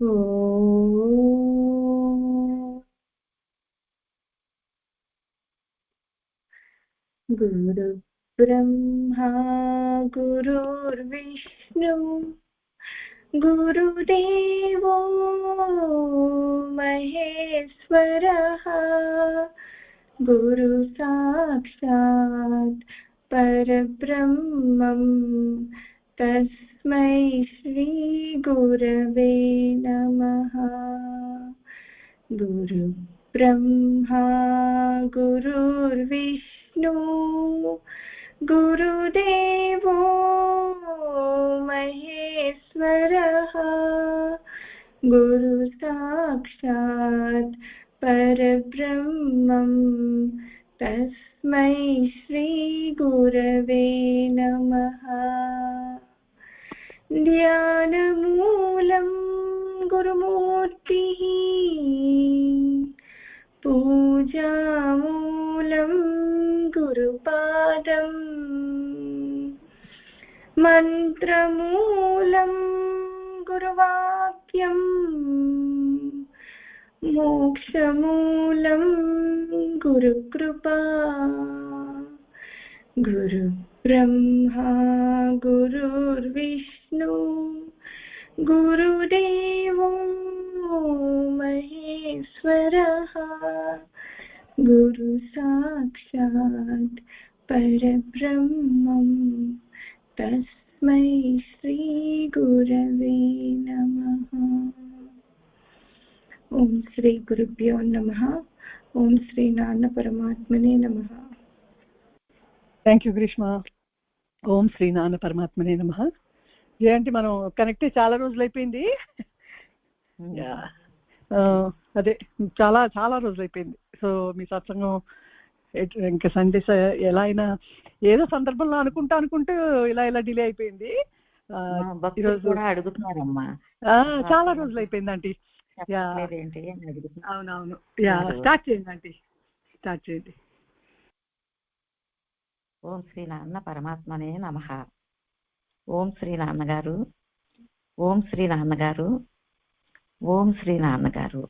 गुरु ब्रह्मा गुरुर्विष्णु गुरुदेवो महेश्वरः गुरु साक्षात् परब्रह्मं तस्मै श्री गुरवे नमः। गुरु ब्रह्मा गुरुर्विष्णु गुरुदेवो महेश्वरः गुरु साक्षात् परब्रह्मं तस्मै श्री गुरवे नमः। ध्यानमूलं गुरुमूर्तिः पूजामूलं गुरुपादम् मन्त्रमूलं गुरुवाक्यम् मोक्षमूलं गुरुकृपा। गुरु ब्रह्मा गुरुर्विष्णु गुरुदेवो महेश्वरः गुरु साक्षात् परब्रह्मं तस्मै श्री गुरवे नमः। ओम श्री गुरुभ्यो नमः। ओम श्री नारायण परमात्मने नमः। Thank you Greeshma. ఓం శ్రీనారాయణ పరమాత్మనే నమః. ఏంటి మనం కనెక్ట్ చాలా రోజులు అయిపోయింది. అదే చాలా చాలా రోజులు అయిపోయింది. సో మీ సత్సంగం ఇంకా సందేశ ఎలా అయినా ఏదో సందర్భంలో అనుకుంటూ ఇలా డిలే అయిపోయింది. ఈరోజు కూడా అడుగుతున్నారమ్మా, చాలా రోజులు అయిపోయింది ఆంటీ. అవునవును. స్టార్ట్ చేయండి ఆంటీ, స్టార్ట్ చేయండి. ఓం శ్రీ నాన్న పరమాత్మనే నమః. ఓం శ్రీ నాన్నగారు, ఓం శ్రీ నాన్నగారు, ఓం శ్రీ నాన్నగారు.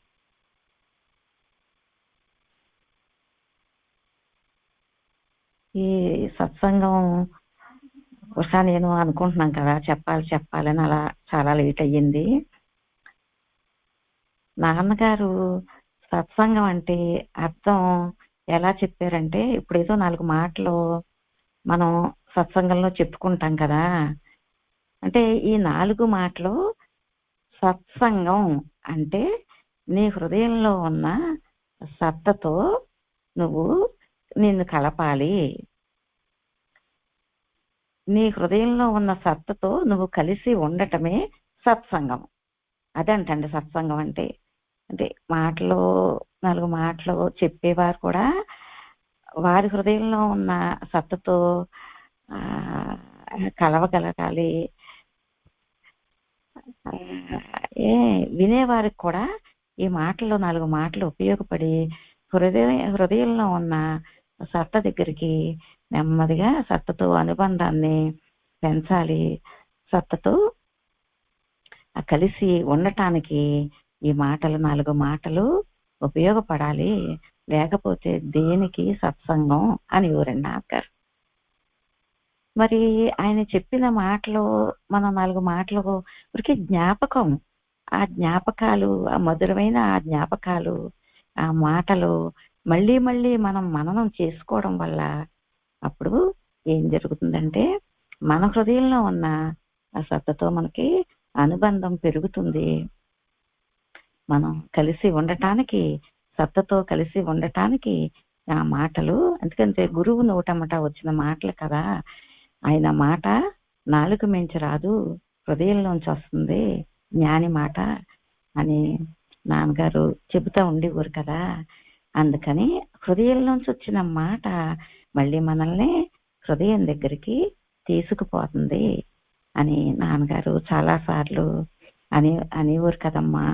ఈ సత్సంగం ఉషా నేను అనుకుంటున్నాం కదా చెప్పాలని, అలా చాలా లేట్ అయ్యింది. నాన్నగారు సత్సంగం అంటే అర్థం ఎలా చెప్పారంటే, ఇప్పుడు ఏదో 4 మాటలు మనం సత్సంగంలో చెప్పుకుంటాం కదా, అంటే ఈ 4 మాటలు సత్సంగం అంటే నీ హృదయంలో ఉన్న సత్తతో నిన్ను కలపాలి, నీ హృదయంలో ఉన్న సత్తతో నువ్వు కలిసి ఉండటమే సత్సంగం. అదంటండి సత్సంగం అంటే. అంటే 4 మాటలు చెప్పేవారు కూడా వారి హృదయంలో ఉన్న సత్తతో కలవగలగాలి. వినేవారికి కూడా ఈ 4 మాటలు ఉపయోగపడి హృదయంలో ఉన్న సత్త దగ్గరికి నెమ్మదిగా సత్తతో అనుబంధాన్ని పెంచాలి. సత్తతో కలిసి ఉండటానికి ఈ 4 మాటలు ఉపయోగపడాలి. లేకపోతే దేనికి సత్సంగం అని ఎవరండి అన్నారు. మరి ఆయన చెప్పిన మాటలు, మన 4 మాటలు ఊరికే జ్ఞాపకం. ఆ జ్ఞాపకాలు, ఆ మధురమైన ఆ జ్ఞాపకాలు, ఆ మాటలు మళ్ళీ మళ్ళీ మనం మననం చేసుకోవడం వల్ల అప్పుడు ఏం జరుగుతుందంటే, మన హృదయంలో ఉన్న ఆ సత్తతో మనకి అనుబంధం పెరుగుతుంది. మనం కలిసి ఉండటానికి, సత్తతో కలిసి ఉండటానికి ఆ మాటలు, ఎందుకంటే గురువు నోటమట వచ్చిన మాటలు కదా. ఆయన మాట నాలుక మించి రాదు, హృదయంలోంచి వస్తుంది జ్ఞాని మాట అని నాన్నగారు చెబుతూ ఉండేవారు కదా. అందుకని హృదయంలోంచి వచ్చిన మాట మళ్ళీ మనల్ని హృదయం దగ్గరికి తీసుకుపోతుంది అని నాన్నగారు చాలా సార్లు అనేవారు కదమ్మా.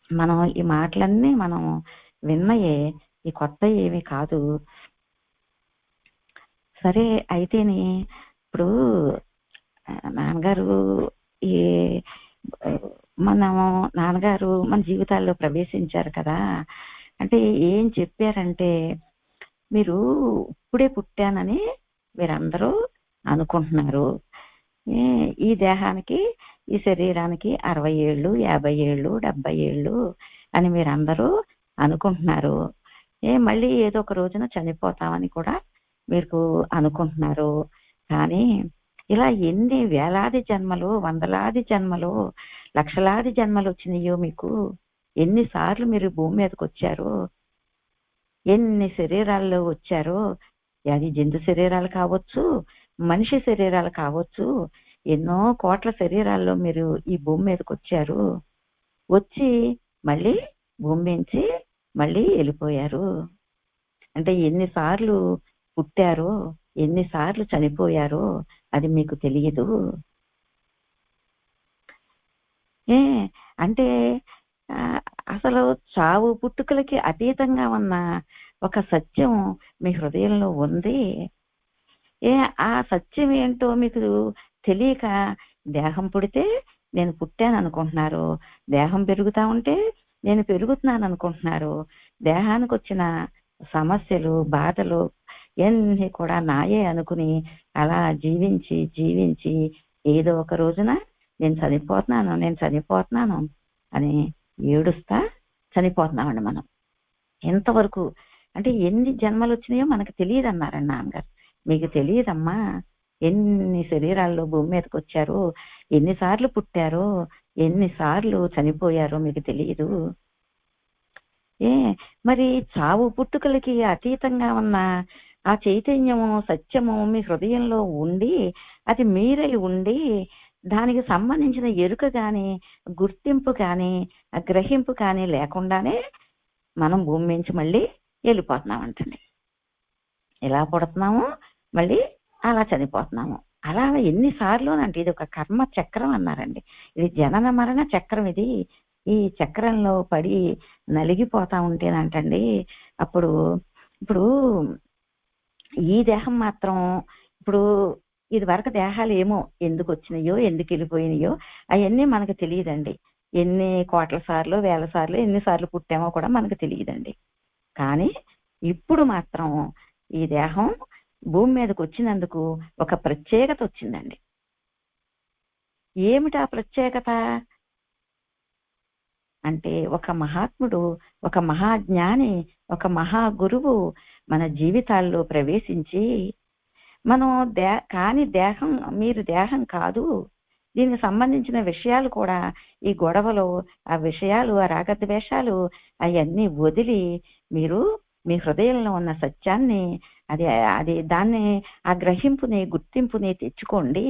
మనం ఈ మాటలన్నీ మనం విన్నయే, ఈ కొత్త ఏమీ కాదు. సరే అయితేనే ఇప్పుడు నాన్నగారు ఈ మనం నాన్నగారు మన జీవితాల్లో ప్రవేశించారు కదా, అంటే ఏం చెప్పారంటే, మీరు ఇప్పుడే పుట్టానని మీరందరూ అనుకుంటున్నారు. ఈ దేహానికి, ఈ శరీరానికి 60 ఏళ్ళు, 50 ఏళ్ళు, 70 ఏళ్ళు అని మీరందరూ అనుకుంటున్నారు. మళ్ళీ ఏదో ఒక రోజున చనిపోతామని కూడా మీకు అనుకుంటున్నారు. కానీ ఇలా ఎన్ని వేలాది జన్మలు, వందలాది జన్మలు, లక్షలాది జన్మలు వచ్చినాయో మీకు, ఎన్నిసార్లు మీరు భూమి మీదకి వచ్చారు, ఎన్ని శరీరాల్లో వచ్చారో, అది జంతు శరీరాలు కావచ్చు, మనిషి శరీరాలు కావచ్చు, ఎన్నో కోట్ల శరీరాల్లో మీరు ఈ భూమి మీదకి వచ్చారు. వచ్చి మళ్ళీ భూమి నుంచి మళ్ళీ వెళ్ళిపోయారు. అంటే ఎన్నిసార్లు పుట్టారో, ఎన్నిసార్లు చనిపోయారో అది మీకు తెలియదు. అంటే అసలు చావు పుట్టుకలకి అతీతంగా ఉన్న ఒక సత్యం మీ హృదయంలో ఉంది. ఆ సత్యం ఏంటో మీకు తెలియక దేహం పుడితే నేను పుట్టాను అనుకుంటున్నారు, దేహం పెరుగుతా ఉంటే నేను పెరుగుతున్నాను అనుకుంటున్నారు. దేహానికి వచ్చిన సమస్యలు, బాధలు ఎన్ని కూడా నాయే అనుకుని అలా జీవించి జీవించి ఏదో ఒక రోజున నేను చనిపోతున్నాను అని ఏడుస్తా చనిపోతున్నామండి మనం. ఎంతవరకు అంటే ఎన్ని జన్మలు వచ్చినాయో మనకు తెలియదు అన్నారండి నాన్నగారు. మీకు తెలియదమ్మా, ఎన్ని శరీరాల్లో భూమి మీదకి వచ్చారో, ఎన్నిసార్లు పుట్టారో, ఎన్నిసార్లు చనిపోయారో మీకు తెలియదు. మరి చావు పుట్టుకలకి అతీతంగా ఉన్న ఆ చైతన్యము, సత్యము మీ హృదయంలో ఉండి, అది మీరై ఉండి, దానికి సంబంధించిన ఎరుక కానీ, గుర్తింపు కానీ, గ్రహింపు కానీ లేకుండానే మనం భూమి నుంచి మళ్ళీ వెళ్ళిపోతున్నామంటండి. ఎలా పుడుతున్నాము, మళ్ళీ అలా చనిపోతున్నాము. అలా ఎన్నిసార్లు అంటే ఇది ఒక కర్మ చక్రం అన్నారండి. ఇది జనన మరణ చక్రం. ఇది ఈ చక్రంలో పడి నలిగిపోతా ఉంటేనంటండి ఇప్పుడు ఈ దేహం మాత్రం ఇప్పుడు ఇది వరకు దేహాలు ఏమో ఎందుకు వచ్చినాయో, ఎందుకు వెళ్ళిపోయినాయో అవన్నీ మనకు తెలియదండి. ఎన్ని కోట్ల సార్లు, వేల సార్లు, ఎన్నిసార్లు పుట్టామో కూడా మనకు తెలియదండి. కానీ ఇప్పుడు మాత్రం ఈ దేహం భూమి మీదకి వచ్చినందుకు ఒక ప్రత్యేకత వచ్చిందండి. ఏమిటా ప్రత్యేకత అంటే, ఒక మహాత్ముడు, ఒక మహాజ్ఞాని, ఒక మహా గురువు మన జీవితాల్లో ప్రవేశించి మనం కానీ దేహం, మీరు దేహం కాదు, దీనికి సంబంధించిన విషయాలు కూడా, ఈ గొడవలు, ఆ విషయాలు, ఆ రాగద్వేషాలు అవన్నీ వదిలి మీరు మీ హృదయంలో ఉన్న సత్యాన్ని, దాన్ని, ఆ గ్రహింపుని, గుర్తింపుని తెచ్చుకోండి.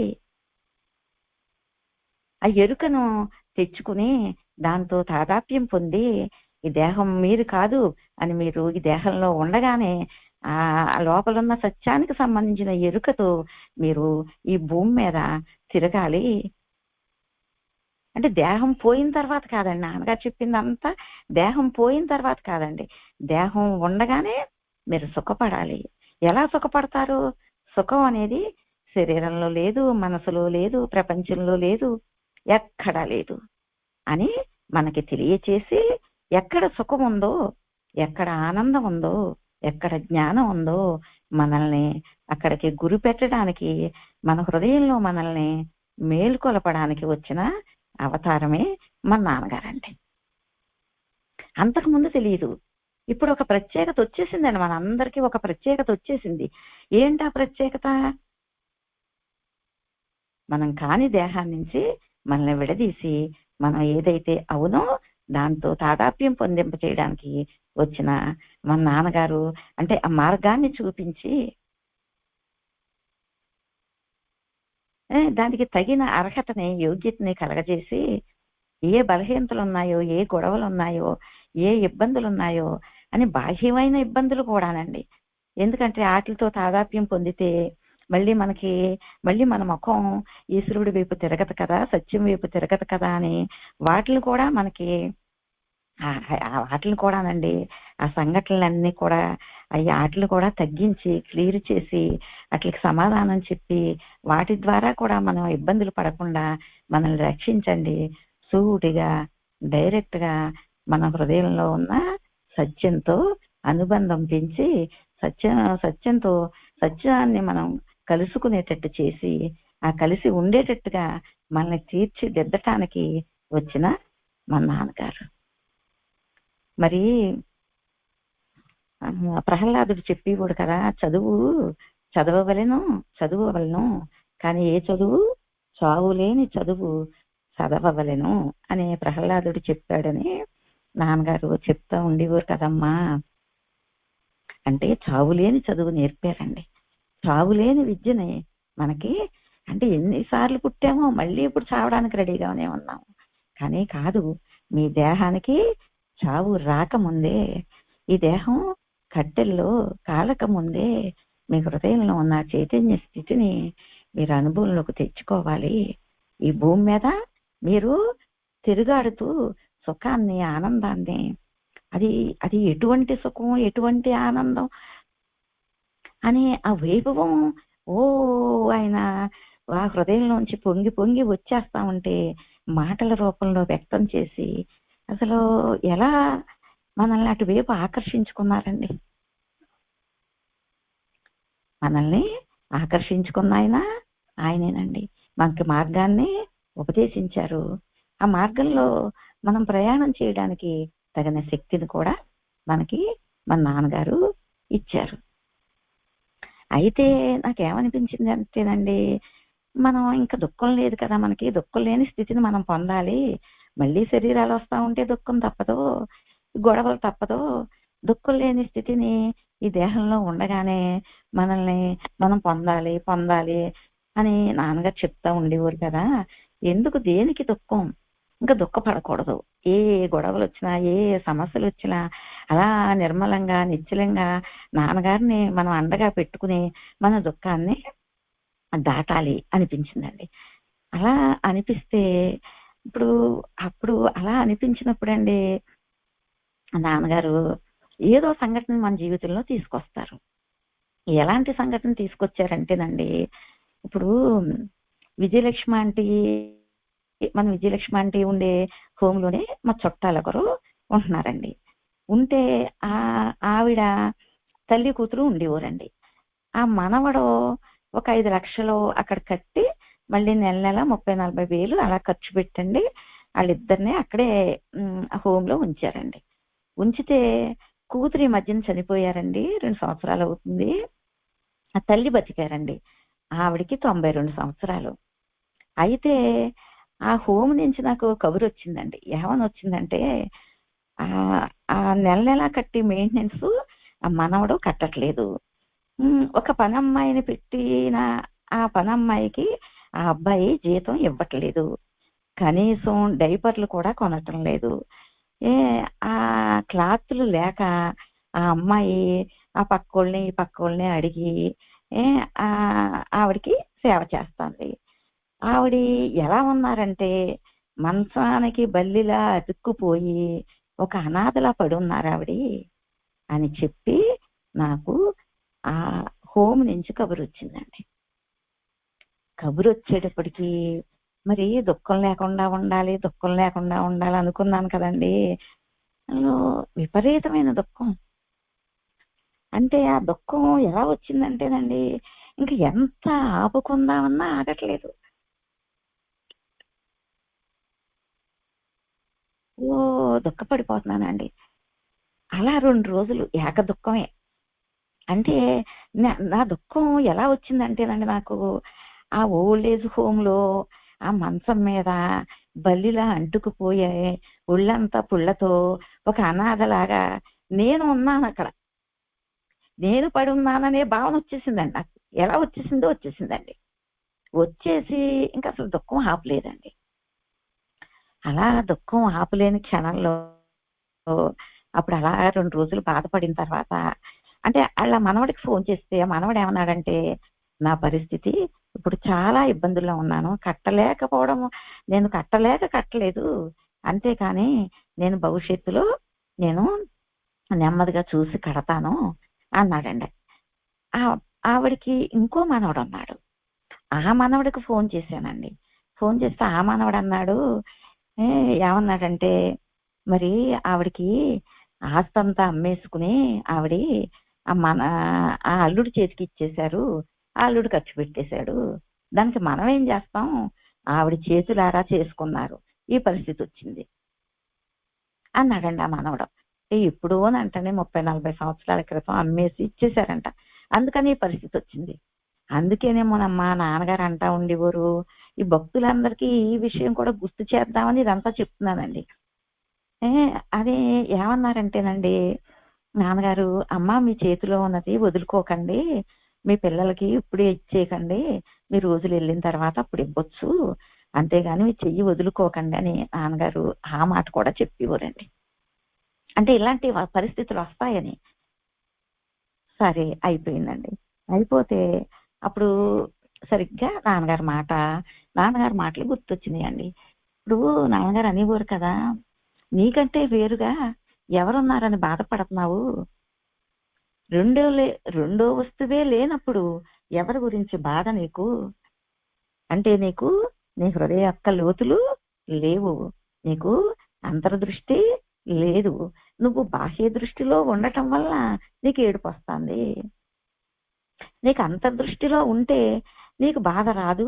ఆ ఎరుకను తెచ్చుకుని దాంతో తాదాప్యం పొంది, ఈ దేహం మీరు కాదు అని మీరు ఈ దేహంలో ఉండగానే ఆ లోపలున్న సత్యానికి సంబంధించిన ఎరుకతో మీరు ఈ భూమి మీద తిరగాలి. అంటే దేహం పోయిన తర్వాత కాదండి, నాన్నగారు చెప్పిందంతా దేహం పోయిన తర్వాత కాదండి, దేహం ఉండగానే మీరు సుఖపడాలి. ఎలా సుఖపడతారు? సుఖం అనేది శరీరంలో లేదు, మనసులో లేదు, ప్రపంచంలో లేదు, ఎక్కడా లేదు అని మనకి తెలియచేసి, ఎక్కడ సుఖం ఉందో, ఎక్కడ ఆనందం ఉందో, ఎక్కడ జ్ఞానం ఉందో మనల్ని అక్కడికి గురి పెట్టడానికి, మన హృదయంలో మనల్ని మేల్కొలపడానికి వచ్చిన అవతారమే మన నాన్నగారండి. అంతకుముందు తెలియదు. ఇప్పుడు ఒక ప్రత్యేకత వచ్చేసిందండి, మనందరికీ ఒక ప్రత్యేకత వచ్చేసింది. ఏంటా ప్రత్యేకత? మనం కాని దేహాన్ని నుంచి మనల్ని విడదీసి, మనం ఏదైతే అవునో దాంతో తాదాప్యం పొందింప చేయడానికి వచ్చిన మన నాన్నగారు అంటే ఆ మార్గాన్ని చూపించి, దానికి తగిన అర్హతని, యోగ్యతని కలగజేసి, ఏ బలహీనతలు ఉన్నాయో, ఏ గొడవలు ఉన్నాయో, ఏ ఇబ్బందులు ఉన్నాయో అని, బాహ్యమైన ఇబ్బందులు కూడానండి. ఎందుకంటే వాటితో తాదాప్యం పొందితే మళ్ళీ మన ముఖం ఈశ్వరుడి వైపు తిరగదు కదా, సత్యం వైపు తిరగదు కదా అని వాటిని కూడా వాటిని కూడానండి, ఆ సంఘటనలన్నీ కూడా వాటిని కూడా తగ్గించి, క్లియర్ చేసి, వాటికి సమాధానం చెప్పి, వాటి ద్వారా కూడా మనం ఇబ్బందులు పడకుండా మనల్ని రక్షించండి, సూటిగా డైరెక్ట్ గా మన హృదయంలో ఉన్న సత్యంతో అనుబంధం పెంచి సత్యంతో సత్యాన్ని మనం కలుసుకునేటట్టు చేసి ఆ కలిసి ఉండేటట్టుగా మనల్ని తీర్చిదిద్దటానికి వచ్చిన మన నాన్నగారు. మరి ప్రహ్లాదుడు చెప్పేవాడు కదా, చదవవలెను కానీ ఏ చదువు? చావులేని చదువు చదవవలెను అనే ప్రహ్లాదుడు చెప్పాడని నాన్నగారు చెప్తా ఉండేవారు కదమ్మా. అంటే చావులేని చదువు నేర్పారండి. చావులేని విద్యని మనకి, అంటే ఎన్నిసార్లు పుట్టామో మళ్ళీ ఇప్పుడు చావడానికి రెడీగానే ఉన్నాము. కానీ కాదు, మీ దేహానికి చావు రాకముందే, ఈ దేహం కట్టెల్లో కాలకముందే మీ హృదయంలో ఉన్న చైతన్య స్థితిని మీరు అనుభవంలోకి తెచ్చుకోవాలి. ఈ భూమి మీద మీరు తిరుగాడుతూ సుఖాన్ని, ఆనందాన్ని, అది ఎటువంటి సుఖం, ఎటువంటి ఆనందం అని ఆ వైభవం ఆయన ఆ హృదయంలోంచి పొంగి పొంగి వచ్చేస్తా ఉంటే మాటల రూపంలో వ్యక్తం చేసి అసలు ఎలా మనల్ని అటువైపు ఆకర్షించుకున్నారండి. మనల్ని ఆకర్షించుకున్న ఆయనేనండి. మనకి మార్గాన్ని ఉపదేశించారు. ఆ మార్గంలో మనం ప్రయాణం చేయడానికి తగిన శక్తిని కూడా మనకి మన నాన్నగారు ఇచ్చారు. అయితే నాకేమనిపించింది అంటేనండి, మనం ఇంకా దుఃఖం లేదు కదా, మనకి దుఃఖం లేని స్థితిని మనం పొందాలి. మళ్ళీ శరీరాలు వస్తా ఉంటే దుఃఖం తప్పదో, గొడవలు తప్పదో. దుఃఖం లేని స్థితిని ఈ దేహంలో ఉండగానే మనం పొందాలి అని నాన్నగారు చెప్తా ఉండేవారు కదా. ఎందుకు, దేనికి దుఃఖం? ఇంకా దుఃఖపడకూడదు. ఏ గొడవలు వచ్చినా, ఏ సమస్యలు వచ్చినా అలా నిర్మలంగా, నిశ్చలంగా నాన్నగారిని మనం అండగా పెట్టుకుని మన దుఃఖాన్ని దాటాలి అనిపించిందండి. అలా అనిపిస్తే అప్పుడు అలా అనిపించినప్పుడు అండి నాన్నగారు ఏదో సంఘటన మన జీవితంలో తీసుకొస్తారు. ఎలాంటి సంఘటన తీసుకొచ్చారంటేనండి, ఇప్పుడు విజయలక్ష్మి ఆంటీ ఉండే హోమ్ లోనే మా చుట్టాలు ఒకరు ఉంటున్నారండి. ఉంటే ఆవిడ తల్లి కూతురు ఉండేవారండి. ఆ మనవడు ఒక 5 లక్షలు అక్కడ కట్టి మళ్ళీ నెల 30-40 వేలు అలా ఖర్చు పెట్టండి వాళ్ళిద్దరిని అక్కడే హోమ్ లో ఉంచారండి. ఉంచితే కూతురు ఈ మధ్యన చనిపోయారండి. 2 సంవత్సరాలు అవుతుంది. ఆ తల్లి బతికారండి. ఆవిడికి 92 సంవత్సరాలు. అయితే ఆ హోమ్ నుంచి నాకు కబురు వచ్చిందండి. ఏమని వచ్చిందంటే, ఆ నెల కట్టి మెయింటెనెన్స్ ఆ మనవడు కట్టట్లేదు. ఒక పనమ్మాయిని పెట్టిన ఆ పనమ్మాయికి ఆ అబ్బాయి జీతం ఇవ్వట్లేదు. కనీసం డైపర్లు కూడా కొనటం లేదు. ఆ క్లాత్లు లేక ఆ అమ్మాయి ఆ పక్కోళ్ళని ఈ పక్కోళ్ళని అడిగి ఆవిడికి సేవ చేస్తుంది. ఆవిడ ఎలా ఉన్నారంటే మంచానికి బల్లిలా అతుక్కుపోయి ఒక అనాథలా పడి ఉన్నారు ఆవిడ అని చెప్పి నాకు ఆ హోమ్ నుంచి కబురు వచ్చిందండి. కబురు వచ్చేటప్పటికి మరి దుఃఖం లేకుండా ఉండాలి అనుకున్నాను కదండి. విపరీతమైన దుఃఖం. అంటే ఆ దుఃఖం ఎలా వచ్చిందంటేనండి, ఇంక ఎంత ఆపుకుందామన్నా ఆగట్లేదు. దుఃఖపడిపోతున్నానండి. అలా 2 రోజులు ఏక దుఃఖమే. అంటే నా దుఃఖం ఎలా వచ్చిందంటేనండి, నాకు ఆ ఓల్డ్ ఏజ్ హోమ్ లో ఆ మంచం మీద బల్లిలా అంటుకుపోయే ఒళ్ళంతా పుళ్ళతో ఒక అనాథలాగా నేను ఉన్నాను అక్కడ. నేను పడి ఉన్నాననే భావన వచ్చేసిందండి నాకు. ఎలా వచ్చేసిందండి. వచ్చేసి ఇంకా అసలు దుఃఖం ఆపలేదండి. అలా దుఃఖం ఆపలేని క్షణంలో అప్పుడు అలా 2 రోజులు బాధపడిన తర్వాత అంటే వాళ్ళ మనవడికి ఫోన్ చేస్తే మనవడు ఏమన్నాడంటే, నా పరిస్థితి ఇప్పుడు చాలా ఇబ్బందుల్లో ఉన్నాను, నేను కట్టలేదు, అంతేకాని నేను భవిష్యత్తులో నేను నెమ్మదిగా చూసి కడతాను అన్నాడండి. ఆవిడికి ఇంకో మనవడు అన్నాడు. ఆ మనవడికి ఫోన్ చేశానండి. ఫోన్ చేస్తే ఆ మనవడు అన్నాడు, ఏమన్నాడంటే మరి ఆవిడికి ఆస్తంతా అమ్మేసుకుని ఆవిడ ఆ అల్లుడు చేతికి ఇచ్చేశారు, ఆ అల్లుడు ఖర్చు పెట్టేశాడు, దానికి మనం ఏం చేస్తాం, ఆవిడ చేతులారా చేసుకున్నారు, ఈ పరిస్థితి వచ్చింది అన్నాడండి ఆ మనవడు. ఎప్పుడో అంటనే 30-40 సంవత్సరాల క్రితం అమ్మేసి ఇచ్చేశారంట, అందుకని ఈ పరిస్థితి వచ్చింది. అందుకేనేమోనమ్మా నాన్నగారు అంటా ఉండేవారు, ఈ భక్తులందరికీ ఈ విషయం కూడా గుర్తు చేద్దామని ఇదంతా చెప్తున్నానండి. అదే ఏమన్నారంటేనండి నాన్నగారు, అమ్మ మీ చేతిలో ఉన్నది వదులుకోకండి, మీ పిల్లలకి ఇప్పుడే ఇచ్చేయకండి, మీ రోజులు వెళ్ళిన తర్వాత అప్పుడు ఇవ్వచ్చు, అంతేగాని మీ చెయ్యి వదులుకోకండి అని నాన్నగారు ఆ మాట కూడా చెప్పేవారండి. అంటే ఇలాంటి పరిస్థితులు వస్తాయని. సరే అయిపోయిందండి. అయిపోతే అప్పుడు సరిగ్గా నాన్నగారి మాటలు గుర్తొచ్చినాయండి. ఇప్పుడు నాన్నగారు అనేవారు కదా, నీకంటే వేరుగా ఎవరున్నారని బాధపడుతున్నావు, రెండో వస్తువే లేనప్పుడు ఎవరి గురించి బాధ నీకు, అంటే నీకు నీ హృదయ యొక్క లోతులు లేవు, నీకు అంతర్దృష్టి లేదు, నువ్వు బాహ్య దృష్టిలో ఉండటం వల్ల నీకు ఏడుపు వస్తుంది. నీకు అంతర్దృష్టిలో ఉంటే నీకు బాధ రాదు.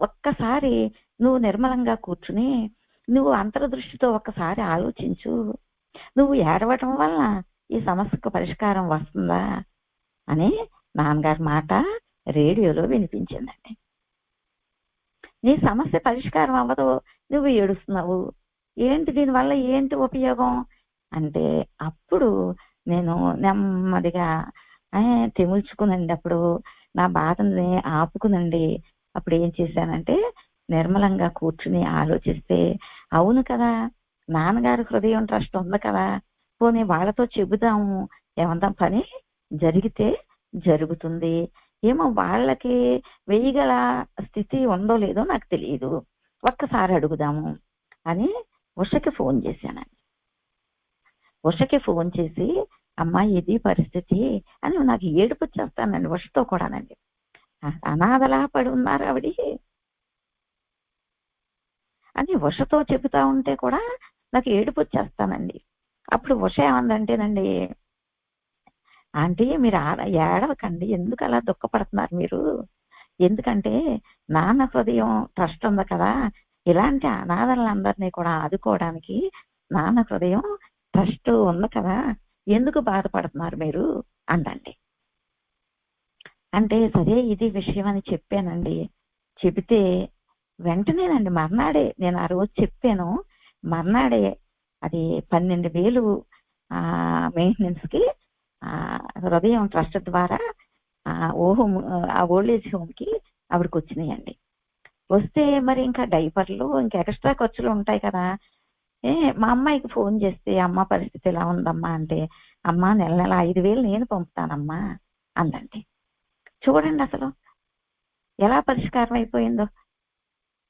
ఒక్కసారి నువ్వు నిర్మలంగా కూర్చుని నువ్వు అంతర్దృష్టితో ఒక్కసారి ఆలోచించు, నువ్వు ఏడవటం వల్ల ఈ సమస్యకు పరిష్కారం వస్తుందా అని నాన్నగారి మాట రేడియోలో వినిపించిందండి. నీ సమస్య పరిష్కారం అవ్వదు, నువ్వు ఏడుస్తున్నావు, ఏంటి దీనివల్ల ఏంటి ఉపయోగం అంటే అప్పుడు నేను నెమ్మదిగా తెముల్చుకునండి, అప్పుడు నా బాధని ఆపుకునండి. అప్పుడు ఏం చేశానంటే నిర్మలంగా కూర్చుని ఆలోచిస్తే, అవును కదా నాన్నగారి హృదయం ట్రస్ట్ ఉంది కదా, పోనీ వాళ్ళతో చెబుదాము, ఏమంతా పని జరిగితే జరుగుతుంది, ఏమో వాళ్ళకి వేయగల స్థితి ఉందో లేదో నాకు తెలియదు, ఒక్కసారి అడుగుదాము అని ఉషకి ఫోన్ చేశానండి. ఉషకి ఫోన్ చేసి, అమ్మా ఇది పరిస్థితి అని నాకు ఏడుపు వచ్చేస్తానండి ఉషతో కూడానండి. అనాథలా పడి ఉన్నారు ఆవిడ అని ఉషతో చెబుతా ఉంటే కూడా నాకు ఏడుపు వచ్చేస్తానండి. అప్పుడు ఉష ఏమందంటేనండి, ఆంటీ మీరు ఏడవకండి, ఎందుకు అలా దుఃఖపడుతున్నారు మీరు, ఎందుకంటే నాన్న హృదయం ట్రస్ట్ ఉంది కదా, ఇలాంటి అనాథలందరినీ కూడా ఆదుకోవడానికి నాన్న హృదయం ట్రస్ట్ ఉంది కదా, ఎందుకు బాధపడుతున్నారు మీరు అందండి. అంటే సరే ఇది విషయం అని చెప్పానండి. చెబితే వెంటనేనండి మర్నాడే, నేను ఆ రోజు చెప్పాను, మర్నాడే అది 12,000 మెయింటెనెన్స్కి హృదయం ట్రస్ట్ ద్వారా ఆ ఓల్డ్ ఏజ్ హోమ్కి ఆవిడకి వచ్చినాయండి. వస్తే మరి ఇంకా డైపర్లు ఇంకా ఎక్స్ట్రా ఖర్చులు ఉంటాయి కదా, మా అమ్మాయికి ఫోన్ చేస్తే అమ్మ పరిస్థితి ఎలా ఉందమ్మా అంటే, అమ్మ నెల 5,000 నేను పంపుతానమ్మా అందండి. చూడండి అసలు ఎలా పరిష్కారం అయిపోయిందో.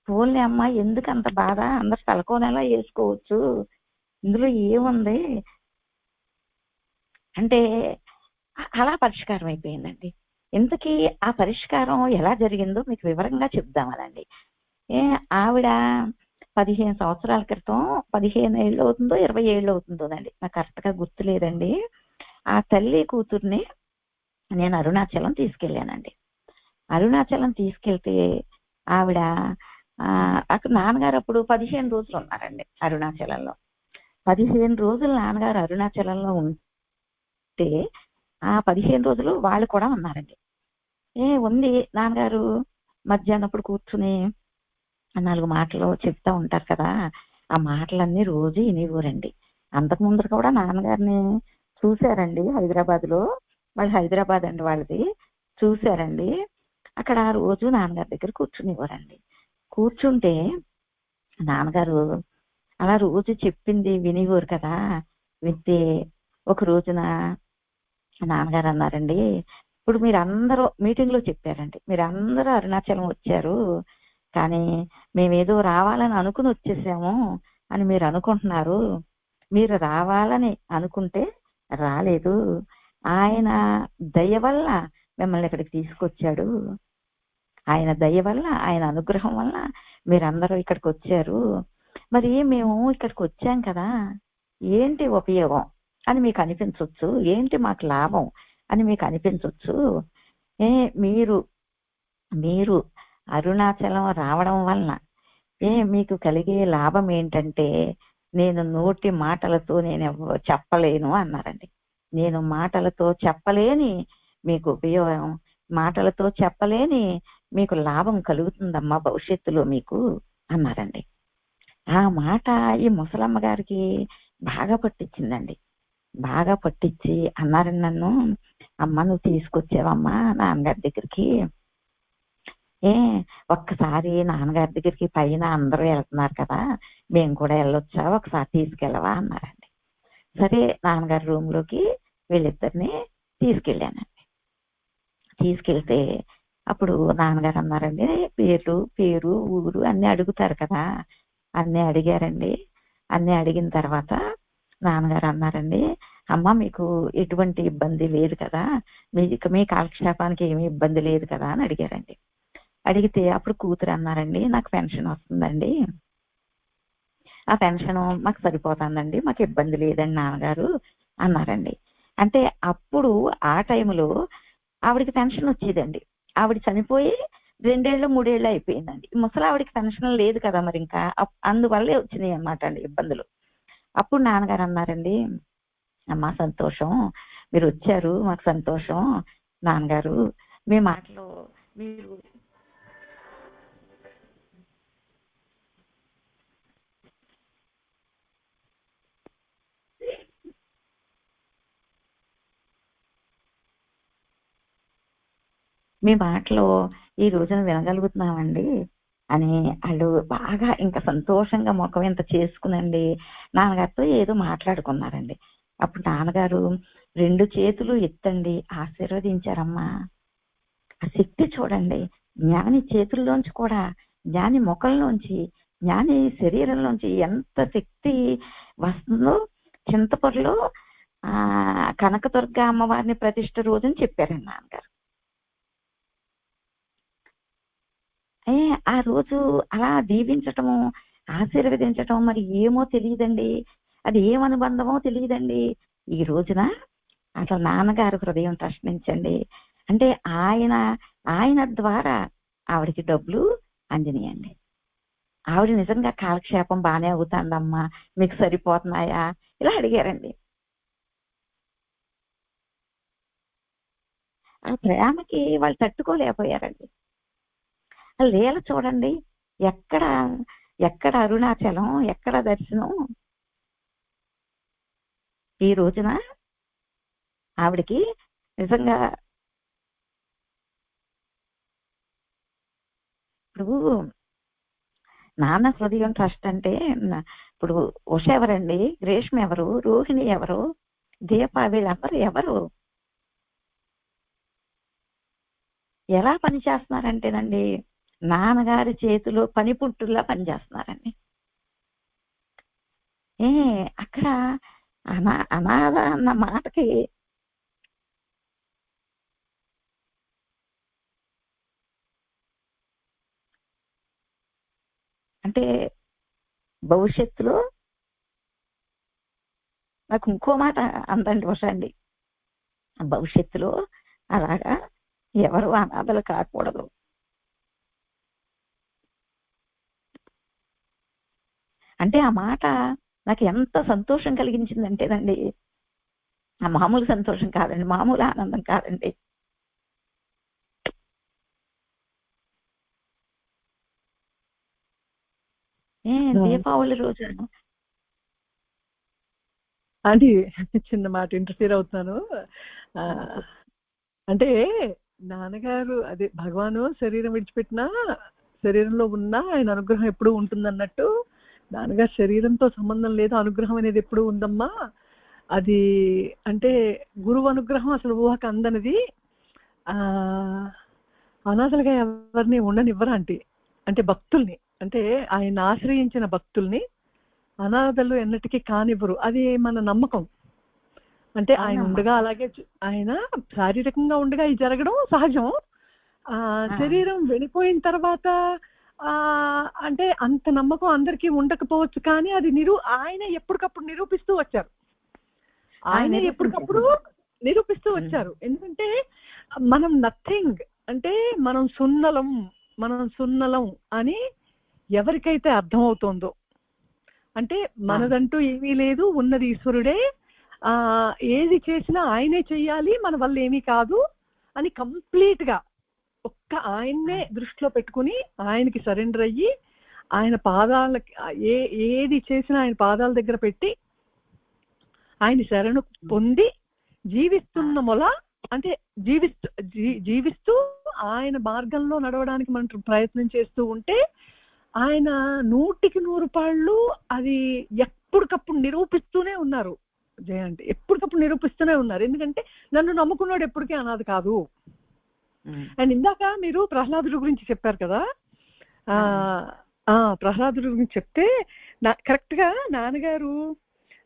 ఫోన్లే అమ్మ ఎందుకు అంత బాధ, అందరు తలకోనేలా వేసుకోవచ్చు, ఇందులో ఏముంది అంటే అలా పరిష్కారం అయిపోయిందండి. ఇంతకీ ఆ పరిష్కారం ఎలా జరిగిందో మీకు వివరంగా చెప్దామనండి. ఆవిడ 15 సంవత్సరాల క్రితం, 15 ఏళ్ళు అవుతుందో 20 ఏళ్ళు అవుతుందోనండి, నాకు కరెక్ట్గా గుర్తులేదండి, ఆ తల్లి కూతుర్ని నేను అరుణాచలం తీసుకెళ్ళానండి. అరుణాచలం తీసుకెళ్తే ఆవిడ అక్కడ నాన్నగారు అప్పుడు 15 రోజులు ఉన్నారండి అరుణాచలంలో. 15 రోజులు నాన్నగారు అరుణాచలంలో ఉంటే ఆ 15 రోజులు వాళ్ళు కూడా ఉన్నారండి. ఉంది నాన్నగారు మధ్యాహ్నప్పుడు కూర్చుని 4 మాటలు చెప్తా ఉంటారు కదా, ఆ మాటలన్నీ రోజు వినేవారండి. అంతకుముందు కూడా నాన్నగారిని చూశారండి హైదరాబాద్లో, వాళ్ళు హైదరాబాద్ అండి వాళ్ళది, చూశారండి. అక్కడ రోజు నాన్నగారి దగ్గర కూర్చునేవారండి. కూర్చుంటే నాన్నగారు అలా రోజు చెప్పింది వినేవారు కదా. వింటే ఒక రోజున నాన్నగారు అన్నారండి, ఇప్పుడు మీరు అందరూ మీటింగ్లో చెప్పారండి, మీరు అందరూ అరుణాచలం వచ్చారు, కానీ మేమేదో రావాలని అనుకుని వచ్చేసాము అని మీరు అనుకుంటున్నారు, మీరు రావాలని అనుకుంటే రాలేదు, ఆయన దయ వల్ల మిమ్మల్ని ఇక్కడికి తీసుకొచ్చాడు, ఆయన దయ వల్ల ఆయన అనుగ్రహం వల్ల మీరందరూ ఇక్కడికి వచ్చారు, మరి మేము ఇక్కడికి వచ్చాం కదా, ఏంటి ఉపయోగం అని మీకు అనిపించవచ్చు, ఏంటి మాకు లాభం అని మీకు అనిపించవచ్చు. మీరు మీరు అరుణాచలం రావడం వలన మీకు కలిగే లాభం ఏంటంటే, నేను నోటి మాటలతో నేను చెప్పలేను అన్నారండి. నేను మాటలతో చెప్పలేని మీకు ఉపయోగం, మాటలతో చెప్పలేని మీకు లాభం కలుగుతుందమ్మా భవిష్యత్తులో మీకు అన్నారండి. ఆ మాట ఈ ముసలమ్మ గారికి బాగా పట్టించిందండి. బాగా పట్టించి అన్నారని నన్ను, అమ్మ నువ్వు తీసుకొచ్చావమ్మా నాన్నగారి దగ్గరికి, ఒక్కసారి నాన్నగారి దగ్గరికి పైన అందరూ వెళ్తున్నారు కదా, మేము కూడా వెళ్ళొచ్చా, ఒకసారి తీసుకెళ్ళవా అన్నారండి. సరే నాన్నగారి రూమ్ లోకి వీళ్ళిద్దరిని తీసుకెళ్ళానండి. తీసుకెళ్తే అప్పుడు నాన్నగారు అన్నారండి, పేరు ఊరు అన్ని అడుగుతారు కదా, అన్ని అడిగారండి. అన్ని అడిగిన తర్వాత నాన్నగారు అన్నారండి, అమ్మ మీకు ఎటువంటి ఇబ్బంది లేదు కదా, మీ కాలక్షేపానికి ఏమి ఇబ్బంది లేదు కదా అని అడిగారండి. అడిగితే అప్పుడు కూతురు అన్నారండి, నాకు పెన్షన్ వస్తుందండి, ఆ పెన్షన్ మాకు సరిపోతుందండి, మాకు ఇబ్బంది లేదండి నాన్నగారు అన్నారండి. అంటే అప్పుడు ఆ టైంలో ఆవిడికి పెన్షన్ వచ్చేదండి. ఆవిడ చనిపోయి 2 ఏళ్ళు 3 ఏళ్ళు అయిపోయిందండి. ముసలి ఆవిడికి పెన్షన్ లేదు కదా, మరి ఇంకా అందువల్లే వచ్చినాయి అన్నమాట అండి ఇబ్బందులు. అప్పుడు నాన్నగారు అన్నారండి, అమ్మా సంతోషం, మీరు వచ్చారు మాకు సంతోషం నాన్నగారు, మీ మాటలో మీరు మీ మాటలో ఈ రోజున వినగలుగుతున్నామండి అని వాళ్ళు బాగా ఇంకా సంతోషంగా ముఖం ఇంత చేసుకునండి నాన్నగారితో ఏదో మాట్లాడుకున్నారండి. అప్పుడు నాన్నగారు 2 చేతులు ఎత్తండి ఆశీర్వదించారమ్మా. ఆ శక్తి చూడండి, జ్ఞాని చేతుల్లోంచి కూడా, జ్ఞాని ముఖంలోంచి, జ్ఞాని శరీరంలోంచి ఎంత శక్తి వస్తుందో చింతపూర్లో కనకదుర్గ అమ్మవారిని ప్రతిష్ఠ రోజుని చెప్పారండి నాన్నగారు. ఆ రోజు అలా దీవించటము, ఆశీర్వదించటం మరి ఏమో తెలియదండి, అది ఏమనుబంధమో తెలియదండి. ఈ రోజున అసలు నాన్నగారు హృదయం ప్రశ్నించండి అంటే ఆయన ద్వారా ఆవిడకి డబ్బులు అందినాయండి. ఆవిడ నిజంగా కాలక్షేపం బాగానే అవుతుందమ్మా, మీకు సరిపోతున్నాయా ఇలా అడిగారండి. ఆ ప్రేమకి వాళ్ళు తట్టుకోలేకపోయారండి. లీల చూడండి, ఎక్కడ అరుణాచలం, ఎక్కడ దర్శనం. ఈ రోజున ఆవిడకి నిజంగా ఇప్పుడు నాన్న హృదయం ట్రస్ట్ అంటే ఇప్పుడు ఉష ఎవరండి, గ్రేష్మ ఎవరు, రోహిణి ఎవరు, దీప వీళ్ళందరూ ఎవరు, ఎలా పనిచేస్తున్నారంటేనండి నాన్నగారి చేతిలో పనిపుట్టుల్లా పనిచేస్తున్నారండి. అక్కడ అనాథ అన్న మాటకి అంటే భవిష్యత్తులో నాకు ఇంకో మాట అందండి ఉష అండి, భవిష్యత్తులో అలాగా ఎవరు అనాథలు కాకూడదు. అంటే ఆ మాట నాకు ఎంత సంతోషం కలిగించిందంటేనండి, ఆ మామూలు సంతోషం కాదండి, మామూలు ఆనందం కాదండి. దీపావళి రోజు అది చిన్న మాట ఇంటర్ఫీర్ అవుతున్నాను. అంటే నాన్నగారు అదే భగవాను శరీరం విడిచిపెట్టినా శరీరంలో ఉన్నా ఆయన అనుగ్రహం ఎప్పుడు ఉంటుందన్నట్టు, నాన్నగారు శరీరంతో సంబంధం లేదు, అనుగ్రహం అనేది ఎప్పుడు ఉందమ్మా. అది అంటే గురువు అనుగ్రహం అసలు ఊహకు అందనిది. అనాథలుగా ఎవరిని ఉండనివ్వరు అంటే భక్తుల్ని, అంటే ఆయన ఆశ్రయించిన భక్తుల్ని అనాథలు ఎన్నటికీ కానివ్వరు. అది మన నమ్మకం. అంటే ఆయన ఉండగా అలాగే ఆయన శారీరకంగా ఉండగా ఇది జరగడం సహజం. శరీరం వెళ్ళిపోయిన తర్వాత అంటే అంత నమ్మకం అందరికీ ఉండకపోవచ్చు, కానీ అది ఆయన ఎప్పటికప్పుడు నిరూపిస్తూ వచ్చారు. ఆయన ఎప్పటికప్పుడు నిరూపిస్తూ వచ్చారు. ఎందుకంటే మనం నథింగ్, అంటే మనం సున్నలం అని ఎవరికైతే అర్థమవుతోందో, అంటే మనదంటూ ఏమీ లేదు, ఉన్నది ఈశ్వరుడే, ఏది చేసినా ఆయనే చెయ్యాలి, మన వల్ల ఏమీ కాదు అని కంప్లీట్ గా ఒక్క ఆయన్నే దృష్టిలో పెట్టుకుని ఆయనకి సరెండర్ అయ్యి ఆయన పాదాలకి ఏది చేసినా ఆయన పాదాల దగ్గర పెట్టి ఆయన శరణు పొంది జీవిస్తున్న అంటే జీవిస్తూ ఆయన మార్గంలో నడవడానికి మనం ప్రయత్నం చేస్తూ ఉంటే ఆయన 100% అది ఎప్పటికప్పుడు నిరూపిస్తూనే ఉన్నారు. జయంతి ఎప్పటికప్పుడు నిరూపిస్తూనే ఉన్నారు. ఎందుకంటే నన్ను నమ్ముకున్నాడు ఎప్పటికీ అనాది కాదు. అండ్ ఇందాక మీరు ప్రహ్లాదుడి గురించి చెప్పారు కదా, ప్రహ్లాదుడి గురించి చెప్తే కరెక్ట్ గా నాన్నగారు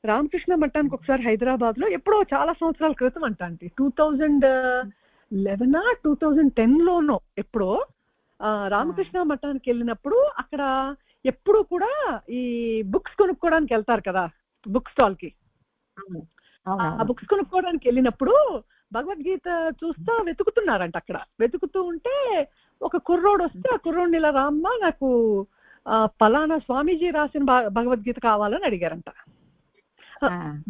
రామకృష్ణ మఠానికి ఒకసారి హైదరాబాద్ లో ఎప్పుడో చాలా సంవత్సరాల క్రితం అంట అండి, 2011 2010లోనో ఎప్పుడో రామకృష్ణ మఠానికి వెళ్ళినప్పుడు అక్కడ ఎప్పుడు కూడా ఈ బుక్స్ కొనుక్కోవడానికి వెళ్తారు కదా, బుక్ స్టాల్ కి. ఆ బుక్స్ కొనుక్కోవడానికి వెళ్ళినప్పుడు భగవద్గీత చూస్తా వెతుకుతున్నారంట. అక్కడ వెతుకుతూ ఉంటే ఒక కుర్రోడు వస్తే ఆ కుర్రోడిని ఇలా రామ్మ నాకు పలానా స్వామీజీ రాసిన భగవద్గీత కావాలని అడిగారంట.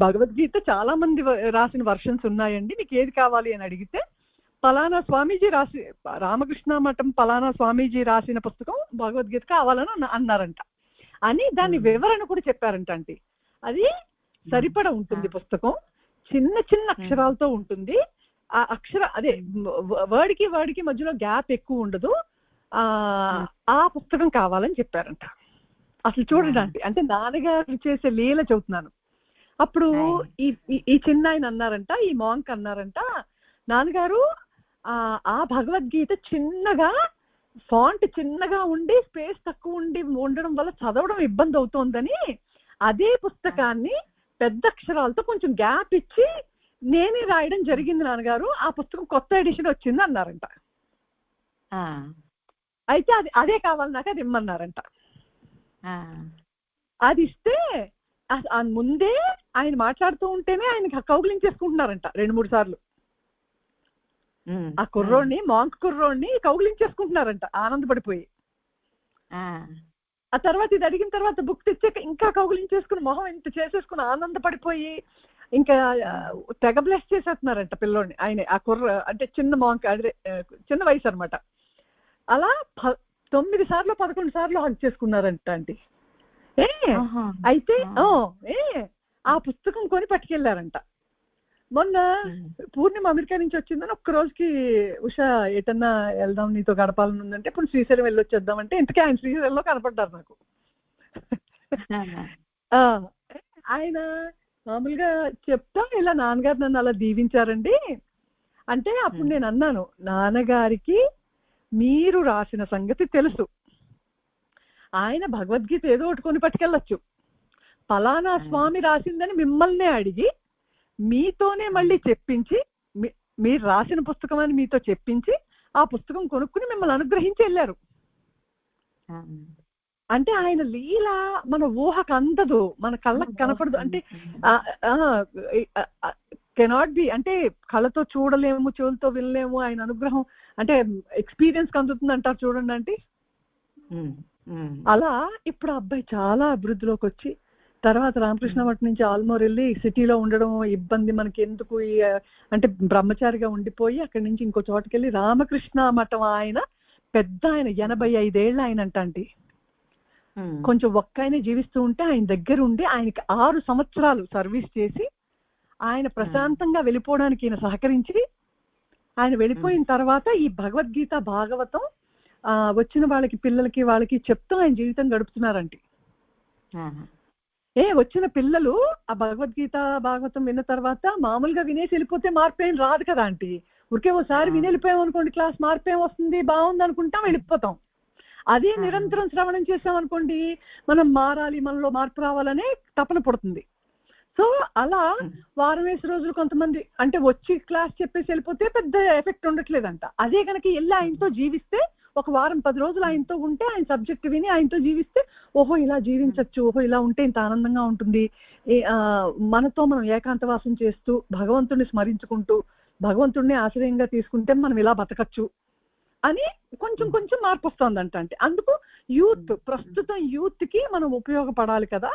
భగవద్గీత చాలా మంది రాసిన వర్షన్స్ ఉన్నాయండి, నీకు ఏది కావాలి అని అడిగితే పలానా స్వామీజీ రామకృష్ణ మఠం పలానా స్వామీజీ రాసిన పుస్తకం భగవద్గీత కావాలని అన్నారంట. అని దాని వివరణ కూడా చెప్పారంట అండి. అది సరిపడ ఉంటుంది పుస్తకం, చిన్న చిన్న అక్షరాలతో ఉంటుంది. ఆ అదే వర్డ్కి మధ్యలో గ్యాప్ ఎక్కువ ఉండదు. ఆ పుస్తకం కావాలని చెప్పారంట. అసలు చూడండి, అంటే నాన్నగారు చేసే లీల చెబుతున్నాను. అప్పుడు ఈ చిన్న ఆయన అన్నారంట, ఈ మాంక్ అన్నారంట, నాన్నగారు ఆ భగవద్గీత చిన్నగా ఫాంట్ చిన్నగా ఉండి స్పేస్ తక్కువ ఉండడం వల్ల చదవడం ఇబ్బంది అవుతోందని అదే పుస్తకాన్ని పెద్ద అక్షరాలతో కొంచెం గ్యాప్ ఇచ్చి నేనే రాయడం జరిగింది నాన్నగారు, ఆ పుస్తకం కొత్త ఎడిషన్ వచ్చింది అన్నారంట. అయితే అదే కావాలి నాకు, అది ఇమ్మన్నారంట. అది ఇస్తే ముందే ఆయన మాట్లాడుతూ ఉంటేనే ఆయన కౌగిలించేసుకుంటున్నారంట 2-3 సార్లు. ఆ కుర్రోడిని, మాంక్ కుర్రోడిని కౌగిలించేసుకుంటున్నారంట ఆనందపడిపోయి. ఆ తర్వాత ఇది అడిగిన తర్వాత బుక్ తెచ్చాక ఇంకా కౌగిలించేసుకుని మొహం ఇంత చేసేసుకుని ఆనందపడిపోయి ఇంకా తెగ బ్లెస్ చేసేస్తున్నారంట పిల్లోడిని. ఆయన ఆ కుర్ర అంటే చిన్న మాంక్, అదే చిన్న వయసు అనమాట. అలా 9 సార్లు 11 సార్లు హగ్ చేసుకున్నారంట అండి. అయితే ఆ పుస్తకం కొని పట్టుకెళ్లారంట. మొన్న పూర్ణిమ అమెరికా నుంచి వచ్చిందని ఒక్క రోజుకి ఉషా ఎటన్నా వెళ్దాం నీతో గడపాలని ఉందంటే ఇప్పుడు శ్రీశైలం వెళ్ళొచ్చేద్దామంటే ఇంతకీ ఆయన శ్రీశైలంలో కనపడ్డారు నాకు. ఆయన మామూలుగా చెప్తా ఇలా నాన్నగారు నన్ను అలా దీవించారండి అంటే అప్పుడు నేను అన్నాను, నాన్నగారికి మీరు రాసిన సంగతి తెలుసు, ఆయన భగవద్గీత ఏదో ఒకటి కొని పట్టుకెళ్ళచ్చు, పలానా స్వామి రాసిందని మిమ్మల్నే అడిగి మీతోనే మళ్ళీ చెప్పించి మీరు రాసిన పుస్తకం అని మీతో చెప్పించి ఆ పుస్తకం కొనుక్కుని మిమ్మల్ని అనుగ్రహించి వెళ్ళారు. అంటే ఆయన లీల మన ఊహకు అందదు, మన కళ్ళకు కనపడదు. అంటే కెనాట్ బి, అంటే కళ్ళతో చూడలేము, చెవులతో వినలేము. ఆయన అనుగ్రహం అంటే ఎక్స్పీరియన్స్ అందుతుంది అంటారు చూడండి అంటే. అలా ఇప్పుడు అబ్బాయి చాలా అభివృద్ధిలోకి వచ్చి తర్వాత రామకృష్ణ మఠం నుంచి ఆల్మోర్ వెళ్ళి సిటీలో ఉండడం ఇబ్బంది మనకి ఎందుకు, అంటే బ్రహ్మచారిగా ఉండిపోయి అక్కడి నుంచి ఇంకో చోటుకి వెళ్ళి రామకృష్ణ మఠం ఆయన పెద్ద ఆయన 85 ఏళ్ళు ఆయన అంటండి. కొంచెం ఒక్క ఆయన జీవిస్తూ ఉంటే ఆయన దగ్గర ఉండి ఆయనకి 6 సంవత్సరాలు సర్వీస్ చేసి ఆయన ప్రశాంతంగా వెళ్ళిపోవడానికి ఈయన సహకరించి ఆయన వెళ్ళిపోయిన తర్వాత ఈ భగవద్గీత భాగవతం వచ్చిన వాళ్ళకి పిల్లలకి వాళ్ళకి చెప్తూ ఆయన జీవితం గడుపుతున్నారంటే. వచ్చిన పిల్లలు ఆ భగవద్గీత భాగవతం విన్న తర్వాత మామూలుగా వినేసి వెళ్ళిపోతే మార్పేం రాదు కదా ఆంటీ. ఊరికే ఒకసారి విని వెళ్ళిపోయాం అనుకోండి, క్లాస్ మార్పేం వస్తుంది, బాగుంది అనుకుంటాం, వెళ్ళిపోతాం. అదే నిరంతరం శ్రవణం చేసాం అనుకోండి, మనం మారాలి, మనలో మార్పు రావాలనే తపన పడుతుంది. సో అలా వారం వేసి రోజులు కొంతమంది అంటే వచ్చి క్లాస్ చెప్పేసి వెళ్ళిపోతే పెద్ద ఎఫెక్ట్ ఉండట్లేదంట. అదే కనుక వెళ్ళి ఆయనతో జీవిస్తే ఒక వారం 10 రోజులు ఆయనతో ఉంటే ఆయన సబ్జెక్ట్ విని ఆయనతో జీవిస్తే ఓహో ఇలా జీవించవచ్చు, ఓహో ఇలా ఉంటే ఇంత ఆనందంగా ఉంటుంది, మనతో మనం ఏకాంతవాసం చేస్తూ భగవంతుడిని స్మరించుకుంటూ భగవంతుడిని ఆశ్రయంగా తీసుకుంటే మనం ఇలా బతకచ్చు అని కొంచెం కొంచెం మార్పు వస్తుందంట. అంటే అందుకు యూత్, ప్రస్తుతం యూత్ కి మనం ఉపయోగపడాలి కదా,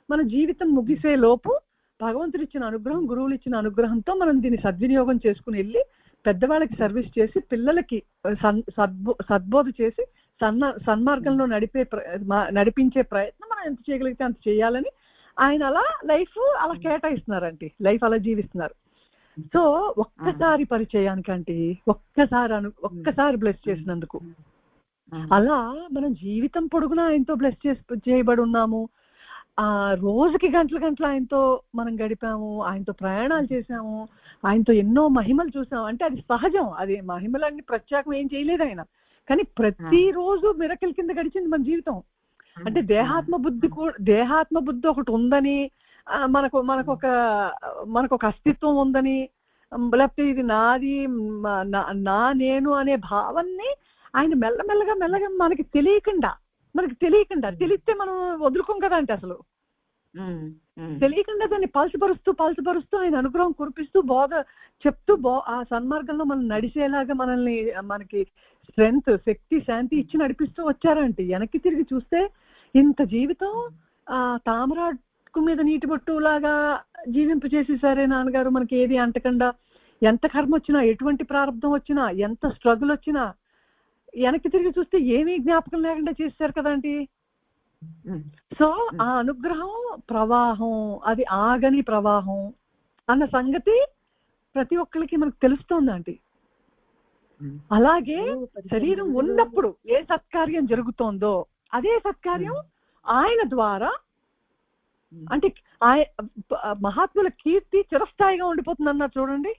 మన జీవితం ముగిసే లోపు భగవంతుడు ఇచ్చిన అనుగ్రహం, గురువులు ఇచ్చిన అనుగ్రహంతో మనం దీన్ని సద్వినియోగం చేసుకుని వెళ్ళి పెద్దవాళ్ళకి సర్వీస్ చేసి పిల్లలకి సద్బోధ చేసి సన్మార్గంలో నడిపించే ప్రయత్నం మనం ఎంత చేయగలిగితే అంత చేయాలని ఆయన అలా లైఫ్ అలా కేటాయిస్తున్నారంటే, లైఫ్ అలా జీవిస్తున్నారు. సో ఒక్కసారి పరిచయానికంటే ఒక్కసారి బ్లెస్ చేసినందుకు అలా మనం జీవితం పొడుగునా ఆయనతో బ్లెస్ చేయబడి ఉన్నాము. ఆ రోజుకి గంటలు ఆయనతో మనం గడిపాము, ఆయనతో ప్రయాణాలు చేసాము, ఆయనతో ఎన్నో మహిమలు చూసాము. అంటే అది సహజం, అది మహిమలన్నీ ప్రత్యేకం ఏం చేయలేదు ఆయన, కానీ ప్రతిరోజు మిరకల్ కింద గడిచింది మన జీవితం. అంటే దేహాత్మ బుద్ధి ఒకటి ఉందని, మనకు ఒక అస్తిత్వం ఉందని, లేకపోతే ఇది నాది నేను అనే భావాన్ని ఆయన మెల్లమెల్లగా మనకి తెలియకుండా తెలిస్తే మనం వదులుకోం కదా. అంటే అసలు తెలియకుండా దాన్ని పలసపరుస్తూ ఆయన అనుగ్రహం కురిపిస్తూ బోధ చెప్తూ ఆ సన్మార్గంలో మనం నడిచేలాగా మనకి స్ట్రెంగ్త్, శక్తి, శాంతి ఇచ్చి నడిపిస్తూ వచ్చారంటే వెనక్కి తిరిగి చూస్తే ఇంత జీవితం తామరాకు మీద నీటి బొట్టులాగా జీవింపు చేసేసారే నాన్నగారు. మనకి ఏది అంటకుండా, ఎంత కర్మ వచ్చినా, ఎటువంటి ప్రారంభం వచ్చినా, ఎంత స్ట్రగుల్ వచ్చినా వెనక్కి తిరిగి చూస్తే ఏమీ జ్ఞాపకం లేకుండా చేశారు కదండి. సో ఆ అనుగ్రహం ప్రవాహం, అది ఆగని ప్రవాహం అన్న సంగతి ప్రతి ఒక్కరికి మనకు తెలుస్తోందండి. అలాగే శరీరం ఉన్నప్పుడు ఏ సత్కార్యం జరుగుతోందో అదే సత్కార్యం ఆయన ద్వారా, అంటే మహాత్ముల కీర్తి చిరస్థాయిగా ఉండిపోతుంది అన్నారు చూడండి.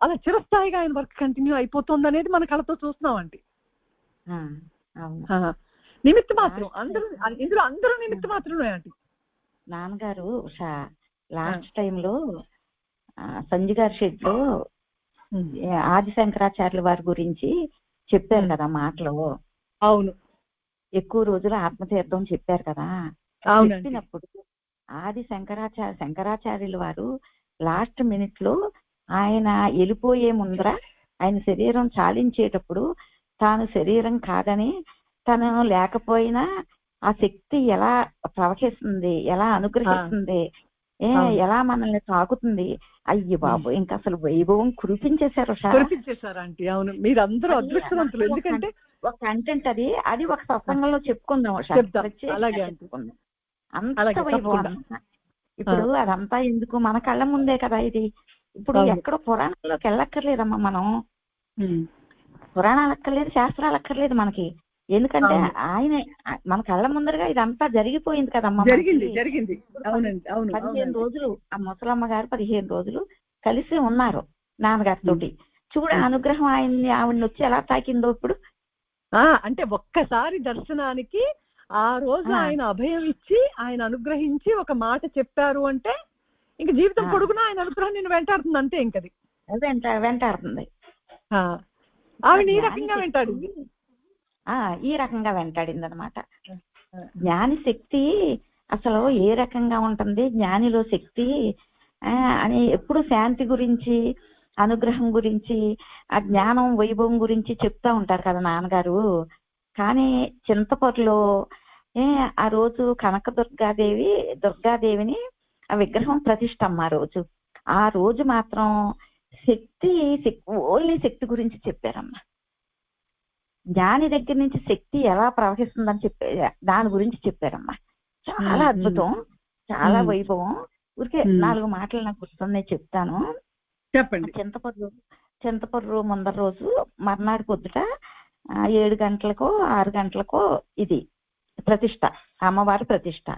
అలా చిరస్థాయిగా ఆయన వర్క్ కంటిన్యూ అయిపోతుంది అనేది మన కళతో చూస్తున్నామండి. నిమిత్త మాత్రం అందరూ నిమిత్త మాత్రమే అండి. నాన్నగారు లాస్ట్ టైంలో సంజయ్ గారి షెడ్ లో ఆది శంకరాచార్యుల వారి గురించి చెప్పారు కదా మాటలు. అవును, ఎక్కువ రోజులు ఆత్మతీర్థం చెప్పారు కదా. చెప్పినప్పుడు ఆది శంకరాచార్యుల వారు లాస్ట్ మినిట్ లో ఆయన వెళ్ళిపోయే ముందర ఆయన శరీరం చాలించేటప్పుడు తాను శరీరం కాదని, తను లేకపోయినా ఆ శక్తి ఎలా ప్రవహిస్తుంది, ఎలా అనుగ్రహిస్తుంది, ఎలా మనల్ని తాకుతుంది, అయ్యి బాబు ఇంకా అసలు వైభవం కురిపించేశారు ఆంటీ. అవును, మీరందరూ అదృష్టవంతులు. ఎందుకంటే ఒక కంటెంట్ అది ఒక సత్సంగంలో చెప్పుకుందాం, చెప్పుకుందాం. అంత వైభవం ఇప్పుడు అదంతా ఎందుకు, మన కళ్ళ ముందే కదా ఇది. ఇప్పుడు ఎక్కడో పురాణాల్లోకి వెళ్ళక్కర్లేదమ్మా మనం, పురాణాలు అక్కర్లేదు, శాస్త్రాలు అక్కర్లేదు మనకి. ఎందుకంటే ఆయన మన కళ్ళ ముందరగా ఇదంతా జరిగిపోయింది కదమ్మా. 15 రోజులు ఆ ముసలమ్మ గారు 15 రోజులు కలిసి ఉన్నారు నాన్నగారితోటి. చూడ అనుగ్రహం ఆవిడని వచ్చి ఎలా తాకిందో ఇప్పుడు. అంటే ఒక్కసారి దర్శనానికి ఆ రోజు ఆయన అభయం ఇచ్చి ఆయన అనుగ్రహించి ఒక మాట చెప్పారు అంటే ఇంక జీవితం పొడుగునా ఆయన అనుగ్రహం నేను వెంటాడుతుంది అంతే. ఇంకది వెంటాడుతుంది. ఆవిడ ఈ రకంగా వెంటాడింది, ఈ రకంగా వెంటాడింది అనమాట. జ్ఞాని శక్తి అసలు ఏ రకంగా ఉంటుంది, జ్ఞానిలో శక్తి అని ఎప్పుడు శాంతి గురించి, అనుగ్రహం గురించి, ఆ జ్ఞానం వైభవం గురించి చెప్తా ఉంటారు కదా నాన్నగారు. కానీ చింతపొరలో ఆ రోజు కనక దుర్గాదేవిని ఆ విగ్రహం ప్రతిష్టమ్మ ఆ రోజు మాత్రం ఓన్లీ శక్తి గురించి చెప్పారమ్మా. జ్ఞాని దగ్గర నుంచి శక్తి ఎలా ప్రవహిస్తుందని దాని గురించి చెప్పారమ్మా. చాలా అద్భుతం, చాలా వైభవం. ఊరికే 4 మాటలు నాకు గుర్తున్నాయి, చెప్తాను. చెప్పండి. చింతపొర్రు ముందర రోజు మర్నాడు పొద్దుట 7 గంటలకో 6 గంటలకో ఇది ప్రతిష్ట, అమ్మవారి ప్రతిష్ట.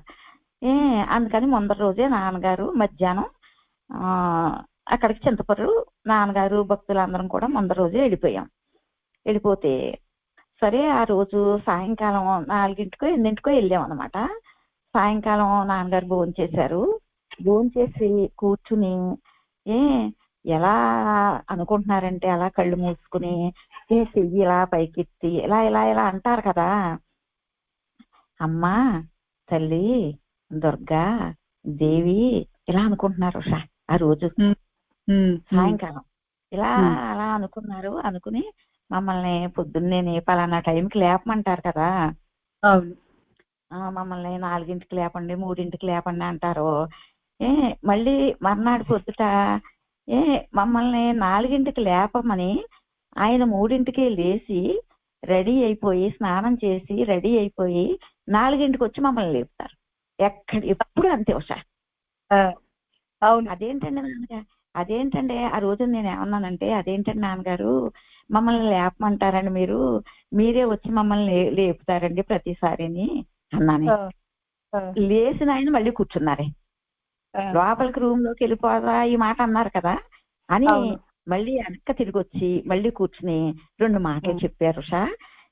అందుకని ముందర రోజే నాన్నగారు మధ్యాహ్నం అక్కడికి చింతపొర్రు నాన్నగారు భక్తులందరం కూడా ముందర రోజే వెళ్ళిపోతే సరే ఆ రోజు సాయంకాలం 4 8 వెళ్ళాం అనమాట. సాయంకాలం నాన్నగారు భోంచేశారు. భోంచేసి కూర్చుని ఎలా అనుకుంటున్నారంటే అలా కళ్ళు మూసుకుని చెయ్యి ఇలా పైకెత్తి ఇలా ఇలా ఇలా అంటారు కదా, అమ్మా, తల్లి, దుర్గా, దేవి ఇలా అనుకుంటున్నారు ఉషా. ఆ రోజు సాయంకాలం ఇలా అలా అనుకున్నారు. అనుకుని మమ్మల్ని పొద్దున్నే పలానా టైంకి లేపమంటారు కదా, మమ్మల్ని 4ంటికి లేపండి 3ంటికి లేపండి అంటారు. మళ్ళీ మర్నాడు పొద్దుట మమ్మల్ని 4ంటికి లేపమని ఆయన 3ంటికి లేచి రెడీ అయిపోయి స్నానం చేసి రెడీ అయిపోయి 4ంటికి వచ్చి మమ్మల్ని లేపుతారు. ఎప్పుడు అంతే ఉషా. అవును. అదేంటండి ఆ రోజు నేను ఏమన్నానంటే, అదేంటండి నాన్నగారు మమ్మల్ని లేపమంటారండి, మీరే వచ్చి మమ్మల్ని లేపుతారండి ప్రతిసారిని అన్నాను. లేచిన ఆయన మళ్ళీ కూర్చున్నారే, లోపలికి రూమ్ లోకి వెళ్ళిపోదా ఈ మాట అన్నారు కదా అని మళ్ళీ వెనక్కి తిరిగి వచ్చి మళ్ళీ కూర్చుని 2 మాటలు చెప్పారు ఉషా.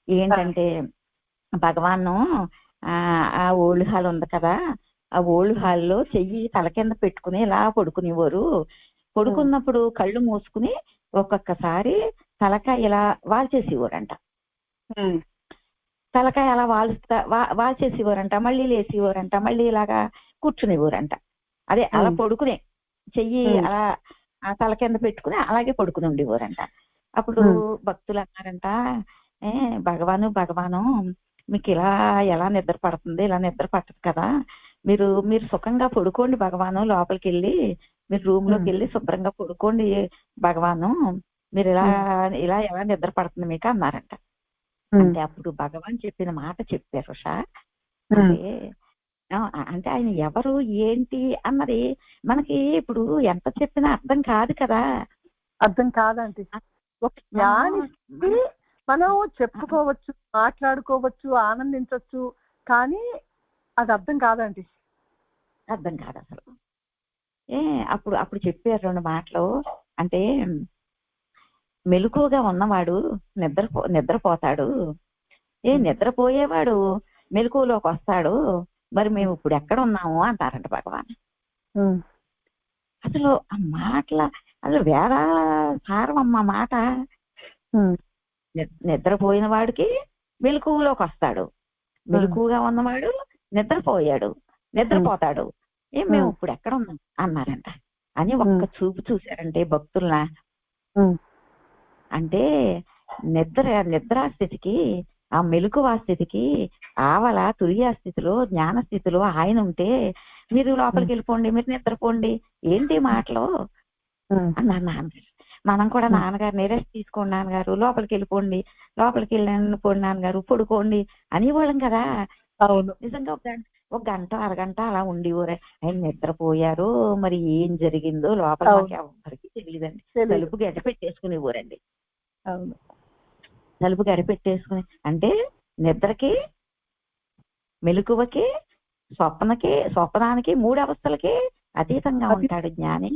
ఏంటంటే, భగవాను ఆ ఓల్డ్ హాల్ ఉంది కదా, ఆ ఓల్డ్ హాల్లో చెయ్యి తల కింద పెట్టుకుని ఇలా పడుకునేవారు. పడుకున్నప్పుడు కళ్ళు మూసుకుని ఒక్కొక్కసారి తలకాయ ఇలా వాల్చేసేవారంట. తలకాయ అలా వాల్చేసేవారంట, మళ్ళీ లేసేవారంట, మళ్ళీ ఇలాగా కూర్చునేవారంట. అదే అలా పడుకునే చెయ్యి అలా తల కింద పెట్టుకుని అలాగే పడుకుని ఉండేవారంట. అప్పుడు భక్తులు అన్నారంట, భగవాను మీకు ఇలా ఎలా నిద్ర పడుతుంది, ఇలా నిద్ర పట్టదు కదా, మీరు సుఖంగా పడుకోండి భగవాను, లోపలికి వెళ్ళి మీరు రూమ్ లోకి వెళ్ళి శుభ్రంగా పడుకోండి భగవాను, మీరు ఇలా ఎలా నిద్ర పడుతుంది మీకు అన్నారంట. అంటే అప్పుడు భగవాన్ చెప్పిన మాట చెప్పారు ఉషా. అంటే ఆయన ఎవరు ఏంటి అన్నది మనకి ఇప్పుడు ఎంత చెప్పినా అర్థం కాదు కదా. అర్థం కాదండి. మనం చెప్పుకోవచ్చు, మాట్లాడుకోవచ్చు, ఆనందించవచ్చు, కానీ అది అర్థం కాదండి. అర్థం కాదు అసలు. అప్పుడు చెప్పారు 2 మాటలు. అంటే మెలకువగా ఉన్నవాడు నిద్రపోతాడు, నిద్రపోయేవాడు మెలకువలోకి వస్తాడు, మరి మేము ఇప్పుడు ఎక్కడ ఉన్నాము అంటారంట భగవాన్. అసలు ఆ మాటల అసలు వేద సారం అమ్మ మాట. నిద్రపోయిన వాడికి మెలకువలోకి వస్తాడు, మెలకువగా ఉన్నవాడు నిద్రపోతాడు, మేము ఇప్పుడు ఎక్కడ ఉన్నాం అన్నారంట. అని ఒక్క చూపు చూశారంటే భక్తుల్నా. అంటే నిద్రా స్థితికి, ఆ మెలకువా స్థితికి, ఆవల తురియా స్థితిలో, జ్ఞాన స్థితిలో ఆయన ఉంటే మీరు లోపలికి వెళ్ళిపోండి, మీరు నిద్రపోండి, ఏంటి మాటలు అన్నారు నాన్నగారు. మనం కూడా నాన్నగారు రెస్ట్ తీసుకోండి నాన్నగారు, లోపలికి వెళ్ళిపోండి నాన్నగారు, పడుకోండి అనేవాళ్ళం కదా. అవును, నిజంగా ఒక గంట అరగంట అలా ఉండేవారు. ఆయన నిద్రపోయారు, మరి ఏం జరిగిందో లోపల ఎవరికి తెలియదండి. తలుపు గడ్డ పెట్టేసుకునేవారండి. అవును, తలుపు గడ్డ పెట్టేసుకుని, అంటే నిద్రకి, మెలకువకి, స్వప్నానికి 3 అవస్థలకి అతీతంగా ఉంటాడు జ్ఞాని.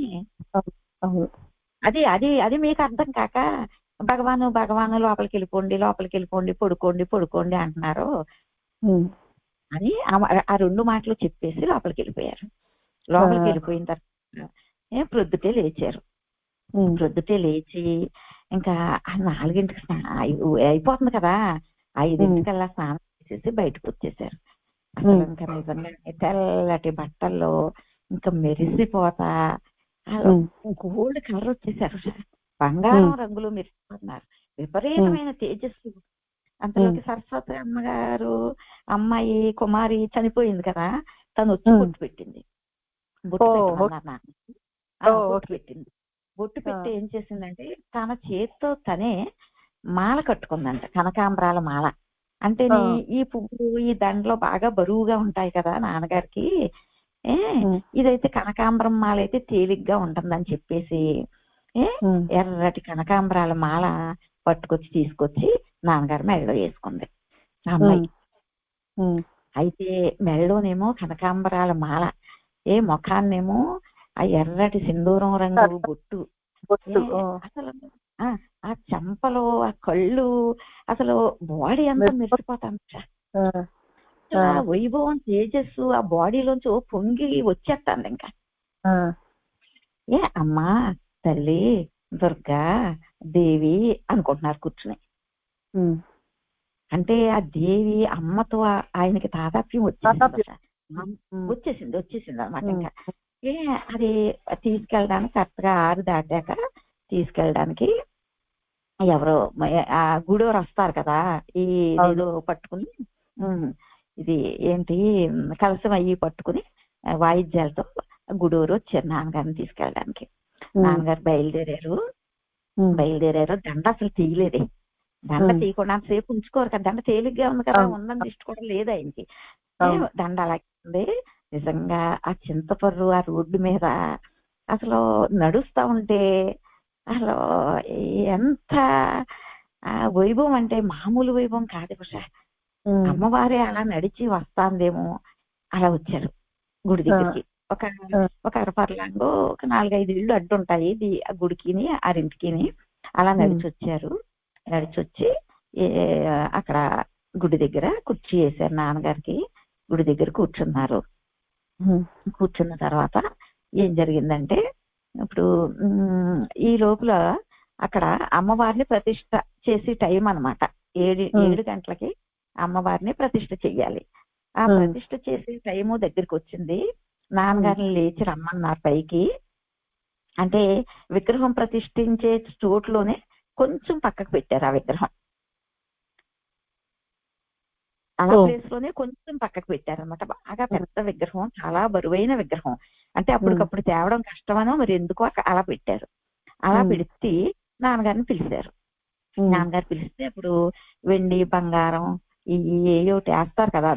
అది మీకు అర్థం కాక భగవాను లోపలికి వెళ్ళిపోండి పడుకోండి అంటున్నారు అని ఆ 2 మాటలు చెప్పేసి లోపలికి వెళ్ళిపోయారు. లోపలికి వెళ్ళిపోయిన తర్వాత ప్రొద్దుటే లేచారు. ప్రొద్దుటే లేచి ఇంకా 4ంటికి అయిపోతుంది కదా, 5ంటికల్లా స్నానం చేసేసి బయటకు వచ్చేసారు. అసలు ఇంకా నిజంగా తెల్లటి బట్టల్లో ఇంకా మెరిసిపోతా గోల్డ్ కలర్ వచ్చేసారు, బంగారం రంగులో మెరిసిపోతున్నారు, విపరీతమైన తేజస్సు. అంతలోకి సరస్వతి అమ్మగారు అమ్మాయి కుమారి చనిపోయింది కదా, తను వచ్చి బొట్టు పెట్టింది. బొట్టు పెట్టి ఏం చేసిందంటే తన చేతితో తనే మాల కట్టుకుందంట, కనకాంబరాల మాల. అంటే ఈ పువ్వులు ఈ దండలో బాగా బరువుగా ఉంటాయి కదా నాన్నగారికి, ఇదైతే కనకాంబరం మాల అయితే తేలిగ్గా ఉంటుందని చెప్పేసి ఎర్రటి కనకాంబరాల మాల తీసుకొచ్చి నాన్నగారు మెడలో వేసుకుంది అమ్మాయి. అయితే మెడలోనేమో కనకాంబరాల మాల, ముఖాన్నేమో ఆ ఎర్రటి సింధూరం రంగు బొట్టు. అసలు ఆ చెంపలో ఆ కళ్ళు, అసలు బాడీ అంతా మెరిసిపోతాం. వైభవం తేజస్సు ఆ బాడీలోంచి పొంగి వచ్చేస్తాను ఇంకా. అమ్మా తల్లి దుర్గా దేవి అనుకుంటున్నారు కూర్చుని. అంటే ఆ దేవి అమ్మతో ఆయనకి తాదాప్యం వచ్చేసింది అనమాట. ఇంకా అది తీసుకెళ్ళడానికి కరెక్ట్గా 6 దాటాక తీసుకెళ్ళడానికి ఎవరో ఆ గుడివారు వస్తారు కదా, ఈ ఏదో పట్టుకుని, ఇది ఏంటి కలసం అయ్యి పట్టుకుని వాయిద్యాలతో గుడివారు వచ్చారు నాన్నగారిని తీసుకెళ్ళడానికి. నాన్నగారు బయలుదేరారు. దండ అసలు తీయలేదే. దండ తీయకుండా సేపు ఉంచుకోరు కదా, దండ తేలిగ్గా ఉంది కదా, ఉందని తీసుకోవడం లేదు ఆయనకి. దండ అలాగే ఉంది. నిజంగా ఆ చింతపర్రు ఆ రోడ్డు మీద అసలు నడుస్తా ఉంటే అసలు ఎంత వైభవం అంటే మామూలు వైభవం కాదు ఉష. అమ్మవారే అలా నడిచి వస్తాందేమో అలా వచ్చారు గుడి దగ్గరికి. ఒక అరపర్లాంగో ఒక 4-5 ఇళ్ళు అడ్డుంటాయి ఆ గుడికిని ఆరింటికిని. అలా నడిచి వచ్చారు. నడిచి వచ్చి అక్కడ గుడి దగ్గర కుర్చీ వేశారు నాన్నగారికి. గుడి దగ్గర కూర్చున్నారు. కూర్చున్న తర్వాత ఏం జరిగిందంటే, ఇప్పుడు ఈ లోపల అక్కడ అమ్మవారిని ప్రతిష్ట చేసే టైం అనమాట. 7 గంటలకి అమ్మవారిని ప్రతిష్ట చెయ్యాలి. ఆ ప్రతిష్ట చేసే టైము దగ్గరికి వచ్చింది. నాన్నగారిని లేచి రమ్మన్నారు పైకి. అంటే విగ్రహం ప్రతిష్ఠించే చోట్లోనే కొంచెం పక్కకు పెట్టారు ఆ విగ్రహం. ఆ ప్లేస్ లోనే కొంచెం పక్కకు పెట్టారనమాట. బాగా పెద్ద విగ్రహం, చాలా బరువైన విగ్రహం. అంటే అప్పటికప్పుడు తేవడం కష్టమనో మరి ఎందుకో అలా పెట్టారు. అలా పెడితే నాన్నగారిని పిలిచారు. నాన్నగారు పిలిస్తే అప్పుడు వెండి బంగారం ఏయో వేస్తారు కదా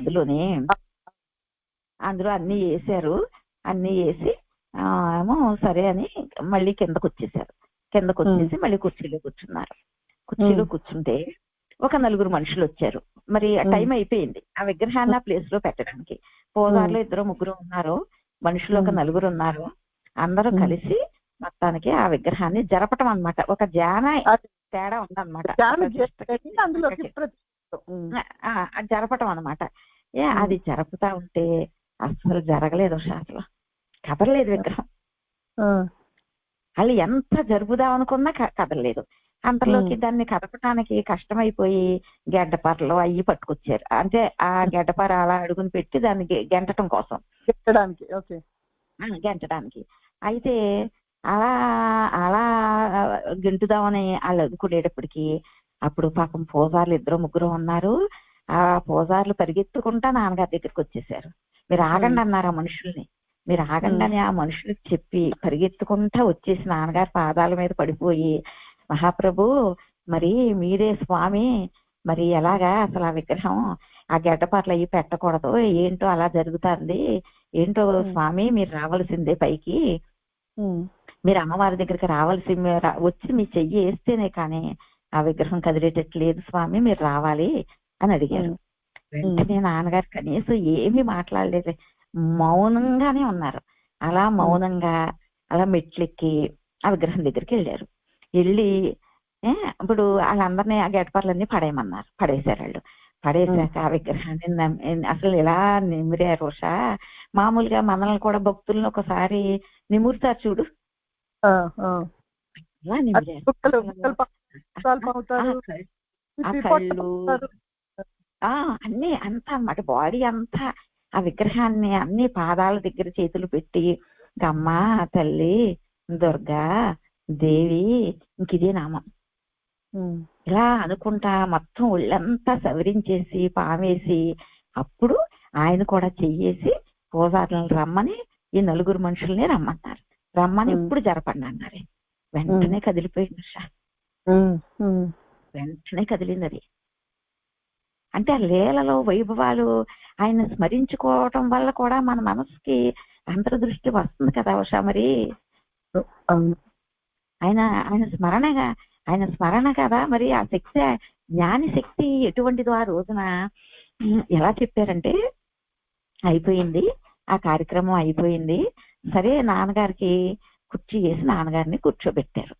అందులో అన్ని వేసారు. అన్ని వేసి ఏమో సరే అని మళ్ళీ కిందకు వచ్చేసారు. కిందకు వచ్చేసి మళ్ళీ కుర్చీలో కూర్చున్నారు. కుర్చీలో కూర్చుంటే ఒక 4 మనుషులు వచ్చారు. మరి టైం అయిపోయింది ఆ విగ్రహాన్ని ఆ ప్లేస్ లో పెట్టడానికి. పోదారులో 2-3 ఉన్నారు, మనుషులు ఒక 4 ఉన్నారు. అందరూ కలిసి మొత్తానికి ఆ విగ్రహాన్ని జరపటం అన్నమాట. ఒక జాన తేడా ఉందన్నమాట, జరపటం అన్నమాట. అది జరుపుతా ఉంటే అసలు జరగలేదు అసలు, కదలలేదు విగ్రహం. వాళ్ళు ఎంత జరుపుదాం అనుకున్నా కదలలేదు. అంతలోకి దాన్ని కదపడానికి కష్టమైపోయి గడ్డపారలు అయ్యి పట్టుకొచ్చారు. అంటే ఆ గడ్డపార అలా అడుగుని పెట్టి దాన్ని గెంటడం కోసం గెంటడానికి. అయితే అలా అలా గెంటుదామని వాళ్ళు అదుకునేటప్పటికి అప్పుడు పాపం పూజారులు 2-3 ఉన్నారు. ఆ పూజారులు పరిగెత్తుకుంటా నాన్నగారి దగ్గరికి వచ్చేసారు. మీరు ఆగండి అన్నారు ఆ మనుషుల్ని. మీరు ఆగండి అని ఆ మనుషులకు చెప్పి పరిగెత్తుకుంటా వచ్చేసి నాన్నగారి పాదాల మీద పడిపోయి, మహాప్రభు మరి మీరే స్వామి, మరి ఎలాగా అసలు ఆ విగ్రహం ఆ గడ్డపాట్లు అయ్యి పెట్టకూడదు, ఏంటో అలా జరుగుతుంది, ఏంటో స్వామి మీరు రావాల్సిందే పైకి, మీరు అమ్మవారి దగ్గరికి రావాల్సిందే, వచ్చి మీ చెయ్యి వేస్తేనే కానీ ఆ విగ్రహం కదిలేటట్లేదు స్వామి, మీరు రావాలి అని అడిగారు. వెంటనే నాన్నగారు కనీసం ఏమీ మాట్లాడలేదు, మౌనంగానే ఉన్నారు. అలా మౌనంగా అలా మెట్లెక్కి ఆ విగ్రహం దగ్గరికి వెళ్ళారు. వెళ్ళి ఇప్పుడు వాళ్ళందరినీ ఆ గడ్డపారలన్నీ పడేయమన్నారు. పడేశారు వాళ్ళు. పడేశాక ఆ విగ్రహాన్ని అసలు ఎలా నిమిరారు ఉషా. మామూలుగా మనల్ని కూడా భక్తులను ఒకసారి నిమురుతారు చూడు, అలా నిమిరారు. ఆ కళ్ళు అన్ని అంతా అన్నమాట, బాడీ అంతా ఆ విగ్రహాన్ని అన్ని పాదాల దగ్గర చేతులు పెట్టి గమ్మ తల్లి దుర్గా దేవి ఇంకిదే నామం ఇలా అనుకుంటా మొత్తం ఒళ్ళంతా సవరించేసి పామేసి అప్పుడు ఆయన కూడా చెయ్యేసి పూజారులను రమ్మని ఈ 4 మనుషుల్ని రమ్మన్నారు. రమ్మని ఇప్పుడు జరపండి అన్నారు. వెంటనే కదిలిపోయింది ఉషా, వెంటనే కదిలింది అది. అంటే ఆ లీలలో వైభవాలు ఆయన స్మరించుకోవటం వల్ల కూడా మన మనసుకి అంతర్దృష్టి వస్తుంది కదా ఉషా. మరి ఆయన స్మరణ కదా మరి. ఆ శక్తి, జ్ఞాని శక్తి ఎటువంటిదో ఆ రోజున ఎలా చెప్పారంటే, అయిపోయింది ఆ కార్యక్రమం అయిపోయింది, సరే నాన్నగారికి కుర్చీ వేసి నాన్నగారిని కూర్చోబెట్టారు.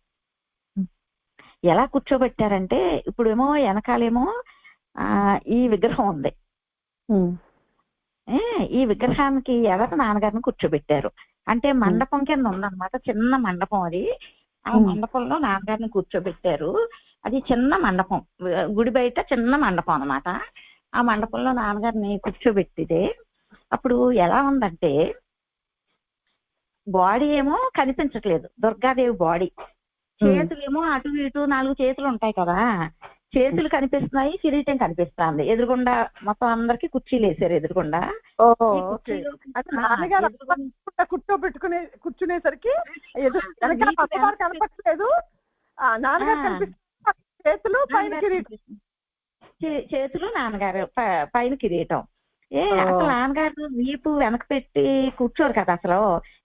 ఎలా కూర్చోబెట్టారంటే, ఇప్పుడేమో వెనకాలేమో ఈ విగ్రహం ఉంది. ఈ విగ్రహానికి ఎదట నాన్నగారిని కూర్చోబెట్టారు. అంటే మండపం కింద ఉందన్నమాట, చిన్న మండపం అది. ఆ మండపంలో నాన్నగారిని కూర్చోబెట్టారు. అది చిన్న మండపం, గుడి బయట చిన్న మండపం అన్నమాట. ఆ మండపంలో నాన్నగారిని కూర్చోబెట్టితే అప్పుడు ఎలా ఉందంటే బాడీ ఏమో కనిపించట్లేదు, దుర్గాదేవి బాడీ. చేతులేమో అటు ఇటు 4 చేతులు ఉంటాయి కదా, చేతులు కనిపిస్తున్నాయి, కిరీటం కనిపిస్తుంది. ఎదురుగుండా మొత్తం అందరికి కుర్చీలు వేసారు ఎదురుగుండా. కూర్చునేసరికి కనపట్లేదు, చేతులు నాన్నగారు పైన కిరీటం. అసలు నాన్నగారు వీపు వెనక పెట్టి కూర్చోరు కదా అసలు,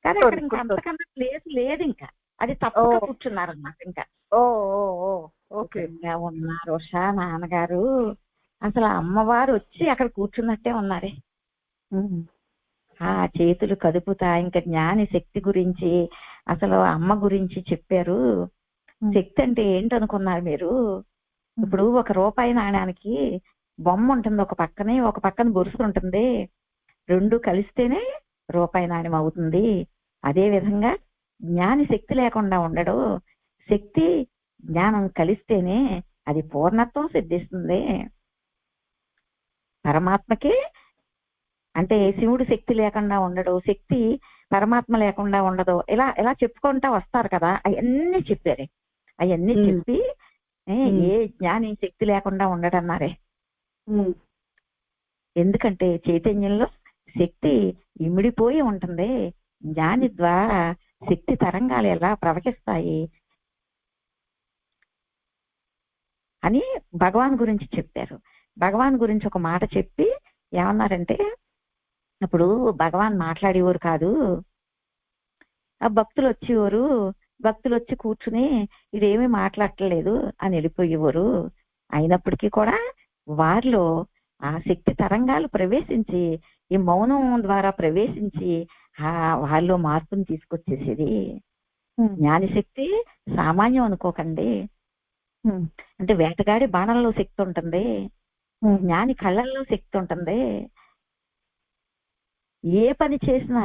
కానీ అక్కడ ఇంకా అంతకన్నా ప్లేస్ లేదు, ఇంకా అది తప్పగా కూర్చున్నారన్నమాట. ఇంకా ఉన్నారు ఉషా నాన్నగారు, అసలు అమ్మవారు వచ్చి అక్కడ కూర్చున్నట్టే ఉన్నారే. ఆ చేతులు కదుపుతా ఇంకా జ్ఞాని శక్తి గురించి, అసలు అమ్మ గురించి చెప్పారు. శక్తి అంటే ఏంటనుకున్నారు మీరు? ఇప్పుడు 1 రూపాయి నాణ్యానికి బొమ్మ ఉంటుంది ఒక పక్కనే, ఒక పక్కన బొరుసు ఉంటుంది, 2 కలిస్తేనే రూపాయి నాణ్యం అవుతుంది. అదే విధంగా జ్ఞాని శక్తి లేకుండా ఉండడు, శక్తి జ్ఞానం కలిస్తేనే అది పూర్ణత్వం సిద్ధిస్తుంది. పరమాత్మకి అంటే శివుడు శక్తి లేకుండా ఉండడు, శక్తి పరమాత్మ లేకుండా ఉండదు, ఇలా ఇలా చెప్పుకుంటా వస్తారు కదా. అవన్నీ చెప్పారే, అవన్నీ చెప్పి ఏ జ్ఞాని శక్తి లేకుండా ఉండడన్నారే. ఎందుకంటే చైతన్యంలో శక్తి ఇమిడిపోయి ఉంటుంది, జ్ఞాని ద్వారా శక్తి తరంగాలు ఎలా ప్రవహిస్తాయి అని భగవాన్ గురించి చెప్పారు. భగవాన్ గురించి ఒక మాట చెప్పి ఏమన్నారంటే, ఇప్పుడు భగవాన్ మాట్లాడేవారు కాదు, ఆ భక్తులు వచ్చేవారు, భక్తులు వచ్చి కూర్చుని ఇదేమీ మాట్లాడట్లేదు అని వెళ్ళిపోయేవారు. అయినప్పటికీ కూడా వారిలో ఆ శక్తి తరంగాలు ప్రవేశించి, ఈ మౌనం ద్వారా ప్రవేశించి వాళ్ళలో మార్పుని తీసుకొచ్చేసేది. జ్ఞాని శక్తి సామాన్యం అనుకోకండి. అంటే వేటగాడి బాణంలో శక్తి ఉంటుంది, జ్ఞాని కళ్ళల్లో శక్తి ఉంటుంది. ఏ పని చేసినా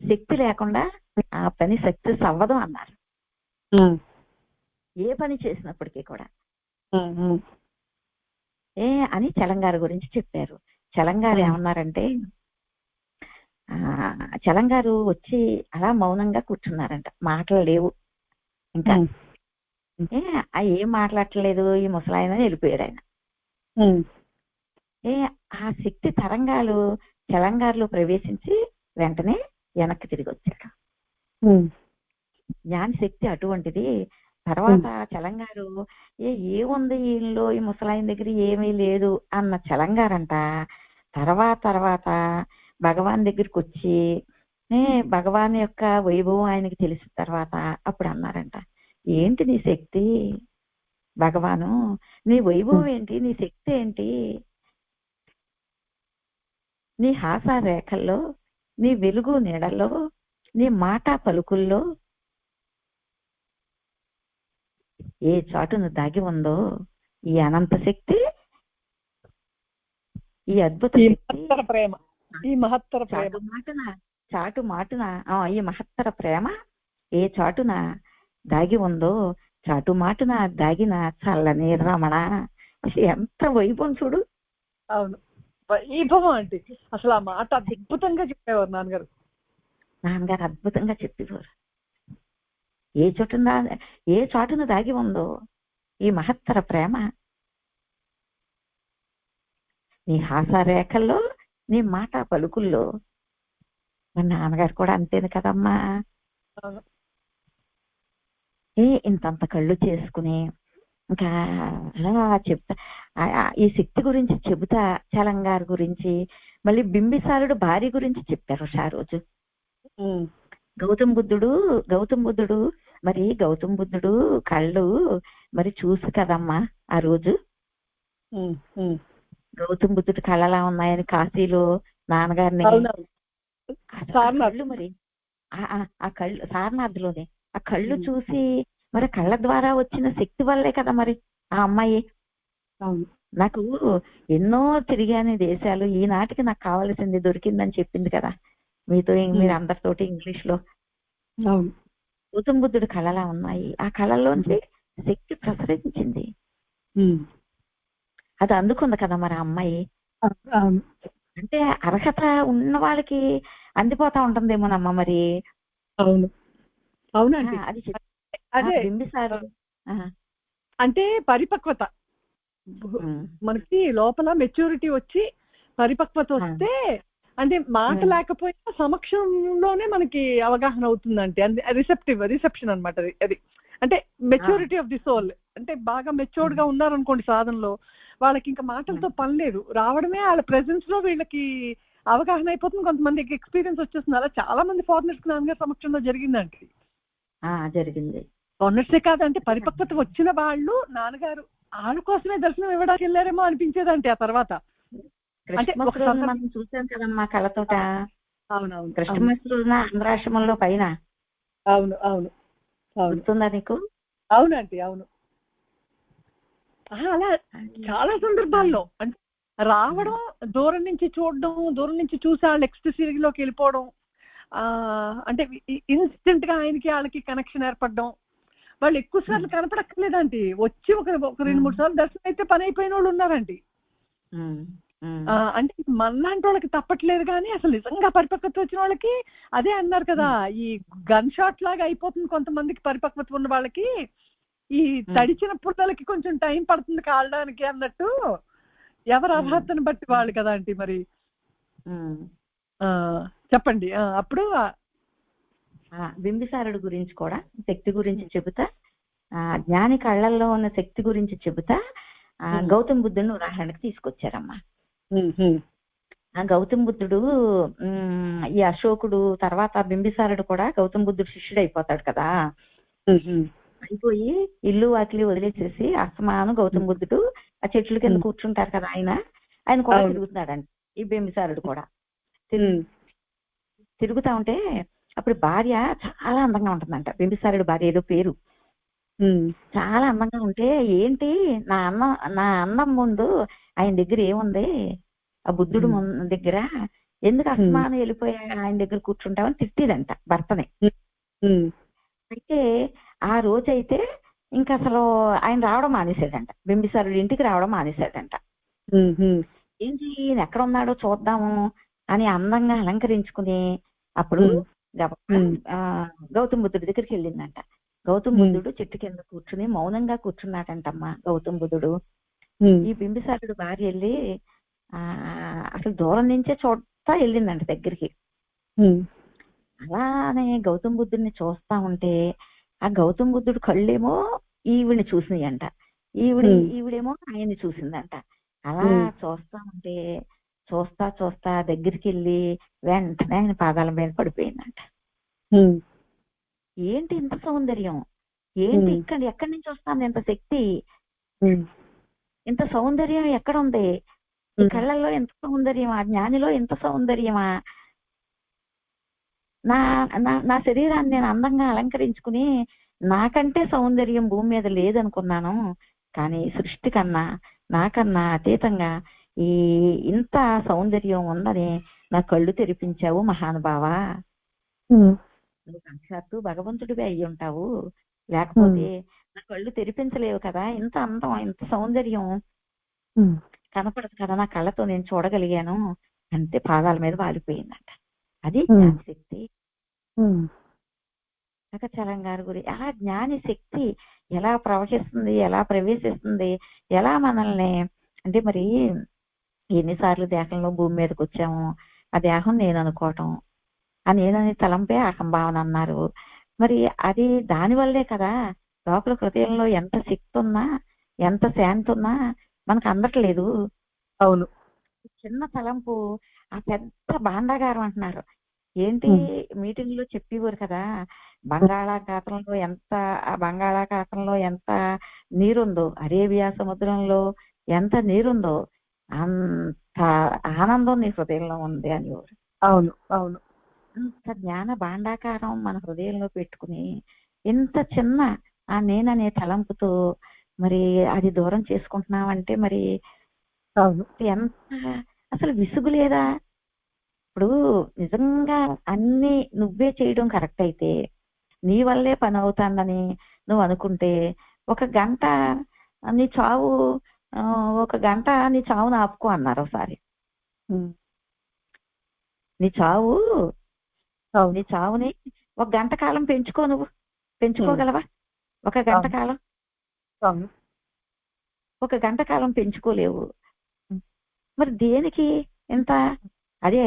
శక్తి లేకుండా ఆ పని సక్సెస్ అవ్వదు అన్నారు. ఏ పని చేసినప్పటికీ కూడా అని చలంగారు గురించి చెప్పారు. చలంగారు ఏమన్నారంటే, చలంగారు వచ్చి అలా మౌనంగా కూర్చున్నారంట, మాటలు లేవు ఇంకా. ఏం మాట్లాడట్లేదు ఈ ముసలాయన వెళ్ళిపోయాడు ఆయన. ఆ శక్తి తరంగాలు చలంగారులో ప్రవేశించి వెంటనే వెనక్కి తిరిగి వచ్చారు. జ్ఞాని శక్తి అటువంటిది. తర్వాత చలంగారు ఏముంది ఈయనలో, ఈ ముసలాయన దగ్గర ఏమీ లేదు అన్న చలంగారంట తర్వాత భగవాన్ దగ్గరికి వచ్చి భగవాన్ యొక్క వైభవం ఆయనకి తెలిసిన తర్వాత అప్పుడు అన్నారంట, ఏంటి నీ శక్తి భగవాను, నీ వైభవం ఏంటి, నీ శక్తి ఏంటి, నీ హాస రేఖల్లో, నీ వెలుగు నీడల్లో, నీ మాట పలుకుల్లో ఏ చాటును దాగి ఉందో ఈ అనంత శక్తి, ఈ అద్భుత శక్తి, ఈ మహత్తర ప్రేమ, చాటు మాటున ఈ మహత్తర ప్రేమ ఏ చాటున దాగి ఉందో, చాటు మాటున దాగిన చల్లని రమణ. ఎంత వైభవం చూడు. అవును, వైభవం అంటే అసలు ఆ మాట అద్భుతంగా చెప్పేవారు నాన్నగారు. అద్భుతంగా చెప్పేవారు. ఏ చాటున దాగి ఉందో ఈ మహత్తర ప్రేమ, నీ హాసరేఖల్లో, నీ మాట పలుకుల్లో. మా నాన్నగారు కూడా అంతేను కదమ్మా. ఇంతంత కళ్ళు చేసుకుని ఇంకా అలా చెప్తా, ఈ శక్తి గురించి చెబుతా చలంగారు గురించి. మళ్ళీ బింబిసారుడు భార్య గురించి చెప్పారు ఆ రోజు. గౌతమ్ బుద్ధుడు మరి గౌతమ్ బుద్ధుడు కళ్ళు మరి చూసు కదమ్మా ఆ రోజు. గౌతమ్ బుద్ధుడు కళ్ళలా ఉన్నాయని కాశీలో నాన్నగారిని కళ్ళు మరి ఆ కళ్ళు సారనాథ్లోనే ఆ కళ్ళు చూసి మరి కళ్ళ ద్వారా వచ్చిన శక్తి వల్లే కదా మరి ఆ అమ్మాయి. నాకు ఎన్నో తిరిగాని దేశాలు, ఈనాటికి నాకు కావాల్సింది దొరికిందని చెప్పింది కదా మీతో, మీరు అందరితోటి ఇంగ్లీష్ లో. గౌతమ బుద్ధుడి కళలా ఉన్నాయి. ఆ కళల్లోంచి శక్తి ప్రసరించింది. అది అందుకుంది కదా మరి ఆ అమ్మాయి. అవును అంటే అర్హత ఉన్న వాళ్ళకి అందిపోతా ఉంటుందేమోనమ్మ మరి. అవును అవునండి. అది అదే బింబిసారు. అంటే పరిపక్వత, మనకి లోపల మెచ్యూరిటీ వచ్చి పరిపక్వత వస్తే, అంటే మాట లేకపోయినా సమక్షంలోనే మనకి అవగాహన అవుతుందంటే రిసెప్షన్ అనమాట అది. అంటే మెచ్యూరిటీ ఆఫ్ ది సోల్. అంటే బాగా మెచ్యూర్డ్ గా ఉన్నారనుకోండి సాధనలో, వాళ్ళకి ఇంకా మాటలతో పని లేదు, రావడమే వాళ్ళ ప్రెసెన్స్ లో వీళ్ళకి అవగాహన అయిపోతుంది. కొంతమందికి ఎక్స్పీరియన్స్ వచ్చేస్తుంది. అలా చాలా మంది ఫారినర్స్ నాన్నగారి సమక్షంలో జరిగిందంటే జరిగింది. ఫారినర్సే కాదంటే పరిపక్వత వచ్చిన వాళ్ళు నాన్నగారు వాళ్ళ కోసమే దర్శనం ఇవ్వడానికి వెళ్ళారేమో అనిపించేదంటే ఆ తర్వాత. అంటే మనం చూసాం కదమ్మా కళతోట. అవునవును కృష్ణమూర్తి రోజున ఆంధ్రాశ్రమంలో పైన. అవును అవును గుర్తుందా నీకు? అవునండి అవును. అలా చాలా సందర్భాల్లో అంటే రావడం, దూరం నుంచి చూడడం, దూరం నుంచి చూసి వాళ్ళు ఎక్స్టసీలోకి వెళ్ళిపోవడం, అంటే ఇన్స్టెంట్ గా ఆయనకి వాళ్ళకి కనెక్షన్ ఏర్పడడం. వాళ్ళు ఎక్కువ సార్లు కనపడక్కర్లేదండి, వచ్చి ఒక 2-3 సార్లు దర్శనం అయితే పని అయిపోయిన వాళ్ళు ఉన్నారండి. అంటే మనలాంటి వాళ్ళకి తప్పట్లేదు, కానీ అసలు నిజంగా పరిపక్వత వచ్చిన వాళ్ళకి అదే అన్నారు కదా, ఈ గన్ షాట్ లాగా అయిపోతుంది కొంతమందికి పరిపక్వత ఉన్న వాళ్ళకి. ఈ తడిచిన పుల్లలకి కొంచెం టైం పడుతుంది కాలడానికి అన్నట్టు, ఎవరు అర్హతను బట్టి వాళ్ళు కదా అంటే మరి. చెప్పండి. అప్పుడు బింబిసారుడు గురించి కూడా శక్తి గురించి చెబుతా, జ్ఞాని కళ్ళల్లో ఉన్న శక్తి గురించి చెబుతా గౌతమ బుద్ధుడిని ఉదాహరణకు తీసుకొచ్చారమ్మా. ఆ గౌతమ బుద్ధుడు ఈ అశోకుడు తర్వాత బింబిసారుడు కూడా గౌతమ బుద్ధుడు శిష్యుడు అయిపోతాడు కదా. అయిపోయి ఇల్లు వాకిలి వదిలేసేసి అస్తమానం గౌతమ బుద్ధుడు ఆ చెట్ల కింద కూర్చుంటారు కదా, ఆయన కూడా తిరుగుతున్నాడంట. ఈ బింబిసారుడు కూడా తిరుగుతా ఉంటే అప్పుడు భార్య చాలా అందంగా ఉంటుందంట. బింబిసారుడు భార్య ఏదో పేరు, చాలా అందంగా ఉంటే, ఏంటి నా అన్నం ముందు ఆయన దగ్గర ఏముంది, ఆ బుద్ధుడు దగ్గర ఎందుకు అస్తమానం వెళ్ళిపోయా ఆయన దగ్గర కూర్చుంటామని తిట్టిదంట భర్తని. అయితే ఆ రోజైతే ఇంకా అసలు ఆయన రావడం మానేసాడంట, బింబిసారుడు ఇంటికి రావడం మానేసాడంట. ఏంటి ఈయన ఎక్కడ ఉన్నాడో చూద్దాము అని అందంగా అలంకరించుకుని అప్పుడు గౌతమ బుద్ధుడి దగ్గరికి వెళ్ళిందంట. గౌతమ బుద్ధుడు చెట్టు కింద కూర్చుని మౌనంగా కూర్చున్నాడంటమ్మా గౌతమ బుద్ధుడు. ఈ బింబిసారుడు భార్య వెళ్ళి అసలు దూరం నుంచే చూడతా వెళ్ళిందంట దగ్గరికి. అలానే గౌతమ బుద్ధుడిని చూస్తా ఉంటే ఆ గౌతమ బుద్ధుడు కళ్ళేమో ఈవిడిని చూసినాయంట, ఈవిడేమో ఆయన్ని చూసిందంట. అలా చూస్తా ఉంటే చూస్తా దగ్గరికి వెళ్ళి వెంటనే ఆయన పాదాల మీద పడిపోయిందంట. ఏంటి ఇంత సౌందర్యం, ఏంటి ఎక్కడి నుంచి వస్తుంది ఇంత శక్తి, ఇంత సౌందర్యం ఎక్కడ ఉంది, ఈ కళ్ళల్లో ఎంత సౌందర్యమా, జ్ఞానిలో ఎంత సౌందర్యమా, నా శరీరాన్ని నేను అందంగా అలంకరించుకుని నాకంటే సౌందర్యం భూమి మీద లేదనుకున్నాను, కానీ సృష్టి కన్నా నాకన్నా అతీతంగా ఈ ఇంత సౌందర్యం ఉందని నా కళ్ళు తెరిపించావు మహానుభావా. నువ్వు సాక్షాత్తు భగవంతుడివే అయ్యి ఉంటావు, లేకపోతే నా కళ్ళు తెరిపించలేవు కదా, ఇంత అందం ఇంత సౌందర్యం కనపడదు కదా, నా కళ్ళతో నేను చూడగలిగాను అంతే పాదాల మీద వాలిపోయిందంట. అది జ్ఞాని శక్తి. చలం గారి గురించి ఆ జ్ఞాని శక్తి ఎలా ప్రవహిస్తుంది, ఎలా ప్రవేశిస్తుంది, ఎలా మనల్ని అంటే మరి ఎన్నిసార్లు దేహంలో భూమి మీదకి వచ్చాము, ఆ దేహం నేను అనుకోవటం, ఆ నేననే తలంపే అహంభావన అన్నారు. మరి అది దానివల్లే కదా లోపల హృదయంలో ఎంత శక్తి ఉన్నా ఎంత శాంతి ఉన్నా మనకు అందట్లేదు. అవును, చిన్న తలంపు ఆ పెద్ద భాండాగారం అంటున్నారు. ఏంటి మీటింగ్ లో చెప్పేవారు కదా, బంగాళాఖాతంలో ఎంత నీరుందో, అరేబియా సముద్రంలో ఎంత నీరుందో అంత ఆనందం నీ హృదయంలో ఉంది అనేవారు. అవును అవును. అంత జ్ఞాన భాండాకారం మన హృదయంలో పెట్టుకుని ఎంత చిన్న ఆ నేననే తలంపుతో మరి అది దూరం చేసుకుంటున్నామంటే మరి ఎంత అసలు విసుగు లేదా? ఇప్పుడు నిజంగా అన్ని నువ్వే చేయడం కరెక్ట్ అయితే నీ వల్లే పని అవుతుందని నువ్వు అనుకుంటే ఒక గంట నీ చావు ఒక గంట నీ చావును ఆపుకో అన్నారు ఒకసారి. నీ చావుని ఒక గంట కాలం పెంచుకో. నువ్వు పెంచుకోగలవా? ఒక గంట కాలం పెంచుకోలేవు. మరి దేనికి ఇంత? అదే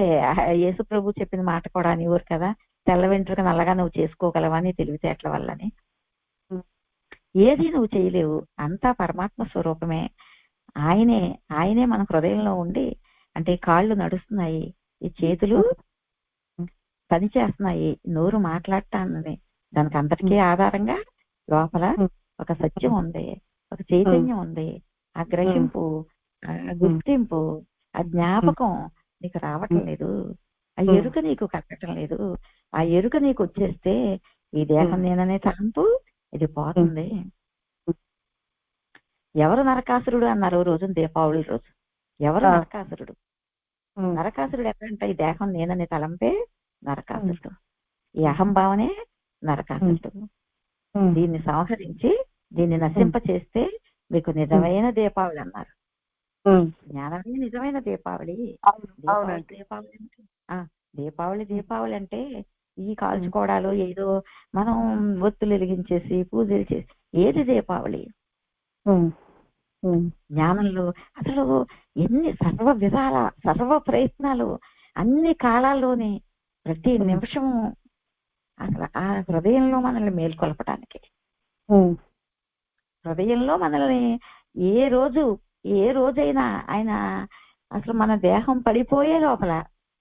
యేసు ప్రభు చెప్పిన మాట కూడా అనేవారు కదా, తెల్ల వెంట్రుక నల్లగా నువ్వు చేసుకోగలవా నీ తెలివితేటల వల్లని. ఏది నువ్వు చేయలేవు, అంతా పరమాత్మ స్వరూపమే. ఆయనే మన హృదయంలో ఉండి, అంటే కాళ్ళు నడుస్తున్నాయి, ఈ చేతులు పని చేస్తున్నాయి, నోరు మాట్లాడటాన్ని, దానికి అంతటికీ ఆధారంగా లోపల ఒక సత్యం ఉంది, ఒక చైతన్యం ఉంది. ఆ గ్రహింపు, ఆ గుర్తింపు, ఆ జ్ఞాపకం నీకు రావటం లేదు, ఆ ఎరుక నీకు కట్టడం లేదు. ఆ ఎరుక నీకు వచ్చేస్తే ఈ దేహం నేననే తలంపు ఇది పోతుంది. ఎవరు నరకాసురుడు అన్నారు రోజున దీపావళి రోజు? ఎవరు నరకాసురుడు? నరకాసురుడు ఎక్కడంటే ఈ దేహం నేననే తలంపే నరకాసురుడు, ఈ అహంభావనే నరకాసురుడు. దీన్ని సంహరించి దీన్ని నశింప చేస్తే మీకు నిజమైన దీపావళి అన్నారు. జ్ఞానమే నిజమైన దీపావళి. దీపావళి అంటే ఈ కాల్చుకోవడాలు ఏదో మనం ఒత్తులు వెలిగించేసి పూజలు చేసి ఏది దీపావళి? జ్ఞానంలో అసలు ఎన్ని సర్వ విధాల సర్వ ప్రయత్నాలు అన్ని కాలాల్లోనే ప్రతి నిమిషము అసలు ఆ హృదయంలో మనల్ని మేల్కొల్పడానికి, హృదయంలో మనల్ని ఏ రోజైనా ఆయన అసలు మన దేహం పడిపోయే లోపల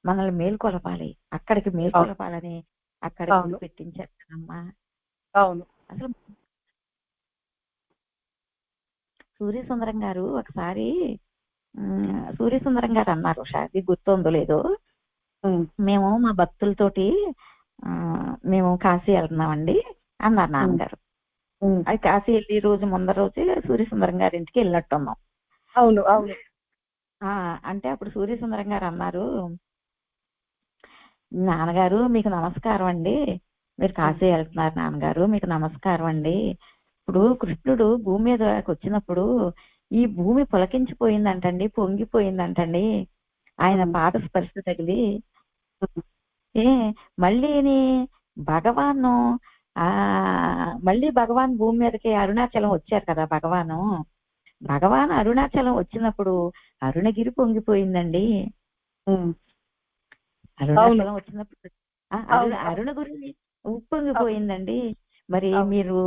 మనల్ని మేల్కొలపాలి, అక్కడికి మేల్కొలపాలని అక్కడ పెట్టించారు కదమ్మా. అసలు సూర్యసుందరం గారు ఒకసారి అన్నారు, షాది గుర్తుందో లేదో, మేము మా భక్తులతోటి మేము కాశీ వెళ్తున్నామండి అన్నారు నాన్నగారు. అది కాశీ వెళ్ళి రోజు ముందర రోజు సూర్యసుందరం గారి ఇంటికి వెళ్ళినట్టున్నాం. అవును. అంటే అప్పుడు సూర్యసుందరం గారు అన్నారు, నాన్నగారు మీకు నమస్కారం అండి, మీరు కాశీ వెళ్తున్నారు నాన్నగారు, మీకు నమస్కారం అండి. ఇప్పుడు కృష్ణుడు భూమి మీదకి వచ్చినప్పుడు ఈ భూమి పులకించిపోయిందంటండి, పొంగిపోయిందంటండి ఆయన పాద స్పర్శ తగిలి. మళ్ళీ భగవాన్ భూమి మీదకి అరుణాచలం వచ్చారు కదా. భగవాన్ అరుణాచలం వచ్చినప్పుడు అరుణగిరి పొంగిపోయిందండి. అరుణాచలం వచ్చినప్పుడు అరుణగిరి ఉప్పొంగిపోయిందండి. మరి మీరు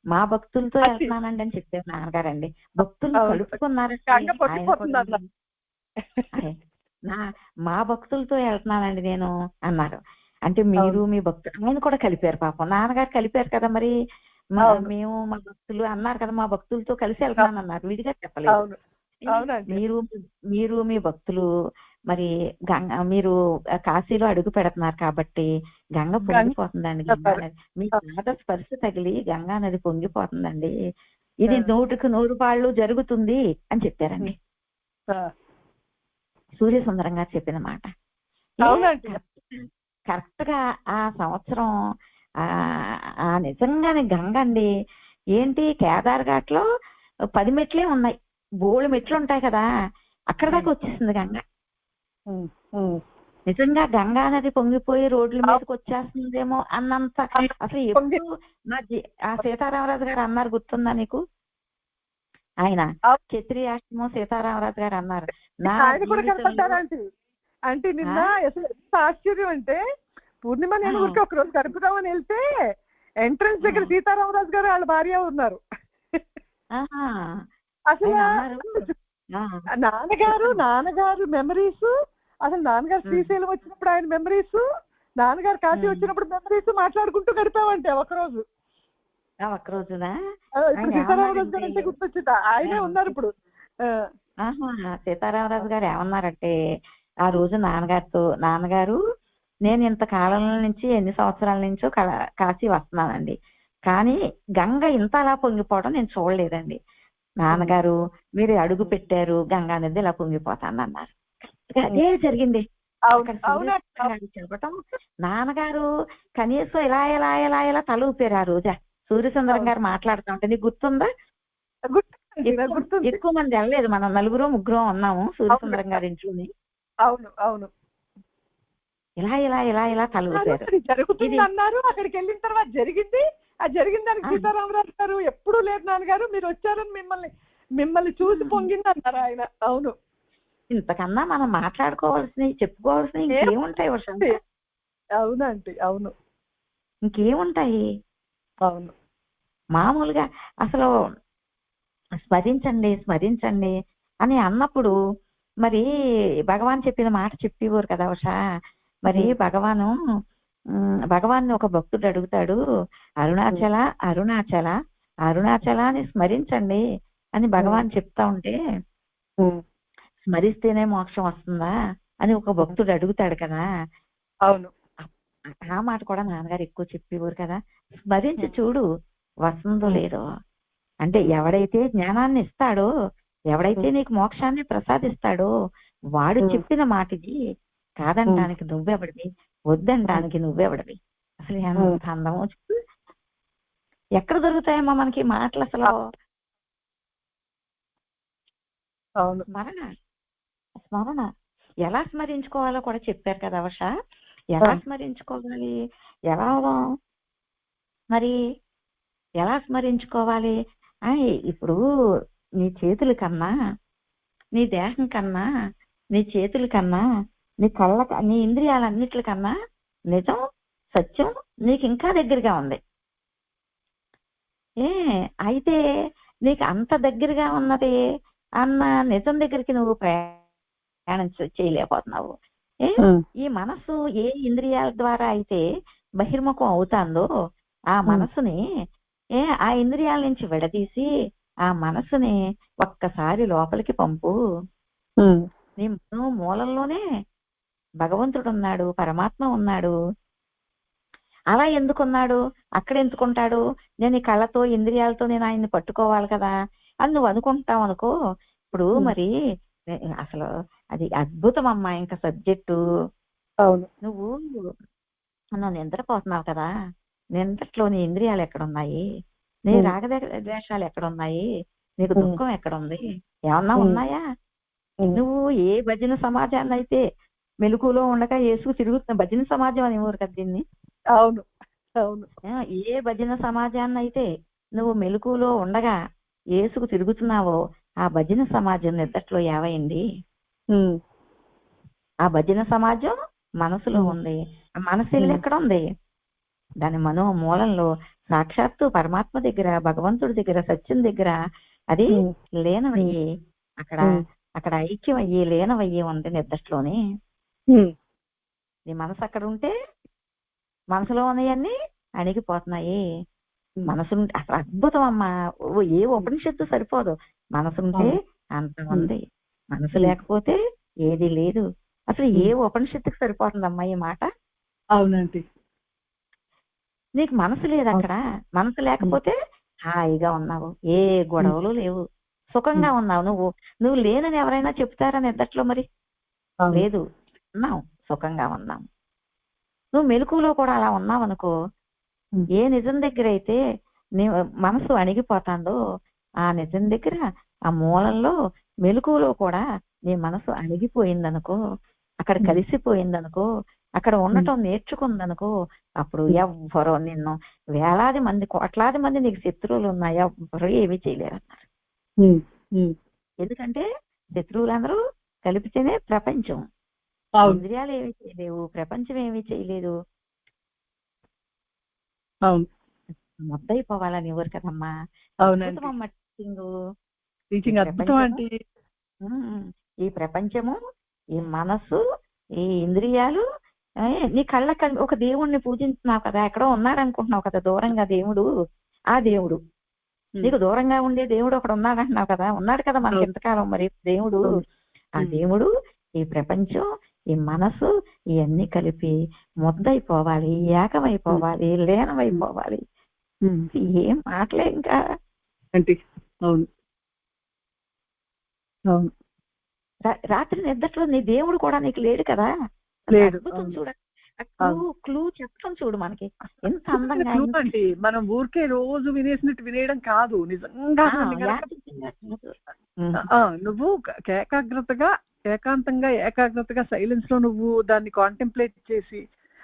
మా భక్తులతో వెళ్తున్నానండి అని చెప్పారు నాన్నగారండి. భక్తులు కలుపుకున్నారండి. మా భక్తులతో వెళ్తున్నానండి నేను అన్నారు. అంటే మీరు మీ భక్తులు ఆయన కూడా కలిపారు, పాపం నాన్నగారు కలిపారు కదా. మరి మేము మా భక్తులు అన్నారు కదా, మా భక్తులతో కలిసి వెళ్తున్నాను అన్నారు, విడిగా చెప్పలేదు. మీరు మీ భక్తులు మరి మీరు కాశీలో అడుగు పెడుతున్నారు కాబట్టి గంగ పొంగిపోతుందండి, గంగా నది మీ పాద స్పర్శ తగిలి గంగా నది పొంగిపోతుందండి, ఇది 100కు 100 జరుగుతుంది అని చెప్పారండి సూర్యసుందరం గారు చెప్పిన మాట. కరెక్ట్ గా ఆ సంవత్సరం నిజంగానే గంగ అండి. ఏంటి కేదార్ ఘాట్ లో 10 మెట్లే ఉన్నాయి, బోళ్ళు మెట్లు ఉంటాయి కదా, అక్కడ దాకా వచ్చేసింది గంగ. నిజంగా గంగా నది పొంగిపోయి రోడ్ల మీదకి వచ్చేస్తుందేమో అన్నంత. అసలు ఎప్పుడు ఆ సీతారామరాజు గారు అన్నారు, గుర్తుందా నీకు? ఆయన క్షత్రియాష్టమం సీతారామరాజు గారు అన్నారు. అంటే నిన్న అసలు ఎంత ఆశ్చర్యం అంటే, పూర్ణిమ నేను ఊరికి ఒక రోజు గడుపుదామని వెళ్తే ఎంట్రన్స్ దగ్గర సీతారామరాజు గారు వాళ్ళ భార్య ఉన్నారు. అసలు నాన్నగారు మెమరీస్, అసలు నాన్నగారు శ్రీశైలం వచ్చినప్పుడు ఆయన మెమరీస్, నాన్నగారు కాశీ వచ్చినప్పుడు మెమరీస్ మాట్లాడుకుంటూ గడిపామంటే ఒకరోజు. సీతారామరాజు గారు అంటే గుర్తొచ్చిందా? ఆయనే ఉన్నారు ఇప్పుడు. సీతారామరాజు గారు ఏమన్నారంటే ఆ రోజు నాన్నగారు నేను ఇంత కాలం నుంచి ఎన్ని సంవత్సరాల నుంచో కాశీ వస్తున్నానండి, కానీ గంగ ఇంత అలా పొంగిపోవడం నేను చూడలేదండి. నాన్నగారు మీరు అడుగు పెట్టారు, గంగా నది ఇలా పొంగిపోతాను అన్నారు. అదే జరిగింది. అక్కడ సూర్యచంద్రం గారు చెప్పటం, నాన్నగారు కనీసం ఇలా ఇలా ఇలా ఇలా తల ఊపారు ఆ రోజా సూర్యచంద్రం గారు మాట్లాడుతూ ఉంటే. నీకు గుర్తుందా? ఎక్కువ మంది వెళ్ళలేదు, మనం 4-3 ఉన్నాము సూర్యచంద్రం గారి ఇంట్లోని. అవును అవును. ఇలా ఇలా ఇలా ఇలా తల ఊపారు. జరుగుతుంది అన్నారు, అక్కడికి వెళ్ళిన తర్వాత జరిగింది. ఆ జరిగిన దానికి సీతారామరాజు గారు ఎప్పుడూ లేదు నాన్నగారు, మీరు వచ్చారని మిమ్మల్ని చూసి పొంగింది అన్నారు ఆయన. అవును. ఇంతకన్నా మనం మాట్లాడుకోవాల్సినవి చెప్పుకోవాల్సినవి ఇంకేముంటాయి వర్షంత? అవునండి అవును. ఇంకేముంటాయి? అవును. మామూలుగా అసలు స్మరించండి స్మరించండి అని అన్నప్పుడు మరి భగవాన్ చెప్పిన మాట చెప్పేవారు కదా ఉషా. మరి భగవాన్ ఒక భక్తుడు అడుగుతాడు, అరుణాచల అరుణాచల అరుణాచల అని స్మరించండి అని భగవాన్ చెప్తా ఉంటే, స్మరిస్తేనే మోక్షం వస్తుందా అని ఒక భక్తుడు అడుగుతాడు కదా. అవును. ఆ మాట కూడా నాన్నగారు ఎక్కువ చెప్పేవారు కదా. స్మరించి చూడు వస్తుందో లేదో. అంటే ఎవడైతే జ్ఞానాన్ని ఇస్తాడో, ఎవడైతే నీకు మోక్షాన్ని ప్రసాదిస్తాడో వాడు చెప్పిన మాటకి కాదంటానికి నువ్వెవడివి, వద్దంటానికి నువ్వెవడివి. అసలు ఎంత అందమో చెప్పు. ఎక్కడ దొరుకుతాయమ్మా మనకి మాటలు అసలు? స్మరణ ఎలా స్మరించుకోవాలో కూడా చెప్పారు కదా వర్ష. ఎలా స్మరించుకోవాలి, ఎలా స్మరించుకోవాలి? ఇప్పుడు నీ చేతుల కన్నా, నీ దేహం కన్నా, నీ చేతుల కన్నా, నీ కళ్ళ, నీ ఇంద్రియాలన్నిటికన్నా నిజం సత్యం నీకు ఇంకా దగ్గరగా ఉంది. అయితే నీకు అంత దగ్గరగా ఉన్నది అన్న నిజం దగ్గరికి నువ్వు ప్రయాణం చేయలేకపోతున్నావు. ఈ మనస్సు ఏ ఇంద్రియాల ద్వారా అయితే బహిర్ముఖం అవుతాందో ఆ మనసుని ఆ ఇంద్రియాల నుంచి విడదీసి ఆ మనసుని ఒక్కసారి లోపలికి పంపు. నీ మూలంలోనే భగవంతుడు ఉన్నాడు, పరమాత్మ ఉన్నాడు. అలా ఎందుకున్నాడు, అక్కడ ఎందుకుంటాడు? నేను ఈ కళ్ళతో ఇంద్రియాలతో నేను ఆయన్ని పట్టుకోవాలి కదా అని నువ్వు అనుకుంటావు అనుకో. ఇప్పుడు మరి అసలు అది అద్భుతం అమ్మా ఇంకా సబ్జెక్టు. అవును. నువ్వు నిద్రపోతున్నావు కదా, నిద్రలో నీ ఇంద్రియాలు ఎక్కడున్నాయి, నీ రాగద్వేషాలు ఎక్కడున్నాయి, నీకు దుఃఖం ఎక్కడుంది, ఏమన్నా ఉన్నాయా? నువ్వు ఏ భజన సమాజాన్ని అయితే మెలకులో ఉండగా యేసుకు తిరుగుతున్న భజన సమాజం అని ఎవరు కదా దీన్ని. అవును అవును. ఏ భజన సమాజాన్ని అయితే నువ్వు మెలకులో ఉండగా యేసుకు తిరుగుతున్నావో ఆ భజన సమాజం నిద్దట్లో ఏవైంది? ఆ భజన సమాజం మనసులో ఉంది. మనసు ఇల్లు ఎక్కడ ఉంది? దాని మనో మూలంలో సాక్షాత్తు పరమాత్మ దగ్గర, భగవంతుడి దగ్గర, సత్యం దగ్గర అది లీనమయ్యి అక్కడ ఐక్యం అయ్యి లీనమయ్యి ఉంది నిద్దట్లోనే. నీ మనసు అక్కడ ఉంటే మనసులో ఉన్నాయన్నీ అణిగిపోతున్నాయి. మనసు అసలు అద్భుతం అమ్మా. ఏ ఉపనిషత్తు సరిపోదు. మనసుంటే అంత ఉంది, మనసు లేకపోతే ఏది లేదు. అసలు ఏ ఉపనిషత్తుకి సరిపోతుందమ్మా ఈ మాట? అవునండి. నీకు మనసు లేదు అక్కడ. మనసు లేకపోతే హాయిగా ఉన్నావు, ఏ గొడవలు లేవు, సుఖంగా ఉన్నావు. నువ్వు లేనని ఎవరైనా చెప్తారా నిద్దట్లో? మరి లేదు, ఉన్నావు, సుఖంగా ఉన్నావు. నువ్వు మెలకువలో కూడా అలా ఉన్నావు అనుకో. ఏ నిజం దగ్గర అయితే నీ మనసు అణిగిపోతాందో ఆ నిజం దగ్గర, ఆ మూలంలో మెలకువలో కూడా నీ మనసు అణిగిపోయిందనుకో, అక్కడ కలిసిపోయిందనుకో, అక్కడ ఉండటం నేర్చుకుందనుకో, అప్పుడు ఎవ్వరో నిన్ను వేలాది మంది, కోట్లాది మంది నీకు శత్రువులు ఉన్నా ఎవ్వరూ ఏమీ చేయలేరు అన్నారు. ఎందుకంటే శత్రువులందరూ కలిపితేనే ప్రపంచం. ఇంద్రియాలు ఏమీ చేయలేవు, ప్రపంచం ఏమీ చేయలేదు. మొద్దయిపోవాలని ఎవరు కదమ్మా. ఈ ప్రపంచము, ఈ మనసు, ఈ ఇంద్రియాలు, నీ కళ్ళ ఒక దేవుణ్ణి పూజించున్నావు కదా, ఎక్కడో ఉన్నాడు అనుకుంటున్నావు కదా దూరంగా దేవుడు. ఆ దేవుడు నీకు దూరంగా ఉండే దేవుడు ఒకడు ఉన్నాడు అంటున్నావు కదా. ఉన్నాడు కదా మనకి ఎంతకాలం మరి దేవుడు. ఆ దేవుడు, ఈ ప్రపంచం, ఈ మనసు ఇవన్నీ కలిపి మొద్దయిపోవాలి, ఏకమైపోవాలి, లీనమైపోవాలి. ఏం మాటలే ఇంకా. అవును అవును. రాత్రి నిద్రలో నీ దేవుడు కూడా నీకు లేడు కదా. లేదు. అద్భుతం అవును. చూడండి. ఆ అవును. క్లూ చెప్పడం చూడు మనకి ఎంత అందంగా క్లూ అంటే మనం ఊరికే రోజు వినేసినట్టు వినేయడం కాదు, నిజంగా దాన్ని కనుక యాదృచ్ఛికంగా కాదు. నువ్వు ఏకాగ్రతగా సైలెన్స్ లో నువ్వు దాన్ని కాంటెంప్లేట్ చేసి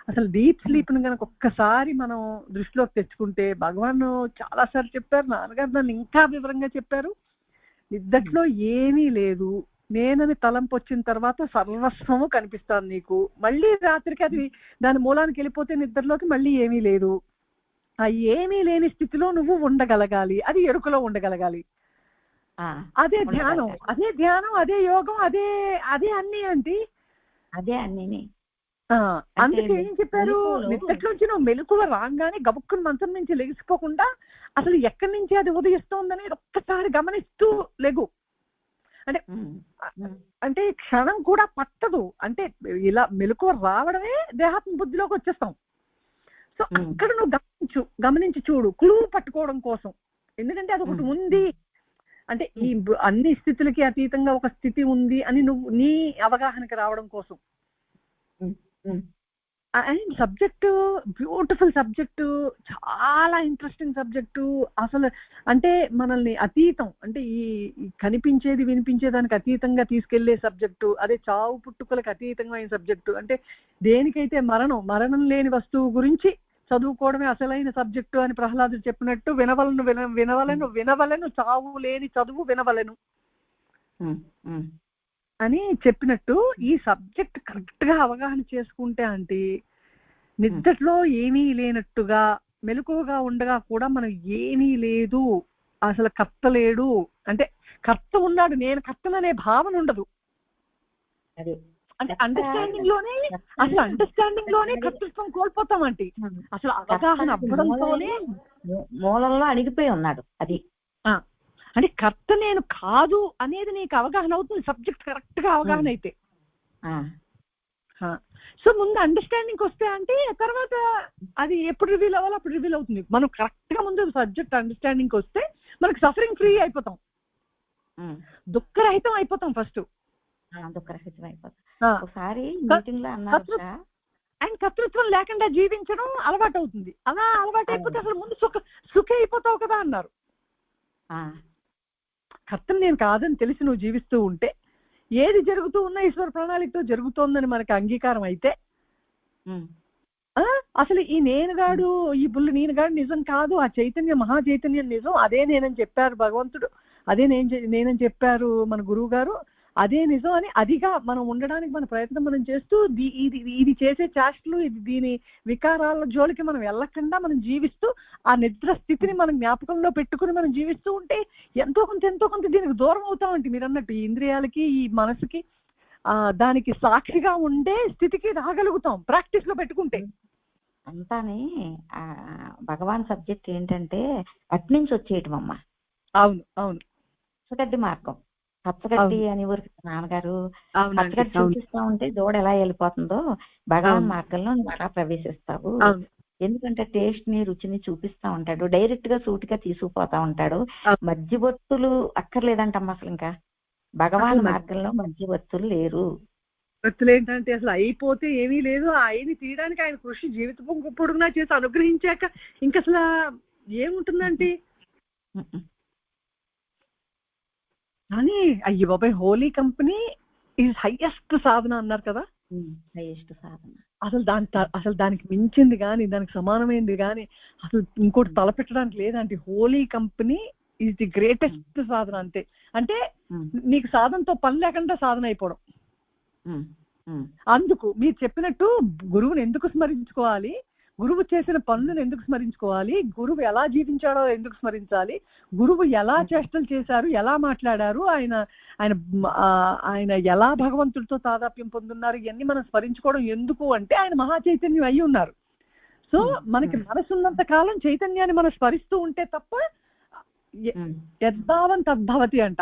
అసలు డీప్ స్లీప్ ని కనుక ఒక్కసారి మనం దృష్టిలోకి తెచ్చుకుంటే, భగవాన్ చాలా సార్లు చెప్పారు, నాన్నగారు దాన్ని ఇంకా వివరంగా చెప్పారు. నిద్దట్లో ఏమీ లేదు, నేనని తలంపు వచ్చిన తర్వాత సర్వస్వము కనిపిస్తాను నీకు. మళ్ళీ రాత్రికి అది దాని మూలానికి వెళ్ళిపోతే నిద్రలోకి మళ్ళీ ఏమీ లేదు. ఆ ఏమీ లేని స్థితిలో నువ్వు ఉండగలగాలి, అది ఎరుకలో ఉండగలగాలి. అదే ధ్యానం, అదే యోగం, అదే అదే అన్ని అంటే అదే అన్ని. అందుకే ఏం చెప్పారు, నిద్దట్లోంచి నువ్వు మెలకువ రాగానే గబుక్కుని మంచం నుంచి లెగిసిపోకుండా అసలు ఎక్కడి నుంచి అది ఉదయిస్తోందనేది ఒక్కసారి గమనిస్తూ లెగు. అంటే అంటే క్షణం కూడా పట్టదు, అంటే ఇలా మెలకువ రావడమే దేహాత్మ బుద్ధిలోకి వచ్చేస్తాం. సో అక్కడ నువ్వు గమనించి చూడు, క్లూ పట్టుకోవడం కోసం. ఎందుకంటే అది ఒకటి ఉంది, అంటే ఈ అన్ని స్థితులకి అతీతంగా ఒక స్థితి ఉంది అని నువ్వు నీ అవగాహనకి రావడం కోసం. అండ్ సబ్జెక్టు బ్యూటిఫుల్ సబ్జెక్టు, చాలా ఇంట్రెస్టింగ్ సబ్జెక్టు. అసలు అంటే మనల్ని అతీతం, అంటే ఈ కనిపించేది వినిపించేదానికి అతీతంగా తీసుకెళ్లే సబ్జెక్టు. అదే చావు పుట్టుకలకు అతీతమైన సబ్జెక్టు. అంటే దేనికైతే మరణం లేని వస్తువు గురించి చదువుకోవడమే అసలైన సబ్జెక్టు అని ప్రహ్లాదుడు చెప్పినట్టు, వినవలను చావు లేని చదువు వినవలను అని చెప్పినట్టు, ఈ సబ్జెక్ట్ కరెక్ట్ గా అవగాహన చేసుకుంటే అంటే నిద్దట్లో ఏమీ లేనట్టుగా మెలకువగా ఉండగా కూడా మనం ఏమీ లేదు, అసలు కర్త లేడు, అంటే కర్త ఉన్నాడు, నేను కర్తననే భావన ఉండదు. అంటే అండర్స్టాండింగ్ లోనే కర్తృత్వం కోల్పోతామంటే, అసలు అవగాహన అవ్వడంతోనే మూలంలో అణిగిపోయి ఉన్నాడు. అది అంటే కర్త నేను కాదు అనేది నీకు అవగాహన అవుతుంది, సబ్జెక్ట్ కరెక్ట్ గా అవగాహన అయితే. సో ముందు అండర్స్టాండింగ్ వస్తే అంటే తర్వాత అది ఎప్పుడు రివీల్ అవ్వాలో అప్పుడు రివీల్ అవుతుంది. మనం కరెక్ట్ గా ముందు సబ్జెక్ట్ అండర్స్టాండింగ్ వస్తే మనకు సఫరింగ్ ఫ్రీ అయిపోతాం, దుఃఖరహితం అయిపోతాం ఫస్ట్. దుఃఖరహితం అయిపోతాం. ఒకసారి మీటింగ్ లో అన్నారు, అండ్ కర్తృత్వం లేకుండా జీవించడం అలవాటు అవుతుంది. అలా అలవాటు అయిపోతే అసలు ముందు సుఖ అయిపోతావు కదా అన్నారు. కర్తను నేను కాదని తెలిసి నువ్వు జీవిస్తూ ఉంటే ఏది జరుగుతూ ఉన్నా ఈశ్వర ప్రణాళికతో జరుగుతోందని మనకు అంగీకారం అయితే, అసలు ఈ నేనుగాడు, ఈ బుల్లి నేనుగాడు నిజం కాదు, ఆ చైతన్యం మహా చైతన్యం నిజం, అదే నేనని చెప్పారు భగవంతుడు, అదే నేనని చెప్పారు మన గురువు గారు, అదే నిజం అని అదిగా మనం ఉండడానికి మన ప్రయత్నం మనం చేస్తూ, ఇది చేసే చేష్టలు, దీని వికారాల జోలికి మనం వెళ్ళకుండా మనం జీవిస్తూ ఆ నిద్ర స్థితిని మనం జ్ఞాపకంలో పెట్టుకుని మనం జీవిస్తూ ఉంటే ఎంతో కొంత దీనికి దూరం అవుతామంటే, మీరు అన్నట్టు ఈ ఇంద్రియాలకి ఈ మనసుకి దానికి సాక్షిగా ఉండే స్థితికి రాగలుగుతాం ప్రాక్టీస్ లో పెట్టుకుంటే. అంతానే భగవాన్ సబ్జెక్ట్ ఏంటంటే అట్నుంచి వచ్చేయటం అమ్మా. అవును అవును, పచ్చగడ్డి మార్గం. పచ్చగడ్డి అని ఊరికి నాన్నగారు పచ్చగడ్డి చూపిస్తా ఉంటే దూడ ఎలా వెళ్ళిపోతుందో భగవాన్ మార్గంలో నువ్వు అలా ప్రవేశిస్తావు. ఎందుకంటే టేస్ట్ ని రుచిని చూపిస్తా ఉంటాడు, డైరెక్ట్ గా సూటిగా తీసుకుపోతా ఉంటాడు. మధ్యవర్తులు అక్కర్లేదంటమ్మా అసలు. ఇంకా భగవాన్ మార్గంలో మధ్యవర్తులు లేరు. భక్తులు ఏంటంటే అసలు అయిపోతే ఏమీ లేదు, ఆ అయిని తీయడానికి ఆయన కృషి జీవితం పొడుగునా చేసి అనుగ్రహించాక ఇంక అసలు ఏముంటుందంటే. కానీ అయ్యి బాబాయ్, హోలీ కంపెనీ ఈజ్ హైయెస్ట్ సాధన అన్నారు కదా. హైయెస్ట్ సాధన అసలు దానికి మించింది కానీ, దానికి సమానమైంది కానీ అసలు ఇంకోటి తలపెట్టడానికి లేదంటే, holy company is the greatest sadhana. అంతే, అంటే నీకు సాధనతో పని లేకుండా సాధన అయిపోవడం. అందుకు మీరు చెప్పినట్టు గురువుని ఎందుకు స్మరించుకోవాలి, గురువు చేసిన పనులను ఎందుకు స్మరించుకోవాలి, గురువు ఎలా జీవించాడో ఎందుకు స్మరించాలి, గురువు ఎలా చేష్టలు చేశారు, ఎలా మాట్లాడారు, ఆయన ఆయన ఆయన ఎలా భగవంతుడితో తాదాప్యం పొందున్నారు, ఇవన్నీ మనం స్మరించుకోవడం ఎందుకు అంటే, ఆయన మహా చైతన్యం అయి ఉన్నారు. సో మనకి మనసున్నంత కాలం చైతన్యాన్ని మనం స్మరిస్తూ ఉంటే తప్ప యద్భావం తద్భవతి అంట.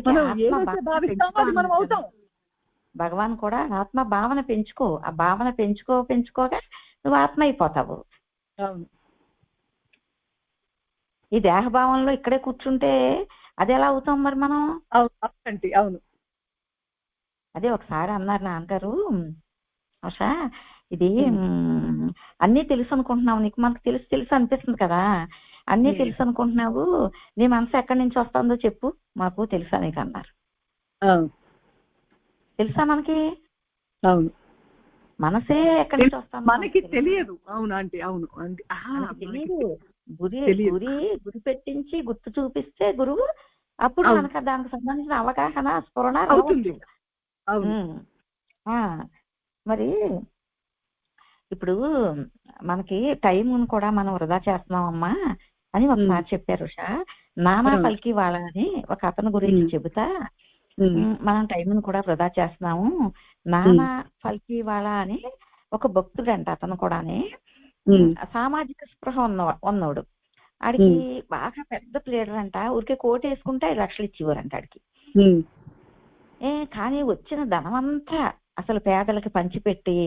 మనం ఏదైతే భావిస్తామో అది మనం అవుతాం. భగవాన్ కూడా ఆత్మ భావన పెంచుకో, ఆ భావన పెంచుకోగా నువ్వు ఆత్మ అయిపోతావు. అవును, ఈ దేహభావంలో ఇక్కడే కూర్చుంటే అది ఎలా అవుతాం మరి మనం? అవును. అదే ఒకసారి అన్నారు నాన్నగారు, ఆశా ఇది అన్నీ తెలుసు అనుకుంటున్నావు, నీకు మనకు తెలుసు తెలుసు అనిపిస్తుంది కదా, అన్నీ తెలుసు అనుకుంటున్నావు, నీ మనసు ఎక్కడి నుంచి వస్తుందో చెప్పు, మాకు తెలుసా నీకు అన్నారు. తెలుసా మనకి? అవును, మనసే ఎక్కడి నుంచి వస్తుందో మనకి తెలియదు. అవును ఆంటీ, అవును తెలియదు. గురి పెట్టించి గుర్తు చూపిస్తే గురువు, అప్పుడు మనకు దానికి సంబంధించిన అవగాహన స్ఫురణ రావచ్చు. మరి ఇప్పుడు మనకి టైంను కూడా మనం వృధా చేస్తున్నామమ్మా అని ఒకసారి చెప్పారు ఉషా. నానా పలికి వాళ్ళ అని ఒక అతని గురించి చెబుతా, మనం టైంను కూడా వృధా చేస్తున్నాము. నానా పలికి వాళ్ళ అని ఒక భక్తుడంట, అతను కూడానే సామాజిక స్పృహ ఉన్నోడు. ఆడికి బాగా పెద్ద ప్లేడర్ అంట, ఊరికే కోట్ వేసుకుంటే 5 లక్షలు ఇచ్చేవారంట ఆడికి. కానీ వచ్చిన ధనం అంతా అసలు పేదలకి పంచిపెట్టి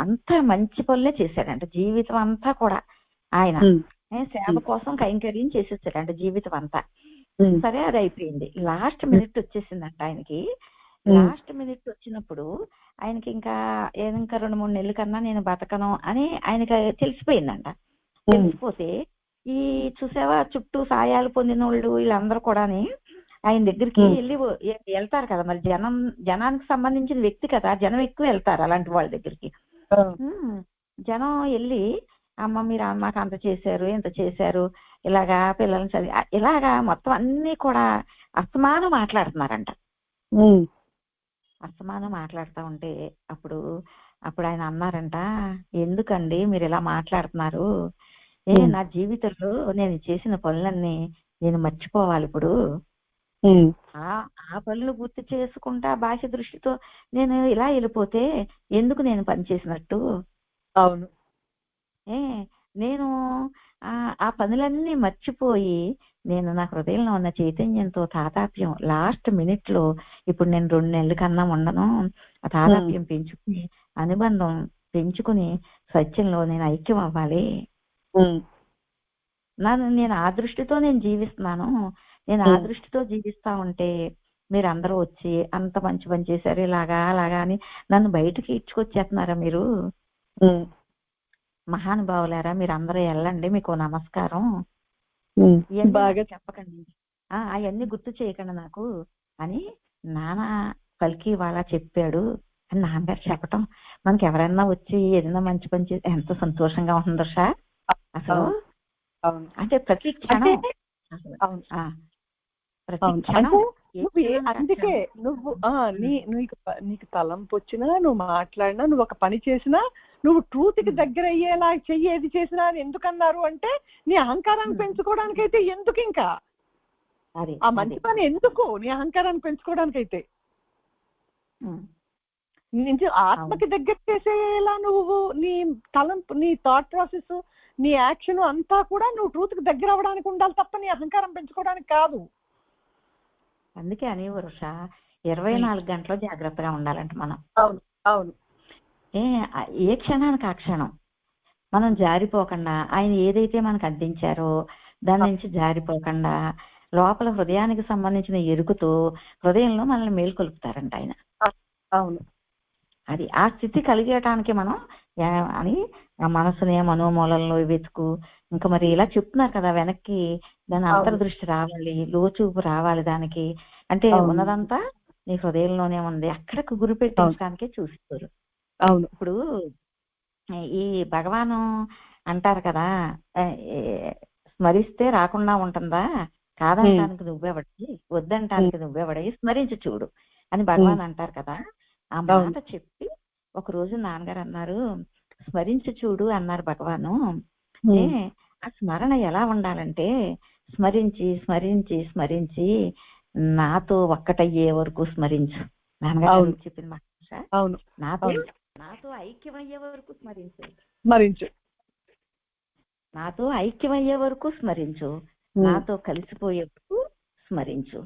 అంతా మంచి పనులే చేశాడంట జీవితం అంతా కూడా. ఆయన సేవ కోసం కైంకర్యం చేసేసాడంట జీవితం అంతా. సరే, అది అయిపోయింది. లాస్ట్ మినిట్ వచ్చేసిందంట ఆయనకి. లాస్ట్ మినిట్ వచ్చినప్పుడు ఆయనకి ఇంకా 2-3 నెలల కన్నా నేను బతకను అని ఆయనకి తెలిసిపోయిందంట. తెలిసిపోతే ఈ చూసావా చుట్టూ సాయాలు పొందిన వాళ్ళు వీళ్ళందరూ కూడా ఆయన దగ్గరికి వెళ్తారు కదా, మరి జనానికి సంబంధించిన వ్యక్తి కదా, జనం ఎక్కువ వెళ్తారు అలాంటి వాళ్ళ దగ్గరికి. జనం వెళ్ళి, అమ్మ మీరు మాకు అంత చేశారు, ఇంత చేశారు, ఇలాగా పిల్లల్ని చదివి ఇలాగా మొత్తం అన్ని కూడా అస్తమానం మాట్లాడుతున్నారంట. అస్తమానం మాట్లాడుతూ ఉంటే అప్పుడు ఆయన అన్నారంట, ఎందుకండి మీరు ఇలా మాట్లాడుతున్నారు? నా జీవితంలో నేను చేసిన పనులన్నీ నేను మర్చిపోవాలి ఇప్పుడు. ఆ పనులు గుర్తు చేసుకుంటా బాహ్య దృష్టితో నేను ఇలా వెళ్ళిపోతే ఎందుకు నేను పని చేసినట్టు? అవును, నేను ఆ పనులన్నీ మర్చిపోయి నేను నా హృదయంలో ఉన్న చైతన్యంతో తాదాత్మ్యం లాస్ట్ మినిట్ లో, ఇప్పుడు నేను 2 నెలల కన్నా ఉండను, ఆ తాదాత్మ్యం పెంచుకుని అనుబంధం పెంచుకుని సత్యంలో నేను ఐక్యం అవ్వాలి. నేను ఆ దృష్టితో నేను జీవిస్తున్నాను. నేను ఆ దృష్టితో జీవిస్తా ఉంటే మీరు అందరూ వచ్చి అంత మంచి పని చేశారు ఇలాగా అలాగా అని నన్ను బయటకి ఇచ్చుకొచ్చేస్తున్నారా మీరు? మహానుభావులారా మీరు అందరూ వెళ్ళండి, మీకు నమస్కారం, బాగా చెప్పకండి, అవన్నీ గుర్తు చేయకండి నాకు అని నానా పలికి వాళ్ళ చెప్పాడు అని నాన్నగారు చెప్పటం, మనకి ఎవరైనా వచ్చి ఏదైనా మంచి పని చేసి ఎంత సంతోషంగా ఉంటుందో సార్ అసలు. అంటే ప్రతి క్షణం అందుకే నువ్వు నీకు తలంపు వచ్చినా, నువ్వు మాట్లాడినా, నువ్వు ఒక పని చేసినా, నువ్వు ట్రూత్ కి దగ్గర అయ్యేలా చెయ్యేది చేసినా అని ఎందుకన్నారు అంటే, నీ అహంకారాన్ని పెంచుకోవడానికైతే ఎందుకు, ఇంకా ఆ మంచి పని ఎందుకు నీ అహంకారాన్ని పెంచుకోవడానికైతే? నుంచి ఆత్మకి దగ్గర చేసేలా నువ్వు నీ తలంపు, నీ థాట్ ప్రాసెస్, నీ యాక్షన్ అంతా కూడా నువ్వు ట్రూత్ కి దగ్గర అవ్వడానికి ఉండాలి తప్ప నీ అహంకారం పెంచుకోవడానికి కాదు. అందుకే అనేవారు 24 గంటలు జాగ్రత్తగా ఉండాలంట మనం. అవును అవును, ఏ క్షణానికి ఆ క్షణం మనం జారిపోకుండా, ఆయన ఏదైతే మనకు అందించారో దాని నుంచి జారిపోకుండా లోపల హృదయానికి సంబంధించిన ఎరుకుతో హృదయంలో మనల్ని మేల్కొల్పుతారంట ఆయన. అవును, అది ఆ స్థితి కలిగేయటానికి మనం అని ఆ మనసునే మనోమూలంలో వెతుకు, ఇంకా మరి ఇలా చెప్తున్నారు కదా, వెనక్కి దాని అంతర్దృష్టి రావాలి, లోచూపు రావాలి దానికి, అంటే ఉన్నదంతా నీ హృదయంలోనే ఉంది, అక్కడికి గురి పెట్టించడానికే చూస్తారు. అవును, ఇప్పుడు ఈ భగవాను అంటారు కదా, స్మరిస్తే రాకుండా ఉంటుందా, కాదంటానికి నువ్వెవడి, వద్దంటానికి నువ్వెవడి, స్మరించి చూడు అని భగవాన్ అంటారు కదా. ఆ మాట చెప్పి ఒక రోజు నాన్నగారు అన్నారు, స్మరించి చూడు అన్నారు భగవాను. ఆ స్మరణ ఎలా ఉండాలంటే, స్మరించి స్మరించి స్మరించి నాతో ఒక్కటయ్యే వరకు స్మరించు. నాన్నగారు చెప్పిన మాట. నాతో ఐక్యమయ్యే వరకు స్మరించు, నాతో ఐక్యమయ్యే వరకు స్మరించు, నాతో కలిసిపోయే వరకు స్మరించు.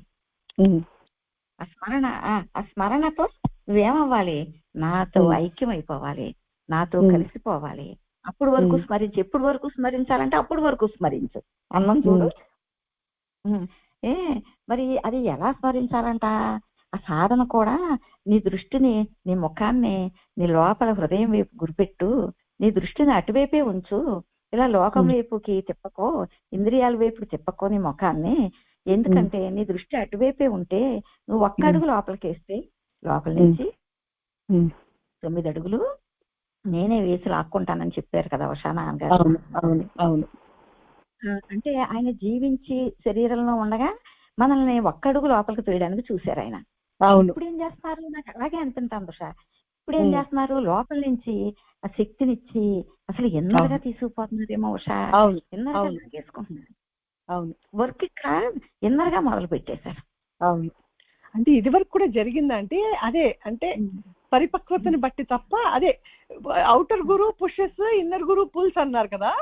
ఆ స్మరణతో నువ్వేమవ్వాలి, నాతో ఐక్యమైపోవాలి, నాతో కలిసిపోవాలి. అప్పుడు వరకు స్మరించు. ఎప్పుడు వరకు స్మరించాలంటే అప్పుడు వరకు స్మరించు అన్నం చూడు. మరి అది ఎలా స్మరించాలంట? ఆ సాధన కూడా నీ దృష్టిని, నీ ముఖాన్ని నీ లోపల హృదయం వైపు గురిపెట్టు, నీ దృష్టిని అటువైపే ఉంచు, ఇలా లోకం వైపుకి తిప్పకో, ఇంద్రియాల వైపుకి తిప్పకో నీ ముఖాన్ని. ఎందుకంటే నీ దృష్టి అటువైపే ఉంటే నువ్వు ఒక్క అడుగు లోపలికి వేస్తే లోపల నుంచి 9 అడుగులు నేనే వేసి లాక్కుంటానని చెప్పారు కదా ఉషా నాన్నగారు. అంటే ఆయన జీవించి శరీరంలో ఉండగా మనల్ని ఒక్క అడుగు లోపలికి తోయడానికి చూశారు ఆయన. ఇప్పుడు ఏం చేస్తున్నారు, నాకు అలాగే అనిపింటాను ఉషా, ఇప్పుడు ఏం చేస్తున్నారు, లోపల నుంచి ఆ శక్తినిచ్చి అసలు ఎన్నరగా తీసుకుపోతున్నారేమో ఉషా, ఎన్నరగా తీసుకుంటున్నారు. వర్క్ ఇక్కడ ఎన్నరగా మొదలు పెట్టేశారు. అవును, అంటే ఇది వరకు కూడా జరిగిందంటే అదే, అంటే పరిపక్వతని బట్టి తప్ప, అదే అవుటర్ గురు పుషెస్, ఇన్నర్ గురు పుల్స్ అన్నారు కదా.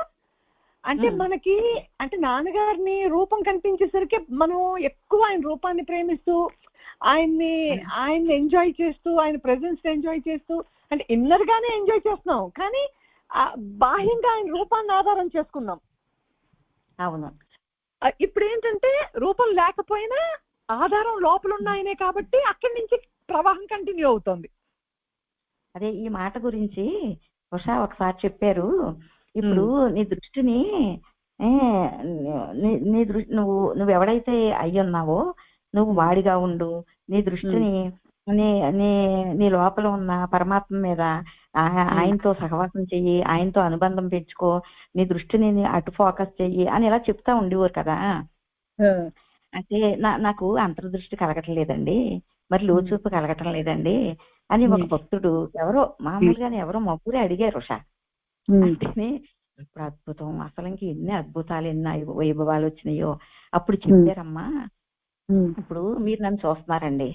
అంటే మనకి, అంటే నాన్నగారిని రూపం కనిపించేసరికి మనం ఎక్కువ ఆయన రూపాన్ని ప్రేమిస్తూ ఆయన్ని ఎంజాయ్ చేస్తూ, ఆయన ప్రెజెన్స్ ఎంజాయ్ చేస్తూ, అంటే ఇన్నర్ గానే ఎంజాయ్ చేస్తున్నాం, కానీ బాహ్యంగా ఆయన రూపాన్ని ఆధారం చేసుకున్నాం. అవును, ఇప్పుడు ఏంటంటే రూపం లేకపోయినా ఆధారం లోపల ఉన్నాయనే కాబట్టి అక్కడి నుంచి ప్రవాహం కంటిన్యూ అవుతుంది. అదే ఈ మాట గురించి ఉషా ఒకసారి చెప్పారు. ఇప్పుడు నీ దృష్టిని నీ దృష్టి నువ్వు ఎవడైతే అయ్యున్నావో నువ్వు వాడిగా ఉండు, నీ దృష్టిని నీ లోపల ఉన్న పరమాత్మ మీద, ఆయనతో సహవాసం చెయ్యి, ఆయనతో అనుబంధం పెంచుకో, నీ దృష్టిని అటు ఫోకస్ చెయ్యి అని ఇలా చెప్తా ఉండేవారు కదా. అంటే నాకు అంతర్దృష్టి కలగటం లేదండి, మరి లోచూపు కలగటం లేదండి అని ఒక భక్తుడు ఎవరో మామూలుగానే ఎవరో మబ్బులే అడిగారు ఉషా. అంటేనే ఇప్పుడు అద్భుతం, అసలు ఇంక ఎన్ని అద్భుతాలు, ఎన్ని వైభవాలు వచ్చినాయో అప్పుడు చెప్పారమ్మా. ఇప్పుడు మీరు నన్ను చూస్తున్నారండి,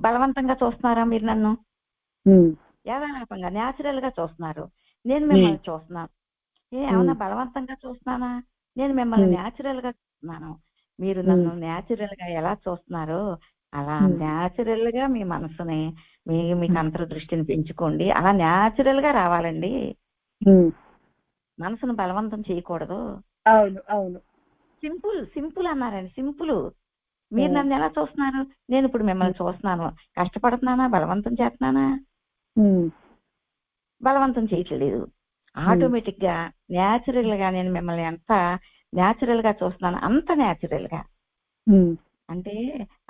బలవంతంగా చూస్తున్నారా మీరు నన్ను? యథాలాపంగా న్యాచురల్ గా చూస్తున్నారు. నేను మిమ్మల్ని చూస్తున్నాను. ఏమన్నా బలవంతంగా చూస్తున్నానా? నేను మిమ్మల్ని న్యాచురల్ గా చూస్తున్నాను. మీరు నన్ను న్యాచురల్ గా ఎలా చూస్తున్నారో అలా న్యాచురల్ గా మీ మనసుని, మీకు అంతర్దృష్టిని పెంచుకోండి. అలా న్యాచురల్ గా రావాలండి, మనసును బలవంతం చేయకూడదు. అవును అవును, సింపుల్ అన్నారండి, సింపుల్. మీరు నన్ను ఎలా చూస్తున్నారు? నేను ఇప్పుడు మిమ్మల్ని చూస్తున్నాను, కష్టపడుతున్నానా? బలవంతం చేస్తున్నానా? బలవంతం చేయట్లేదు. ఆటోమేటిక్ గా న్యాచురల్ గా నేను మిమ్మల్ని ఎంత న్యాచురల్ గా చూస్తున్నాను, అంత న్యాచురల్ గా. అంటే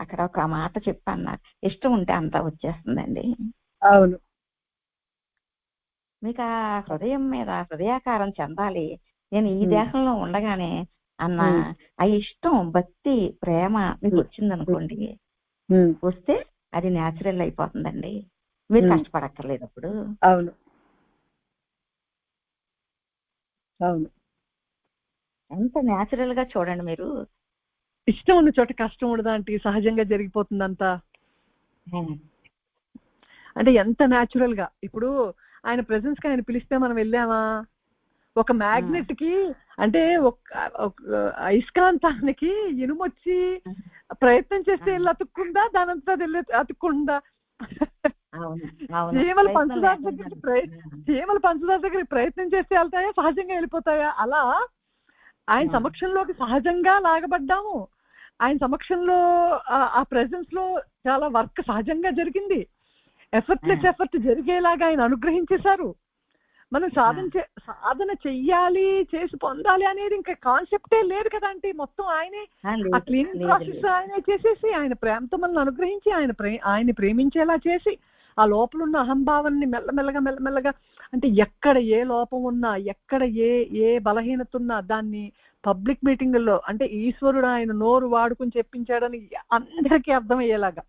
అక్కడ ఒక మాట చెప్పన్నారు, ఇష్టం ఉంటే అంతా వచ్చేస్తుందండి. అవును, మీకు ఆ హృదయం మీద హృదయాకారం చెందాలి, నేను ఈ దేశంలో ఉండగానే అన్న ఆ ఇష్టం, భక్తి, ప్రేమ మీకు వచ్చిందనుకోండి, వస్తే అది న్యాచురల్ అయిపోతుందండి, మీరు కష్టపడక్కర్లేదు అప్పుడు. అవును అవును, ఎంత న్యాచురల్ గా చూడండి మీరు. ఇష్టం ఉన్న చోట కష్టం ఉండదా అంటే సహజంగా జరిగిపోతుందంతా. అంటే ఎంత న్యాచురల్ గా, ఇప్పుడు ఆయన ప్రెజెన్స్ కి ఆయన పిలిస్తే మనం వెళ్ళామా? ఒక మ్యాగ్నెట్ కి, అంటే ఒక అయస్కాంతానికి ఇనుమొచ్చి ప్రయత్నం చేస్తే వెళ్ళి అతుక్కుందా, దానంతా వెళ్ళి అతుక్కుందా? చీమలు పంచదార దగ్గర ప్రయత్నం చేస్తే వెళ్తాయా, సహజంగా వెళ్ళిపోతాయా? అలా ఆయన సమక్షంలోకి సహజంగా లాగబడ్డాము. ఆయన సమక్షంలో ఆ ప్రెజెన్స్ లో చాలా వర్క్ సహజంగా జరిగింది. ఎఫర్ట్ జరిగేలాగా ఆయన అనుగ్రహించేశారు. మనం సాధన చెయ్యాలి, చేసి పొందాలి అనేది ఇంకా కాన్సెప్టే లేదు కదా. అంటే మొత్తం ఆయనే ఆ క్లీనింగ్ ప్రాసెస్ ఆయనే చేసేసి, ఆయన ప్రేమతో మనల్ని అనుగ్రహించి, ఆయన్ని ప్రేమించేలా చేసి, ఆ లోపల ఉన్న అహంభావాన్ని మెల్లమెల్లగా అంటే ఎక్కడ ఏ లోపం ఉన్నా, ఎక్కడ ఏ బలహీనత ఉన్నా దాన్ని పబ్లిక్ మీటింగుల్లో, అంటే ఈశ్వరుడు ఆయన నోరు వాడుకుని చెప్పించాడని అందరికీ అర్థమయ్యేలాగా,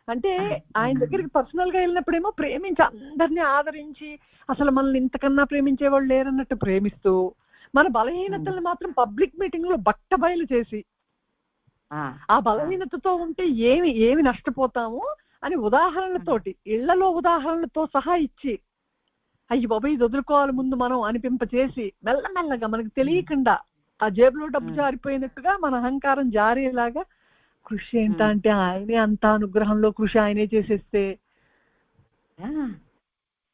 అంటే ఆయన దగ్గరికి పర్సనల్ గా వెళ్ళినప్పుడేమో ప్రేమించి అందరినీ ఆదరించి, అసలు మనల్ని ఇంతకన్నా ప్రేమించేవాళ్ళు లేరన్నట్టు ప్రేమిస్తూ, మన బలహీనతల్ని మాత్రం పబ్లిక్ మీటింగ్ లో బట్టబయలు చేసి, ఆ బలహీనతతో ఉంటే ఏమి నష్టపోతాము అని ఉదాహరణలతోటి, ఇళ్లలో ఉదాహరణలతో సహా ఇచ్చి, అయ్యి బాబా ఇది వదులుకోవాలి ముందు మనం అనిపింపచేసి, మెల్లమెల్లగా మనకు తెలియకుండా ఆ జేబులో డబ్బు జారిపోయినట్టుగా మన అహంకారం జారేలాగా, కృషి ఏంటంటే ఆయనే అంత అనుగ్రహంలో కృషి ఆయనే చేసేస్తే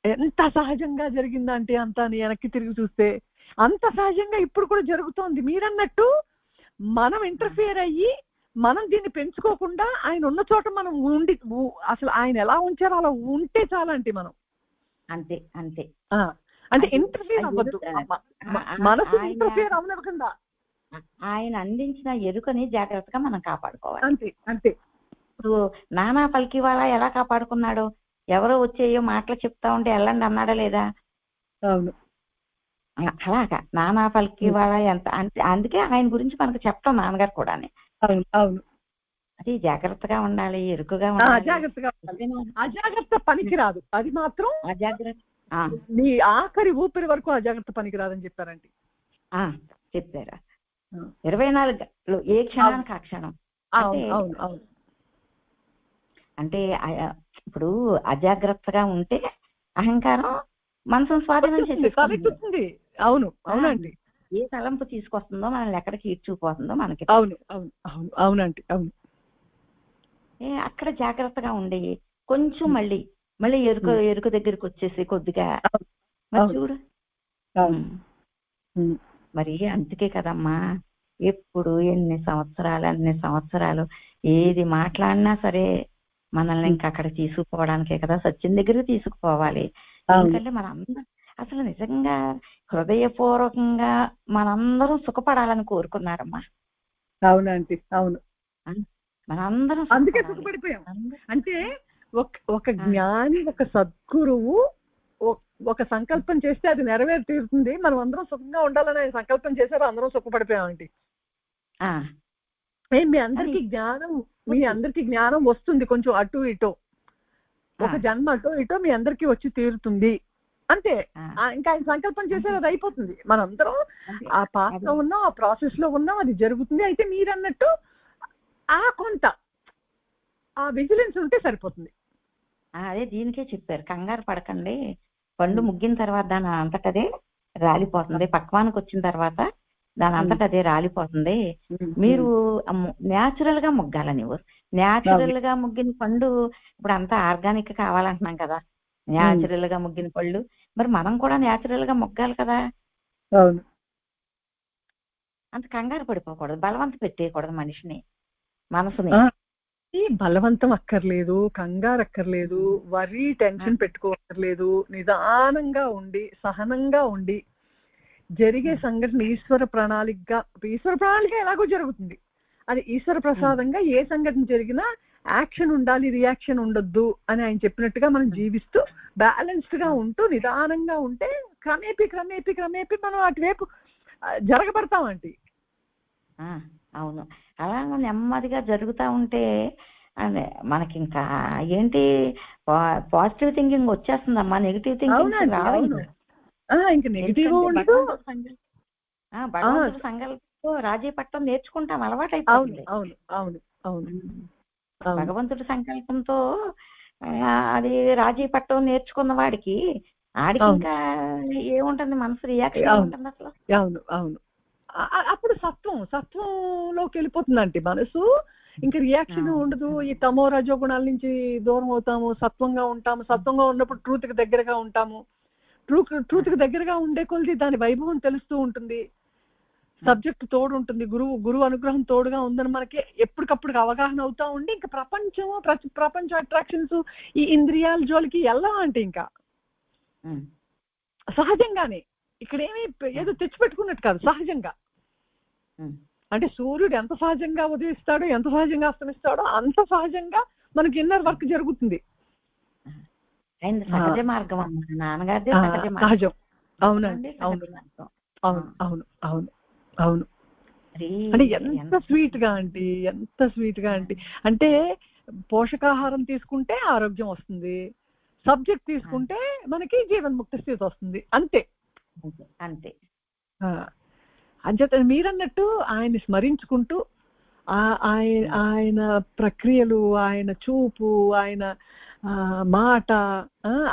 ఎంత సహజంగా జరిగిందంటే అంత వెనక్కి తిరిగి చూస్తే అంత సహజంగా ఇప్పుడు కూడా జరుగుతోంది. మీరన్నట్టు మనం ఇంటర్ఫియర్ అయ్యి మనం దీన్ని పెంచుకోకుండా ఆయన ఉన్న చోట మనం ఉండి అసలు ఆయన ఎలా ఉంచారో అలా ఉంటే చాలంటే మనం అంతే అంతే. అంటే ఇంటర్ఫియర్ అవ్వద్దు, మనసు ఇంటర్ఫియర్ అవ్వకుండా ఆయన అందించిన ఎరుకని జాగ్రత్తగా మనం కాపాడుకోవాలి. అంతే అంతే. ఇప్పుడు నానా పలికి వాళ్ళ ఎలా కాపాడుకున్నాడు? ఎవరో వచ్చేయో మాటలు చెప్తా ఉంటే వెళ్ళండి అన్నాడా లేదా? అవును. అలాగా నానా పలికి వాళ్ళ ఎంత అందుకే ఆయన గురించి మనకు చెప్తాం నాన్నగారు కూడా. అవును అవును. అది జాగ్రత్తగా ఉండాలి, ఎరుకుగా ఉండాలి. అజాగ్రత్త పనికిరాదు, అది మాత్రం అజాగ్రత్త. నీ ఆఖరి ఊపిరి వరకు అజాగ్రత్త పనికిరాదని చెప్పారండి. చెప్పారా? 24 గంటలు ఏ క్షణానికి ఆ క్షణం. అంటే ఇప్పుడు అజాగ్రత్తగా ఉంటే అహంకారం మనసును స్వాధీనం చేసేస్తుంది. అవును అవునండి. ఏ తలంపు తీసుకొస్తుందో మనల్ని ఎక్కడికి ఈడ్చుకుపోతుందో మనకి. అవును అవును అవును అవునండి అవును. అక్కడ జాగ్రత్తగా ఉండి కొంచెం మళ్ళీ ఎరుక దగ్గరికి వచ్చేసి కొద్దిగా చూడు. మరి అందుకే కదమ్మా ఎప్పుడు ఎన్ని సంవత్సరాలు ఏది మాట్లాడినా సరే మనల్ని ఇంకా అక్కడ తీసుకుపోవడానికే కదా, సత్యం దగ్గరికి తీసుకుపోవాలి. ఎందుకంటే మనందరం అసలు నిజంగా హృదయపూర్వకంగా మనందరం సుఖపడాలని కోరుకున్నారమ్మా. అవునండి అవును. మనందరం అందుకే సుఖపడిపోయాం. అంటే ఒక జ్ఞాని, ఒక సద్గురువు ఒక సంకల్పం చేస్తే అది నెరవేరి తీరుతుంది. మనం అందరం సుఖంగా ఉండాలని ఆయన సంకల్పం చేశారు, అందరం సుఖపడిపోయామండి. మీ అందరికి జ్ఞానం వస్తుంది, కొంచెం అటు ఇటో ఒక జన్మ అటో ఇటో మీ అందరికి వచ్చి తీరుతుంది అంతే. ఇంకా ఆయన సంకల్పం చేశారు, అది అయిపోతుంది. మనందరం ఆ పాత్ర ఉన్నాం, ఆ ప్రాసెస్ లో ఉన్నాం, అది జరుగుతుంది. అయితే మీరన్నట్టు కొంత ఆ విజిలెన్స్ ఉంటే సరిపోతుంది. అదే దీనికే చెప్పారు, కంగారు పడకండి, పండు ముగ్గిన తర్వాత దాని అంతటదే రాలిపోతుంది, పక్వానికి వచ్చిన తర్వాత దాని అంతటా అదే రాలిపోతుంది. మీరు న్యాచురల్ గా మొగ్గాల. నువ్వు న్యాచురల్ గా ముగ్గిన పండు, ఇప్పుడు అంతా ఆర్గానిక్ కావాలంటున్నాం కదా, న్యాచురల్ గా ముగ్గిన పళ్ళు. మరి మనం కూడా న్యాచురల్ గా మొగ్గాలి కదా. అంత కంగారు పడిపోకూడదు, బలవంత పెట్టేయకూడదు మనిషిని, మనసుని. బలవంతం అక్కర్లేదు, కంగారు అక్కర్లేదు, వరి టెన్షన్ పెట్టుకోక్కర్లేదు. నిదానంగా ఉండి సహనంగా ఉండి జరిగే సంఘటన ఈశ్వర ప్రణాళిక ఎలాగో జరుగుతుంది. అది ఈశ్వర ప్రసాదంగా ఏ సంఘటన జరిగినా యాక్షన్ ఉండాలి, రియాక్షన్ ఉండొద్దు అని ఆయన చెప్పినట్టుగా మనం జీవిస్తూ బ్యాలెన్స్డ్ గా ఉంటూ నిదానంగా ఉంటే క్రమేపీ మనం అటువైపు జరగబడతామండి. అవును, అలా నెమ్మదిగా జరుగుతూ ఉంటే మనకి ఇంకా ఏంటి పాజిటివ్ థింకింగ్ వచ్చేస్తుందమ్మా. నెగిటివ్ థింకింగ్ భగవంతుడి సంకల్పంతో రాజీ పట్టం నేర్చుకుంటాం, అలవాటు అయిపోతుంది. భగవంతుడి సంకల్పంతో అది రాజీ పట్టం నేర్చుకున్న వాడికి ఆడికి ఇంకా ఏముంటుంది, మనసు రియాక్షన్ ఏముంటుంది అసలు. అవును అవును. అప్పుడు సత్వంలోకి వెళ్ళిపోతుందండి మనసు. ఇంకా రియాక్షన్ ఉండదు. ఈ తమో రజో గుణాల నుంచి దూరం అవుతాము, సత్వంగా ఉంటాము. సత్వంగా ఉన్నప్పుడు ట్రూత్ కి దగ్గరగా ఉంటాము. ట్రూత్ కి దగ్గరగా ఉండే కొలిది దాని వైభవం తెలుస్తూ ఉంటుంది. సబ్జెక్ట్ తోడు ఉంటుంది, గురువు అనుగ్రహం తోడుగా ఉందని మనకి ఎప్పటికప్పుడు అవగాహన అవుతా ఉండి ఇంకా ప్రపంచ అట్రాక్షన్స్ ఈ ఇంద్రియాల జోలికి వెళ్ళాం అంటే ఇంకా సహజంగానే ఇక్కడ ఏమి ఏదో తెచ్చిపెట్టుకున్నట్టు కాదు, సహజంగా. అంటే సూర్యుడు ఎంత సహజంగా ఉదయిస్తాడో, ఎంత సహజంగా అస్తమిస్తాడో అంత సహజంగా మనకి ఇన్నర్ వర్క్ జరుగుతుంది. సహజ మార్గం నాన్నగారి సహజం. అవునండి అవును అవును అవును అవును అవును. అంటే ఎంత స్వీట్ గా అంటే పోషకాహారం తీసుకుంటే ఆరోగ్యం వస్తుంది, సబ్జెక్ట్ తీసుకుంటే మనకి జీవన్ముక్త స్థితి వస్తుంది. అంతే అంతే. అంచేత మీరన్నట్టు ఆయన్ని స్మరించుకుంటూ ఆయన ప్రక్రియలు, ఆయన చూపు, ఆయన మాట,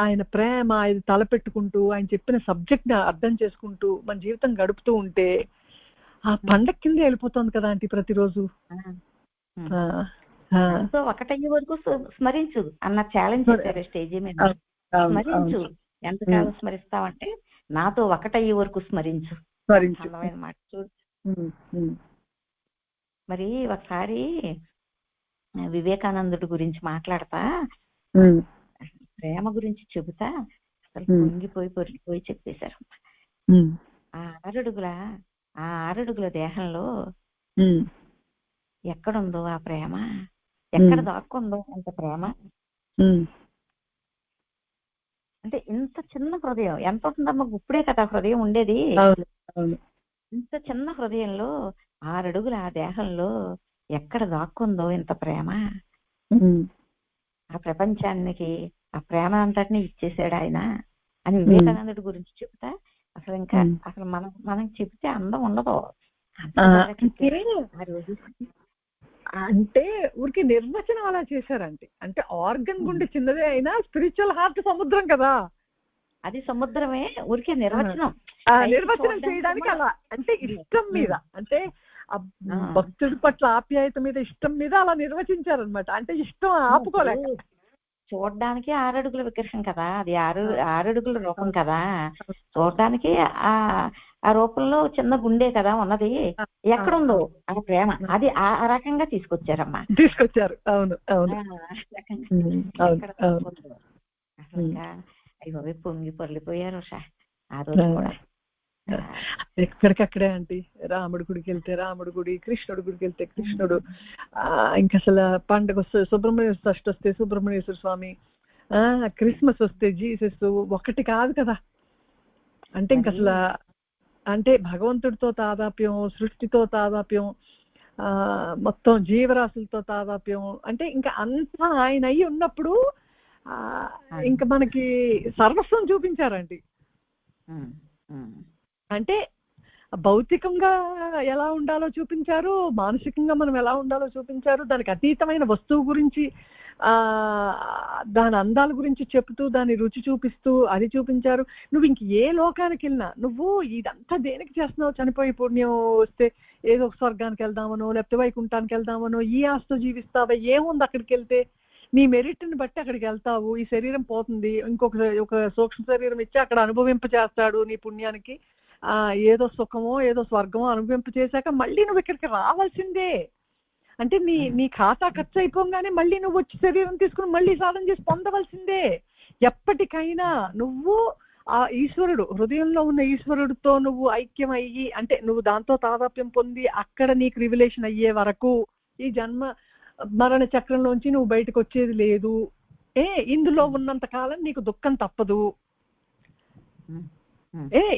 ఆయన ప్రేమ, ఆయన తలపెట్టుకుంటూ ఆయన చెప్పిన సబ్జెక్ట్ ని అర్థం చేసుకుంటూ మన జీవితం గడుపుతూ ఉంటే ఆ పండగ కింద వెళ్ళిపోతుంది కదా ఆంటీ ప్రతిరోజు. ఒకటయ్యే వరకు స్మరించు అన్న ఛాలెంజ్ చేశారు స్టేజీ మీద. స్మరించు, ఎంతకాలం స్మరిస్తావంటే నాతో ఒకటయ్యే వరకు స్మరించు. మాట చూడు. మరి ఒకసారి వివేకానందుడి గురించి మాట్లాడతా, ప్రేమ గురించి చెబుతా, అసలు పొంగిపోయి పొరిగిపోయి చెప్పేశారు. ఆ ఆరడుగుల దేహంలో ఎక్కడుందో ఆ ప్రేమ, ఎక్కడ దాక్కుందో అంత ప్రేమ. అంటే ఇంత చిన్న హృదయం ఎంత ఉంటుందమ్మా, ఇప్పుడే కదా హృదయం ఉండేది. ఇంత చిన్న హృదయంలో 6 అడుగుల ఆ దేహంలో ఎక్కడ దాక్కుందో ఇంత ప్రేమ. ఆ ప్రపంచానికి ఆ ప్రేమ అంతటిని ఇచ్చేసాడు ఆయన అని వివేకానందుడి గురించి చెప్తా. అసలు ఇంకా అసలు మనం చెప్తే అందం ఉండదు. అంటే ఊరికి నిర్వచనం అలా చేశారంటే, అంటే ఆర్గన్ గుండె చిన్నదే అయినా స్పిరిచువల్ హార్ట్ సముద్రం కదా. అది సముద్రమే, ఊరికే నిర్వచనం చేయడానికి అలా, అంటే ఇష్టం మీద, అంటే భక్తుడి పట్ల ఆప్యాయత మీద, ఇష్టం మీద అలా నిర్వచించారనమాట. అంటే ఇష్టం ఆపుకోలేక. చూడడానికి 6 అడుగుల విగ్రహం కదా, అది 6 అడుగుల రూపం కదా, చూడడానికి ఆ రూపంలో చిన్న గుండె కదా ఉన్నది. ఎక్కడుందో ఆ ప్రేమ, అది ఆ రకంగా తీసుకొచ్చారమ్మా. అవును అవును. అసలు ఇంకా అవి పొంగి పొర్లిపోయారు ఆ రోజు కూడా. ఎక్కడికక్కడే అంటే రాముడి గుడికి వెళ్తే రాముడి గుడి, కృష్ణుడి గుడికి వెళ్తే కృష్ణుడు, ఇంకా అసలు పండుగ వస్తే సుబ్రహ్మణ్య షష్ఠి వస్తే సుబ్రహ్మణ్యేశ్వర స్వామి, క్రిస్మస్ వస్తే జీసస్, ఒకటి కాదు కదా. అంటే ఇంక అసలు అంటే భగవంతుడితో తాదాప్యం, సృష్టితో తాదాప్యం, మొత్తం జీవరాశులతో తాదాప్యం, అంటే ఇంకా అంతా ఆయన అయి ఉన్నప్పుడు ఇంకా మనకి సర్వస్వం చూపించారండి. అంటే భౌతికంగా ఎలా ఉండాలో చూపించారు, మానసికంగా మనం ఎలా ఉండాలో చూపించారు, దానికి అతీతమైన వస్తువు గురించి దాని అందాల గురించి చెప్తూ దాని రుచి చూపిస్తూ అది చూపించారు. నువ్వు ఇంక ఏ లోకానికి వెళ్ళినా నువ్వు ఇదంతా దేనికి చేస్తున్నావు, చనిపోయి పుణ్యం వస్తే ఏదో ఒక స్వర్గానికి వెళ్దామనో లేకపోతే వైకుంఠానికి వెళ్దామనో, ఈ ఆస్తో జీవిస్తావా, ఏముంది అక్కడికి వెళ్తే, నీ మెరిట్ని బట్టి అక్కడికి వెళ్తావు, ఈ శరీరం పోతుంది, ఒక సూక్ష్మ శరీరం ఇచ్చి అక్కడ అనుభవింప చేస్తాడు నీ పుణ్యానికి, ఏదో సుఖమో ఏదో స్వర్గమో అనుభవింప చేశాక మళ్ళీ నువ్వు ఇక్కడికి రావాల్సిందే. అంటే నీ ఖాతా ఖర్చు అయిపోగానే మళ్ళీ నువ్వు వచ్చి శరీరం తీసుకుని మళ్ళీ సాధన చేసి పొందవలసిందే. ఎప్పటికైనా నువ్వు ఆ ఈశ్వరుడు, హృదయంలో ఉన్న ఈశ్వరుడితో నువ్వు ఐక్యం అయ్యి, అంటే నువ్వు దాంతో తాదాప్యం పొంది అక్కడ నీకు రివిలేషన్ అయ్యే వరకు ఈ జన్మ మరణ చక్రంలోంచి నువ్వు బయటకు వచ్చేది లేదు. ఇందులో ఉన్నంత కాలం నీకు దుఃఖం తప్పదు.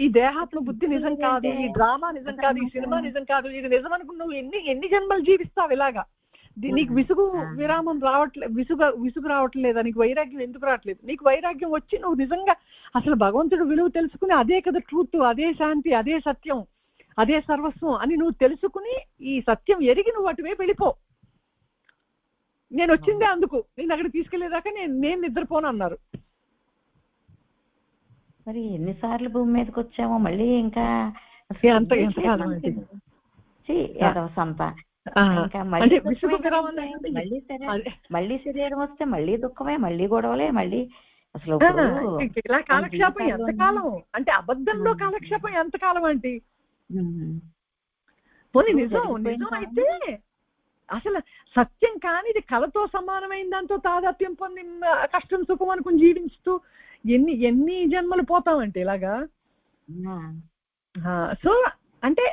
ఈ దేహాత్మ బుద్ధి నిజం కాదు, ఈ డ్రామా నిజం కాదు, ఈ సినిమా నిజం కాదు, ఇది నిజం అనుకుని నువ్వు ఎన్ని జన్మలు జీవిస్తావు ఇలాగా. నీకు విరామం విసుగు రావట్లేదా, నీకు వైరాగ్యం ఎందుకు రావట్లేదు? నీకు వైరాగ్యం వచ్చి నువ్వు నిజంగా అసలు భగవంతుడు విలువ తెలుసుకుని అదే కదా ట్రూత్, అదే శాంతి, అదే సత్యం, అదే సర్వస్వం అని నువ్వు తెలుసుకుని ఈ సత్యం ఎరిగి నువ్వు అటువైపు వెళ్ళిపో. నేను వచ్చిందే అందుకు, నేను అక్కడికి తీసుకెళ్లేదాకా నేను నిద్రపోను అన్నారు. మరి ఎన్నిసార్లు భూమి మీదకి వచ్చామో మళ్ళీ ఇంకా మళ్ళీ శరీరం వస్తే మళ్ళీ దుఃఖమే, మళ్ళీ గొడవలే, మళ్ళీ అసలు ఇలా కాలక్షేపం ఎంతకాలం, అంటే అబద్ధంలో కాలక్షేపం ఎంతకాలం అంటే పోనీ నిజం అయితే అసలు సత్యం కానీ ఇది కళతో సమానమైన దాంతో తాదాత్మ్యం పొంది కష్టం సుఖం అనుకుని జీవిస్తూ ఎన్ని జన్మలు పోతామంటే ఇలాగా. సో అంటే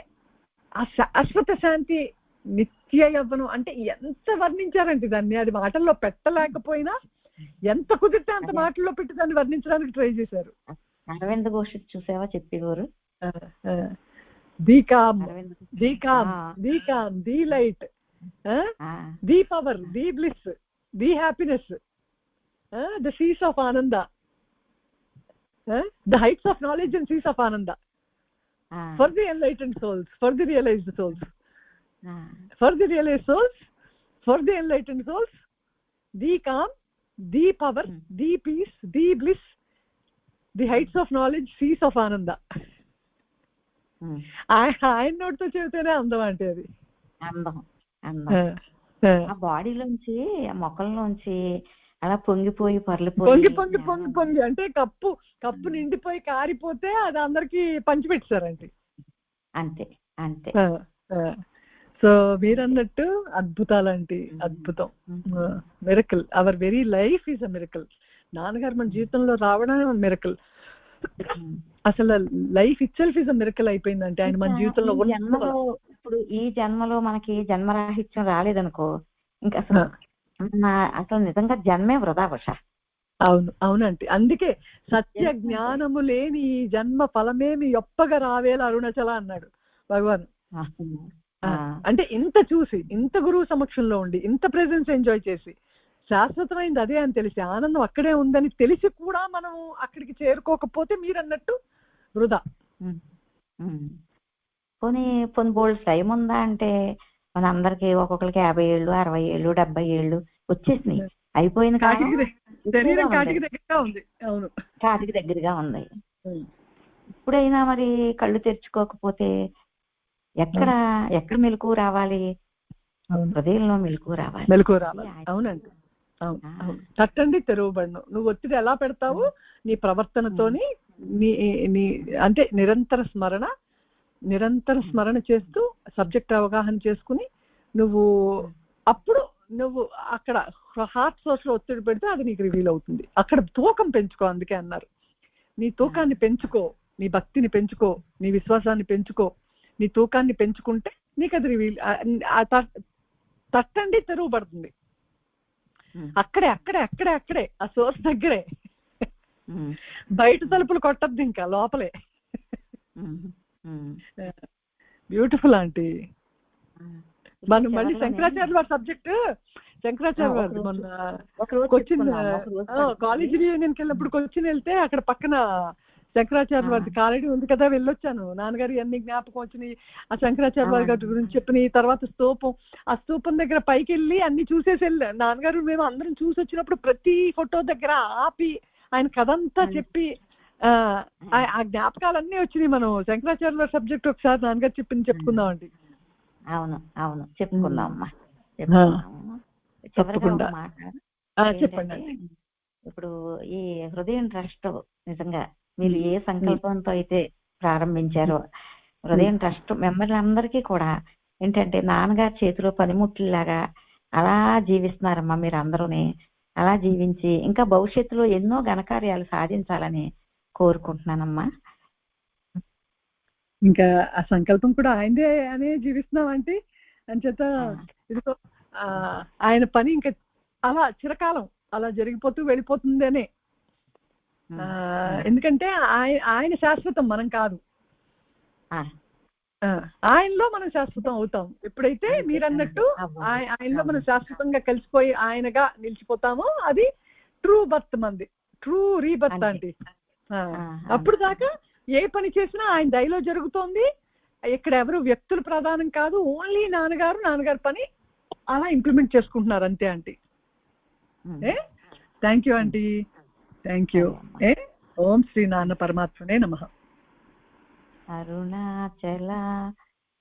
ఆ శాశ్వత శాంతి, నిత్య యవ్వనం అంటే ఎంత వర్ణించారంటే దాన్ని, అది మాటల్లో పెట్టలేకపోయినా ఎంత కుదిరితే అంత మాటల్లో పెట్టి దాన్ని వర్ణించడానికి ట్రై చేశారు. అరవింద ఘోష్ చూసావా చెప్పేవారు, the com, the com, the com, the light, the power, the bliss, the happiness, the Cs of ఆనంద, the heights of knowledge and seas of ananda, for the enlightened souls, for the realized souls, for the realized souls, for the enlightened souls, the calm, the power, the peace, the bliss, the heights of knowledge, seas of ananda. ఆయన నోటితో చెబితేనే అందం అంటే అది అందం. ఆ బాడీలోంచి ఆ మొక్కల్లోంచి అలా పొంగిపోయి పొంగి అంటే కప్పు నిండిపోయి కారిపోతే అది అందరికి పంచిపెట్టారంటే అంతే. సో మీరన్నట్టు అద్భుతాలంటే అద్భుతం, miracle. Hour very life is a miracle. నాన్నగారు మన జీవితంలో రావడం మిరకల్. అసలు life it self is a miracle అయిపోయిందంటే ఆయన మన జీవితంలో. ఇప్పుడు ఈ జన్మలో మనకి జన్మరాహిత్యం రాలేదనుకో, ఇంకా అసలు నిజంగా జన్మే వృధా ఉషా. అవును అవునంటే, అందుకే సత్య జ్ఞానము లేని ఈ జన్మ ఫలమేమి ఒప్పగా రావేలా అరుణాచల అన్నాడు భగవాన్. అంటే ఇంత చూసి, ఇంత గురువు సమక్షంలో ఉండి, ఇంత ప్రెజెన్స్ ఎంజాయ్ చేసి, శాశ్వతమైంది అదే అని తెలిసి, ఆనందం అక్కడే ఉందని తెలిసి కూడా మనం అక్కడికి చేరుకోకపోతే మీరన్నట్టు వృధా. పోనీ బోల్డ్ టైం ఉందా అంటే మన అందరికి ఒక్కొక్కరికి 50 ఏళ్ళు, 60 ఏళ్ళు, 70 ఏళ్ళు వచ్చేసినాయి, అయిపోయిన శరీరం కాటికి దగ్గరగా ఉంది. అవును, కాటికి దగ్గరగా ఉంది. ఇప్పుడైనా మరి కళ్ళు తెరుచుకోకపోతే ఎక్కడ మెలకు రావాలి? హృదయంలో మెలకు రావాలి. అవునండి, అవును. తట్టండి తెరవబడను. నువ్వు ఒత్తిడి ఎలా పెడతావు? నీ ప్రవర్తనతోని, నీ అంటే నిరంతర స్మరణ చేస్తూ సబ్జెక్ట్ అవగాహన చేసుకుని నువ్వు అప్పుడు నువ్వు అక్కడ హార్ట్ సోర్స్ లో ఒత్తిడి పెడితే అది నీకు రివీల్ అవుతుంది. అక్కడ తూకం పెంచుకో, అందుకే అన్నారు నీ తూకాన్ని పెంచుకో, నీ భక్తిని పెంచుకో, నీ విశ్వాసాన్ని పెంచుకో. నీ తూకాన్ని పెంచుకుంటే నీకు అది రివీల్, తట్టండి తెరవబడుతుంది. అక్కడే ఆ సోర్స్ దగ్గరే. బయట తలుపులు కొట్టద్దు, ఇంకా లోపలే. Beautiful aunty. మనం మళ్ళీ శంకరాచార్య వారి సబ్జెక్ట్, శంకరాచార్య వారి మొన్న కొచ్చిన్ కాలేజ్ రియూనియన్కి వెళ్ళినప్పుడు కొచ్చిన్ వెళ్తే అక్కడ పక్కన శంకరాచార్య వారి కాలేజీ ఉంది కదా, వెళ్ళొచ్చాను. నాన్నగారు అన్ని జ్ఞాపకం వచ్చినాయి, ఆ శంకరాచార్య వారి గారి గురించి చెప్పినాయి. తర్వాత స్తూపం, ఆ స్తూపం దగ్గర పైకి వెళ్ళి అన్ని చూసేసి వెళ్ళా. నాన్నగారు మేము అందరం చూసి వచ్చినప్పుడు ప్రతి ఫోటో దగ్గర ఆపి ఆయన కథంతా చెప్పి ఆ జ్ఞాపకాలన్నీ వచ్చినాయి. మనం శంకరాచార్య వారి సబ్జెక్ట్ ఒకసారి నాన్నగారు చెప్పుకుందాం అండి. అవును అవును, చెప్పుకుందాం అమ్మా. చెప్పండి. ఇప్పుడు ఈ హృదయం ట్రస్ట్ నిజంగా మీరు ఏ సంకల్పంతో అయితే ప్రారంభించారో, హృదయం ట్రస్ట్ మెంబర్లందరికీ కూడా ఏంటంటే నాన్నగారి చేతిలో పనిముట్లులాగా అలా జీవిస్తున్నారమ్మా. మీరు అందరూనే అలా జీవించి ఇంకా భవిష్యత్తులో ఎన్నో ఘనకార్యాలు సాధించాలని కోరుకుంటున్నానమ్మా. ఇంకా ఆ సంకల్పం కూడా ఆయనదే అనే జీవిస్తున్నాం అంటే అంచేత ఇదిగో ఆయన పని ఇంకా అలా చిరకాలం అలా జరిగిపోతూ వెళ్ళిపోతుంది అనే. ఎందుకంటే ఆయన శాశ్వతం, మనం కాదు. ఆయనలో మనం శాశ్వతం అవుతాం ఎప్పుడైతే మీరన్నట్టు ఆయనలో మనం శాశ్వతంగా కలిసిపోయి ఆయనగా నిలిచిపోతామో అది ట్రూ బర్త్, మంది ట్రూ రీబర్త్ అంటే. అప్పుడు దాకా ఏ పని చేసినా ఆయన దయలో జరుగుతోంది. ఇక్కడ ఎవరు వ్యక్తులు ప్రధానం కాదు, ఓన్లీ నాన్నగారు పని అలా ఇంప్లిమెంట్ చేసుకుంటున్నారు అంతే aunty. Thank you aunty, thank you. ఓం శ్రీ నాన్న పరమాత్మనే నమః. అరుణాచల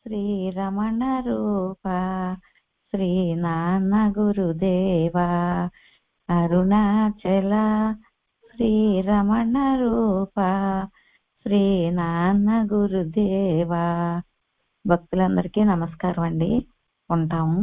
శ్రీరమణ రూప శ్రీ నాన్న గురుదేవా, అరుణాచల శ్రీరమణ రూప శ్రీ నాన్న గురుదేవా. భక్తులందరికీ నమస్కారం అండి, ఉంటాము.